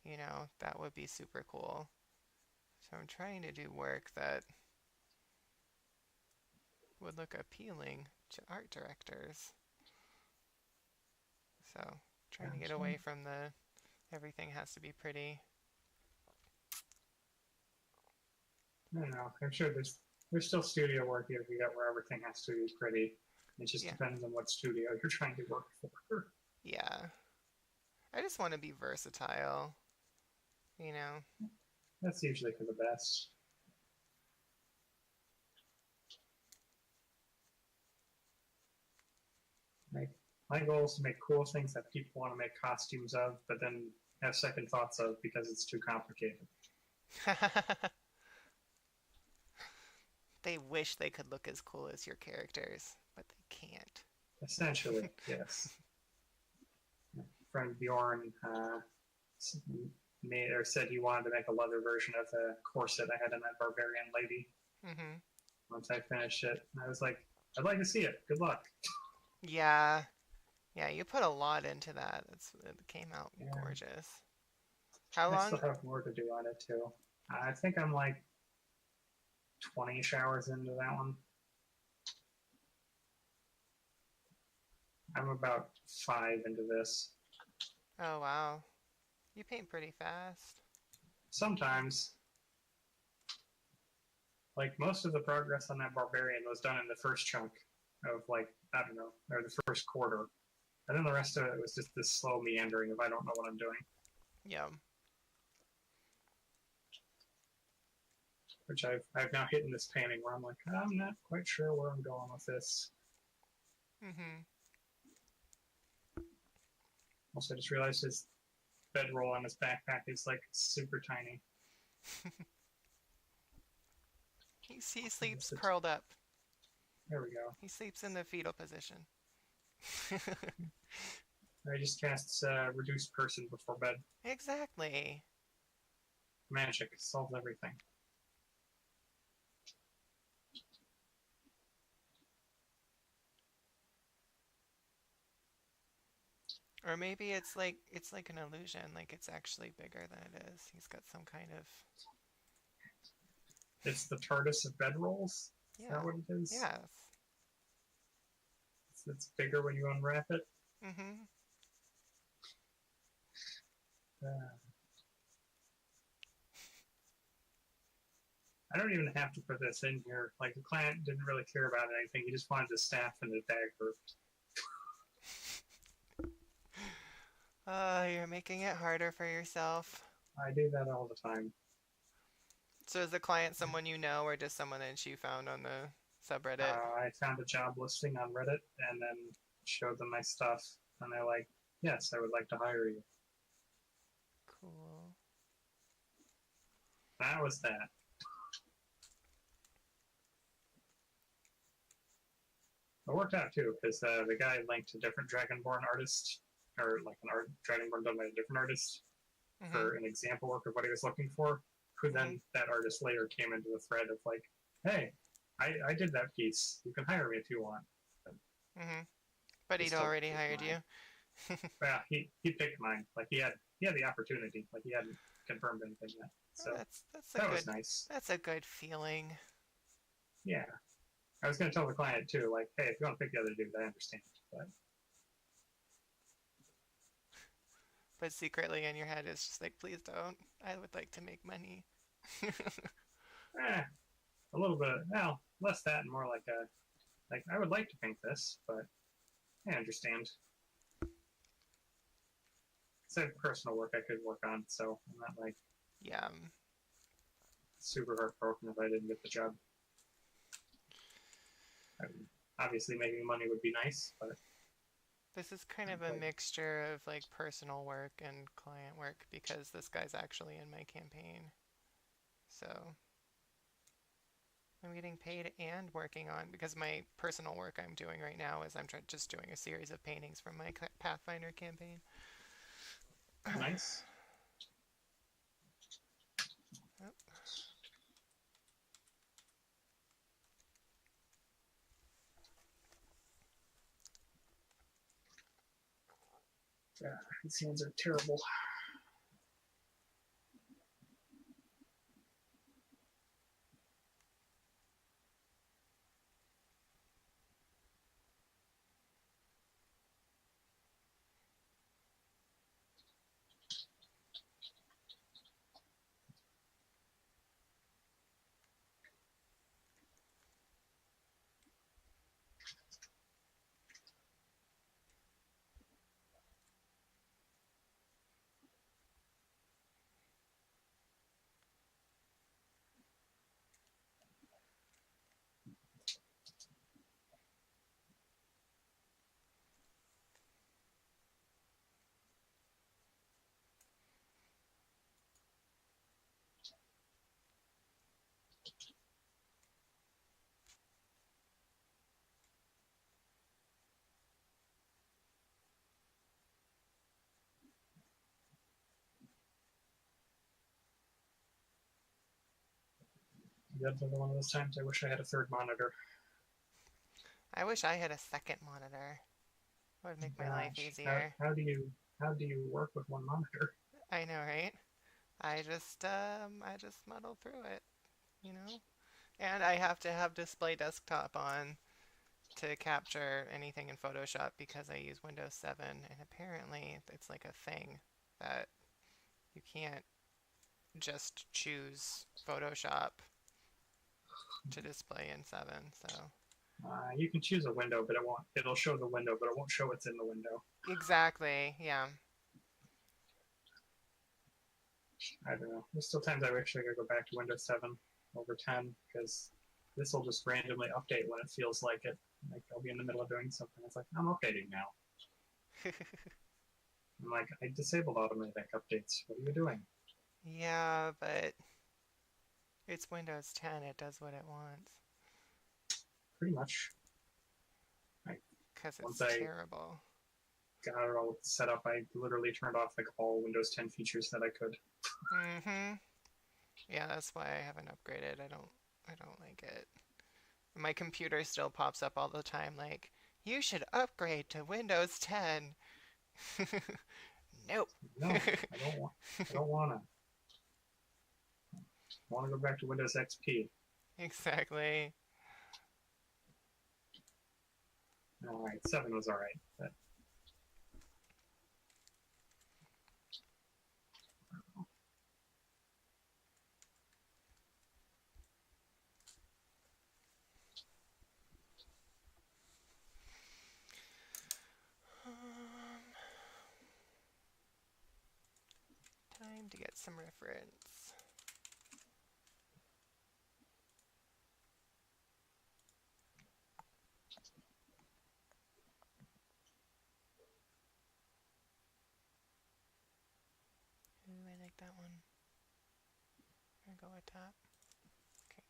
You know, that would be super cool. So I'm trying to do work that would look appealing to art directors. So trying to get Gotcha. away from the everything has to be pretty. I don't know. I'm sure there's still studio work you can get where everything has to be pretty. It just Yeah. depends on what studio you're trying to work for. Yeah. I just want to be versatile, you know. That's usually for the best. Like, my goal is to make cool things that people want to make costumes of, but then have second thoughts of because it's too complicated. They wish they could look as cool as your characters, but they can't. Essentially, yes. Friend Bjorn made or said he wanted to make a leather version of the corset I had in that barbarian lady. Hmm. Once I finished it, I was like, I'd like to see it. Good luck. Yeah. Yeah, you put a lot into that. It came out Yeah, gorgeous. How I still long? have more to do on it too. I think I'm like 20 hours into that one. I'm about 5 into this. Oh, wow. You paint pretty fast. Sometimes, like most of the progress on that barbarian was done in the first chunk of like, I don't know, or the first quarter. And then the rest of it was just this slow meandering of I don't know what I'm doing. Yeah. Which I've now hit in this painting where I'm like, I'm not quite sure where I'm going with this. Hmm. Also, I just realized his bedroll on his backpack is like super tiny. He sleeps curled up. There we go. He sleeps in the fetal position. I just cast reduce person before bed. Exactly. Magic solves everything. Or maybe it's like an illusion, like it's actually bigger than it is. He's got some kind of It's the TARDIS of bedrolls. Is that yeah. what it is? Yes. It's bigger when you unwrap it. Mhm. Uh, I don't even have to put this in here. Like the client didn't really care about anything. He just wanted the staff and the dagger. You're making it harder for yourself. I do that all the time. So is the client someone you know or just someone that you found on the subreddit? I found a job listing on Reddit and then showed them my stuff, and they're like, "Yes, I would like to hire you." Cool. That was that. It worked out too because the guy linked a different Dragonborn artist, or like an art Dragonborn done by a different artist Mhm. for an example work of what he was looking for. Who Mhm. then that artist later came into the thread of like, "Hey, I did that piece. You can hire me if you want." But Mhm. But he he'd still already picked hired mine. you. Yeah, he picked mine. Like he had the opportunity. Like he hadn't confirmed anything yet. Oh, So that's a that was good nice. that's a good feeling. Yeah. I was gonna tell the client too, like, hey, if you want to pick the other dude, I understand. But But secretly in your head it's just like, please don't. I would like to make money. eh, a little bit well, less that and more like a like I would like to think this, but I understand. It's a personal work I could work on, so I'm not like Yeah. super heartbroken if I didn't get the job. I mean, obviously making money would be nice, but This is kind of a like mixture of like personal work and client work because this guy's actually in my campaign. So I'm getting paid and working on because my personal work I'm doing right now is I'm just doing a series of paintings from my Pathfinder campaign. nice. Yep. Yeah, these hands are terrible. That's another one of those times I wish I had a third monitor. I wish I had a second monitor. It would make my life Gosh, how, easier. how do you how do you work with one monitor? I know, right? I just muddle through it, you know? And I have to have display desktop on to capture anything in Photoshop because I use Windows 7 and apparently it's like a thing that you can't just choose Photoshop to display in 7. So, You can choose a window, but it won't. It'll show the window, but it won't show what's in the window. exactly. Yeah. I don't know. There's still times I wish I could go back to Windows 7 over 10 because this will just randomly update when it feels like it. Like I'll be in the middle of doing something. It's like I'm updating now. I'm like I disabled automatic updates. What are you doing? Yeah, but it's Windows 10. It does what it wants Pretty much. I, because once it's I terrible. got it all set up, I literally turned off like all Windows 10 features that I could. Mm-hmm. Yeah, that's why I haven't upgraded. I don't like it. My computer still pops up all the time like, you should upgrade to Windows 10. Nope. No, I don't want. I don't want to. I want to go back to Windows XP. Exactly. All right, 7 was all right, but Time to get some reference. like that one. I'm gonna go with that. Okay.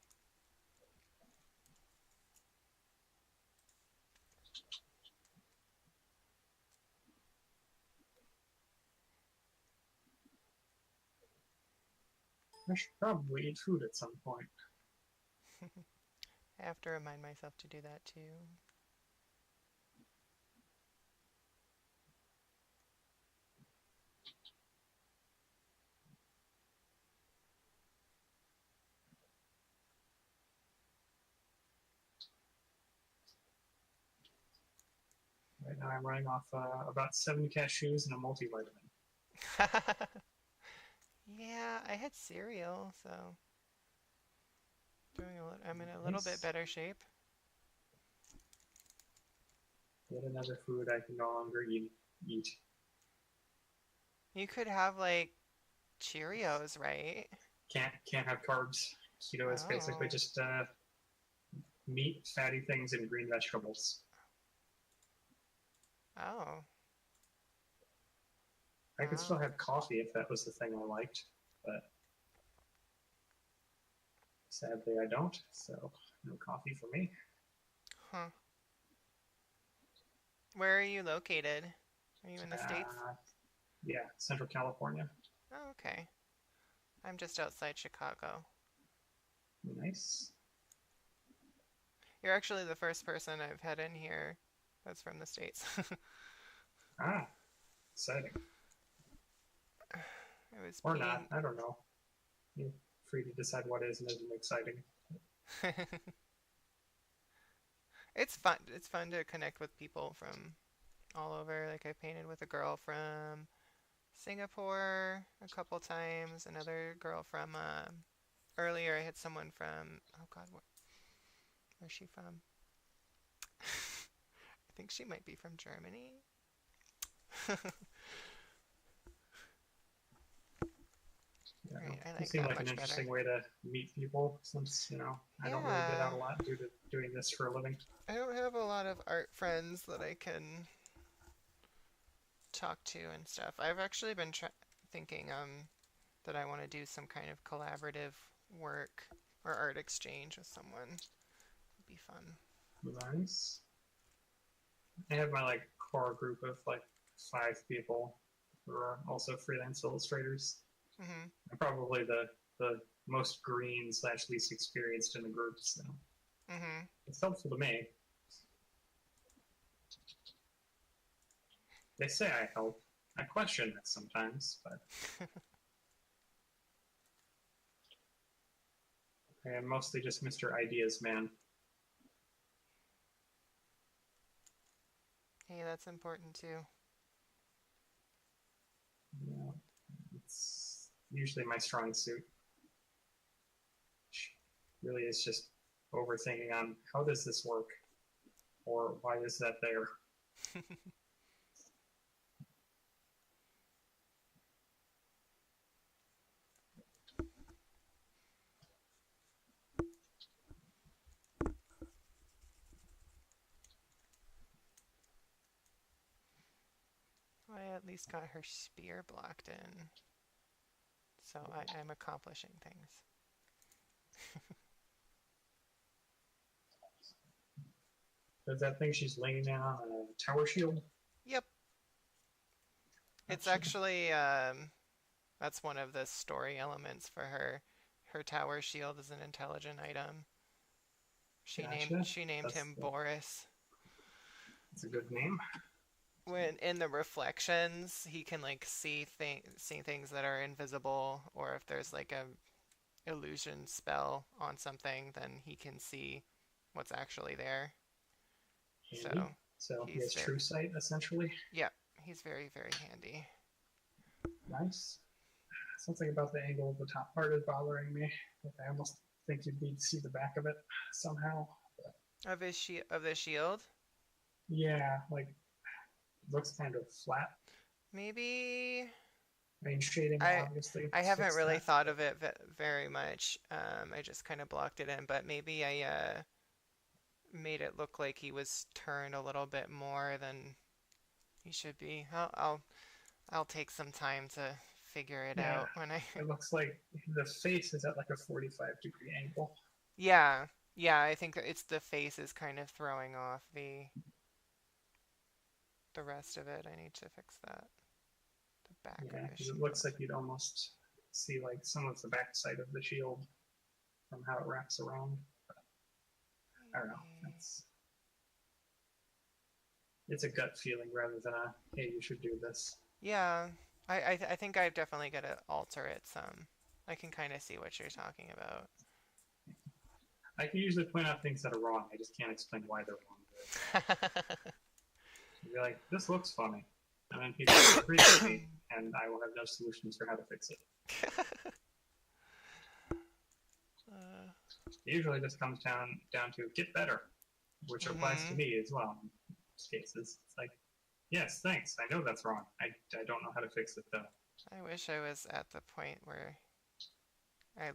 I should probably eat food at some point. I have to remind myself to do that too. Right now I'm running off about 7 cashews and a multivitamin. Yeah, I had cereal, so I'm in a little bit Nice. better shape. Yet another food I can no longer eat. You could have like Cheerios, right? Can't have carbs. Keto is basically Oh. just meat, fatty things, and green vegetables. Oh. I could still Wow. have coffee if that was the thing I liked, but sadly I don't. So no coffee for me. Huh. Where are you located? Are you in the States? Uh, yeah, Central California. Oh, okay. I'm just outside Chicago. Nice. You're actually the first person I've had in here that's from the States. Ah, exciting. I was Or not. peeing. I don't know. You're free to decide what is and isn't exciting. It's fun. It's fun to connect with people from all over. Like I painted with a girl from Singapore a couple times. Another girl from earlier. I had someone from oh God, where's she from? I think she might be from Germany. Yeah, Right, I it like seemed that like an much better. interesting way to meet people since, I don't really get Yeah, out a lot due to doing this for a living. I don't have a lot of art friends that I can talk to and stuff. I've actually been thinking that I want to do some kind of collaborative work or art exchange with someone. It'd be fun. Nice. I have my core group of 5 people who are also freelance illustrators. Mhm. I'm probably the most green slash least experienced in the group, so Mhm. it's helpful to me. They say I help. I question it sometimes, but I am mostly just Mr. Ideas Man. Hey, that's important too. Yeah, it's usually my strong suit. Really, is just overthinking on how does this work, or why is that there. I at least got her spear blocked in, so I'm accomplishing things. Does that thing she's laying down on a tower shield? Yep, it's Gotcha. actually that's one of the story elements for her. Her tower shield is an intelligent item. Gotcha. She named That's him Boris. that's a good name. When in the reflections, he can like see things that are invisible, or if there's like a illusion spell on something, then he can see what's actually there. Handy. So So he he's has very true sight essentially. yeah, he's very handy. Nice. Something about the angle of the top part is bothering me. Like I almost think you'd need to see the back of it somehow. But Of the shield. yeah, looks kind of flat. Maybe Range shading will I obviously I haven't fix really that. thought But of it very much. I just kind of blocked it in, but maybe I made it look like he was turned a little bit more than he should be. I'll take some time to figure it Yeah, out when I. it looks like the face is at like a 45-degree angle. Yeah, yeah, I think that it's the face is kind of throwing off the rest of it. I need to fix that. The back of Yeah, the because it shield. looks like you'd almost see like some of the backside of the shield from how it wraps around. I don't know. Maybe. It's a gut feeling rather than a hey, you should do this. Yeah, I think I've definitely got to alter it some. I can kind of see what you're talking about. I can usually point out things that are wrong. I just can't explain why they're wrong. Be like, this looks funny, and then people will agree with me, and I will have no solutions for how to fix it. uh, It usually just comes down to get better, which applies to mhm. me as well. In most cases, it's like, yes, thanks. I know that's wrong. I don't know how to fix it though. I wish I was at the point where I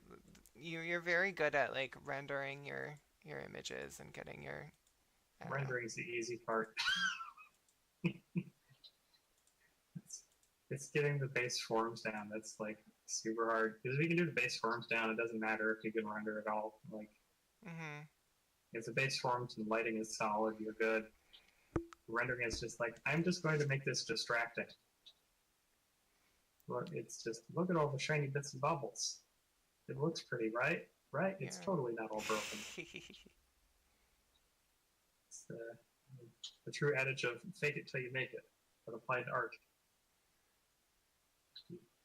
you're very good at like rendering your images and getting your I don't know. Rendering is the easy part. it's, it's getting the base forms down. That's like super hard because if you can do the base forms down, it doesn't matter if you can render at all. Like Mhm. if the base forms and lighting is solid, you're good. Rendering is just like I'm just going to make this distracting. Look, it's just look at all the shiny bits and bubbles. It looks pretty, right? Right? It's Yeah. totally not all broken. It's the true adage of fake it till you make it, but applied to art.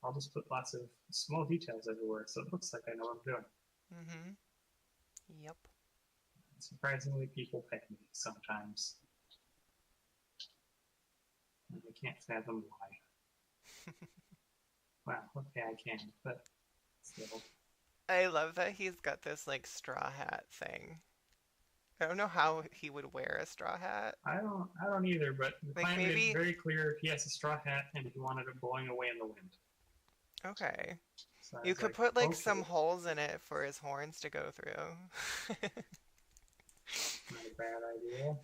I'll just put lots of small details everywhere, so it looks like I know what I'm doing. Mhm. Yep. Surprisingly, people pay me sometimes, and I can't fathom why. Wow, okay, I can, but still. I love that he's got this like straw hat thing. I don't know how he would wear a straw hat. I don't either, but the Like client made it maybe very clear he has a straw hat and he wanted it blowing away in the wind. okay. So I You was could like, put like some okay, holes in it for his horns to go through. not a bad idea.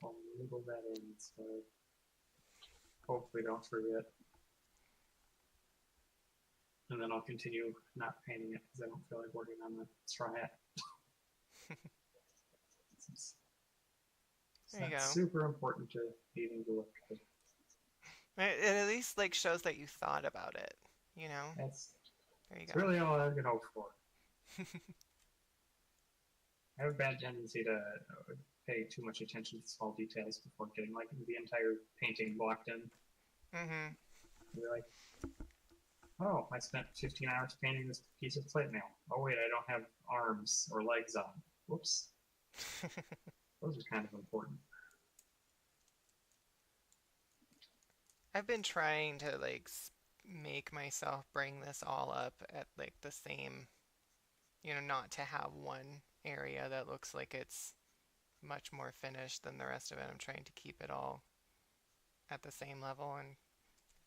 I'll noodle that in, so hopefully don't forget. And then I'll continue not painting it because I don't feel like working on the straw hat. It's, it's There you not go. super important to needing to look good. It at least like shows that you thought about it, you know? That's There you it's go. really all I can hope for. I have a bad tendency to pay too much attention to small details before getting like the entire painting blocked in. Mhm. You're like, oh, I spent 15 hours painting this piece of plate mail. Oh wait, I don't have arms or legs on. Whoops. Those are kind of important. I've been trying to like make myself bring this all up at like the same, not to have one area that looks like it's much more finished than the rest of it. I'm trying to keep it all at the same level and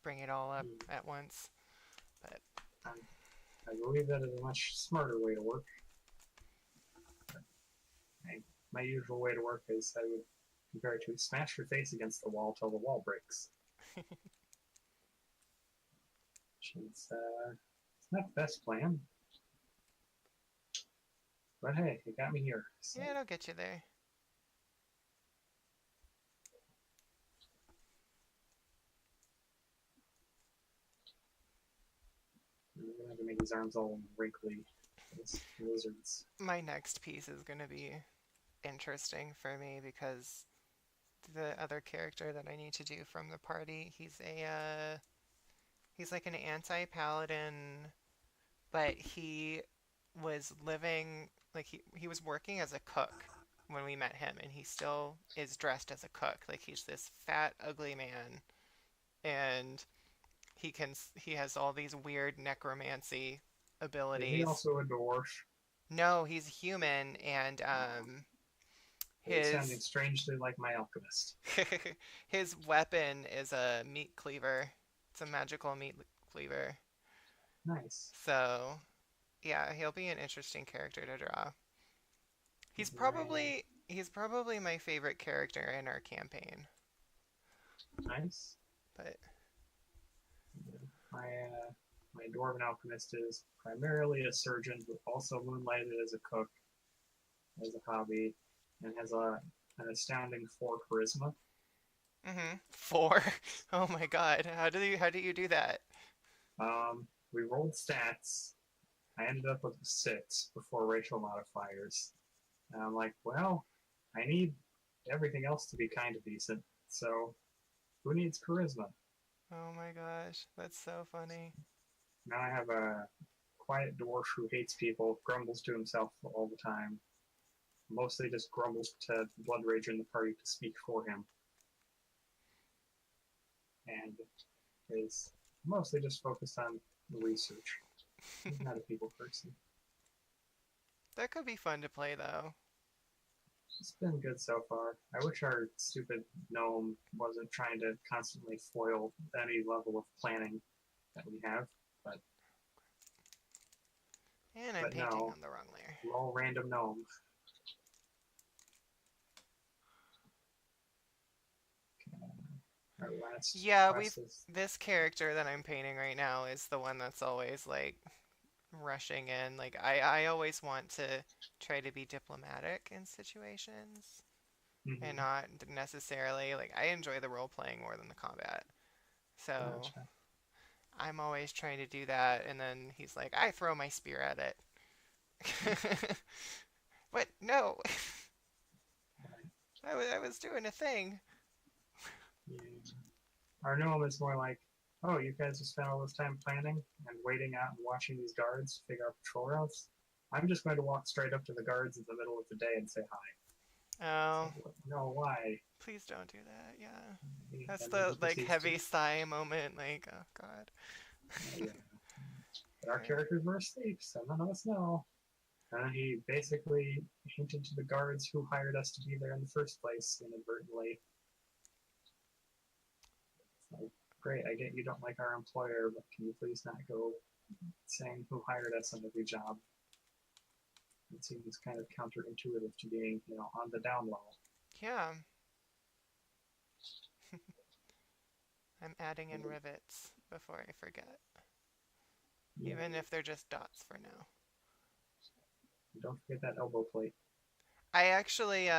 bring it all up Mm. at once. But I believe that is a much smarter way to work. I, my usual way to work is I would compare it to smash your face against the wall till the wall breaks. It's not the best plan, but hey, it got me here. So yeah, it'll get you there. I'm gonna have to make his arms all wrinkly. Those lizards. My next piece is going to be interesting for me because the other character that I need to do from the party, he's like an anti-paladin, but he was living like he was working as a cook when we met him, and he still is dressed as a cook. Like he's this fat, ugly man, and he has all these weird necromancy Is he abilities. also a dwarf? No, he's human, and He's sounding his strangely like my alchemist. his weapon is a meat cleaver. It's a magical meat cleaver. Nice. So, yeah, he'll be an interesting character to draw. He's Right. probably He's probably my favorite character in our campaign, Nice. but My my dwarven alchemist is primarily a surgeon, but also moonlighted as a cook, as a hobby, and has an astounding 4 charisma. four. Oh my God, how do you do that? We rolled stats. I ended up with a 6 before racial modifiers. And I'm like, well, I need everything else to be kind of decent. So who needs charisma? Oh my gosh, that's so funny. Now I have a quiet dwarf who hates people, grumbles to himself all the time, mostly just grumbles to Blood Rager in the party to speak for him, and is mostly just focused on research. He's not a people person. That could be fun to play though. It's been good so far. I wish our stupid gnome wasn't trying to constantly foil any level of planning that we have, but And I'm but painting no, on the wrong layer. roll random gnome. Our last Yeah, quest is this character that I'm painting right now is the one that's always like rushing in. Like I always want to try to be diplomatic in situations and mm-hmm. not necessarily like I enjoy the role playing more than the combat. So Gotcha. I'm always trying to do that and then he's like, I throw my spear at it. But no, I was doing a thing. Yeah. Our gnome is more like, oh, you guys have spent all this time planning and waiting out and watching these guards figure out patrol routes. I'm just going to walk straight up to the guards in the middle of the day and say hi. Oh, It's like, no, why? please don't do that. Yeah. That's And then the he like proceeds to, heavy sigh moment like, oh God. yeah. But our characters were asleep, so none of us know. And he basically hinted to the guards who hired us to be there in the first place inadvertently. It's like, great, I get you don't like our employer, but can you please not go saying who hired us on every job? It seems kind of counterintuitive to being, on the down low. Yeah, I'm adding in rivets before I forget. Yeah, Even if they're just dots for now. don't forget that elbow plate. I actually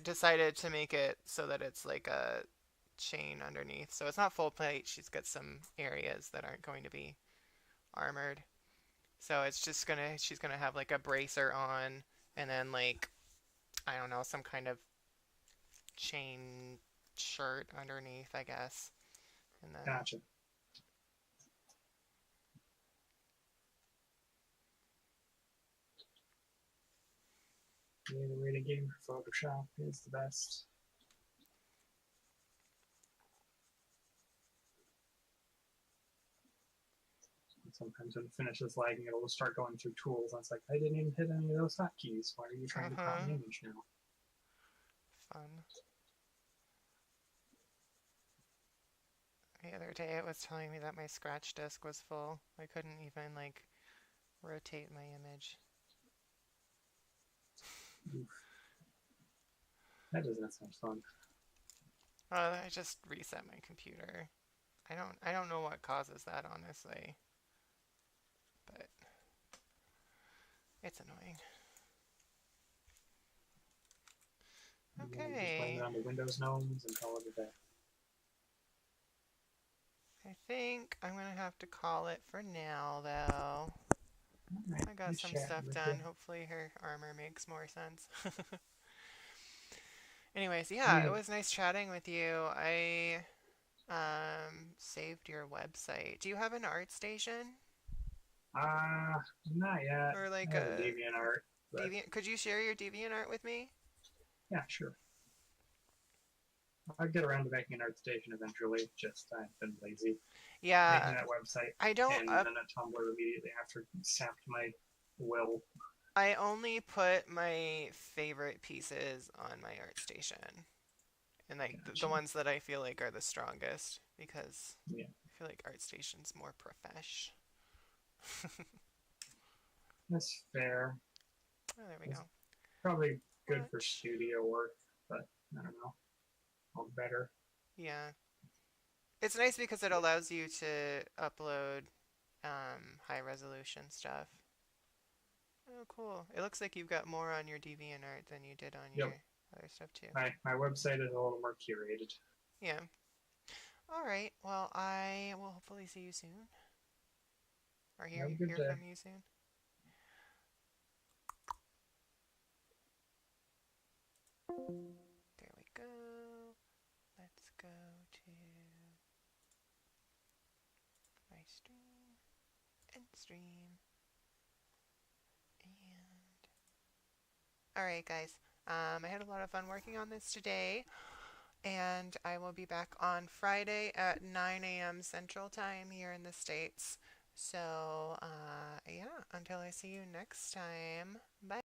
decided to make it so that it's like a chain underneath. So it's not full plate. She's got some areas that aren't going to be armored. So it's just gonna she's gonna have like a bracer on and then like I don't know, some kind of chain shirt underneath, I guess. And then Gotcha. Yeah, the reading game for Photoshop is the best. Sometimes when it finishes lagging, it'll just start going through tools. And it's like, I didn't even hit any of those hotkeys. Why are you trying to crop uh-huh. my image now? Fun. The other day it was telling me that my scratch disk was full. I couldn't even like rotate my image. Oof. That doesn't sound fun. I just reset my computer. I don't know what causes that honestly, but it's annoying. You just blame it Okay. on the Windows gnomes and call it a day. I think I'm gonna have to call it for now though. All right, I got nice some chatting stuff with you. done. Hopefully her armor makes more sense. Anyways, yeah, it Yeah. was nice chatting with you. I saved your website. Do you have an art station Not yet. or like I have a a DeviantArt, but Deviant? Could you share your DeviantArt with me? yeah, sure. I'll get around to making an art station eventually. Just I've been lazy making Yeah, that website, I don't and up. then a Tumblr immediately after sapped my will. I only put my favorite pieces on my art station, and like the Gotcha. ones that I feel like are the strongest because Yeah, I feel like art station's more profesh. that's fair. Oh, there we That's go. probably good for What? studio work, but I don't know. All better. Yeah. It's nice because it allows you to upload high resolution stuff. Oh, cool. It looks like you've got more on your DeviantArt than you did on Yep. your other stuff too. My website is a little more curated. Yeah. All right. Well, I will hopefully see you soon or Have a good hear day. from you soon. There we go. Let's go to my stream and stream. And all right, guys. I had a lot of fun working on this today, and I will be back on Friday at 9 a.m. Central Time here in the States. So, yeah, until I see you next time, bye.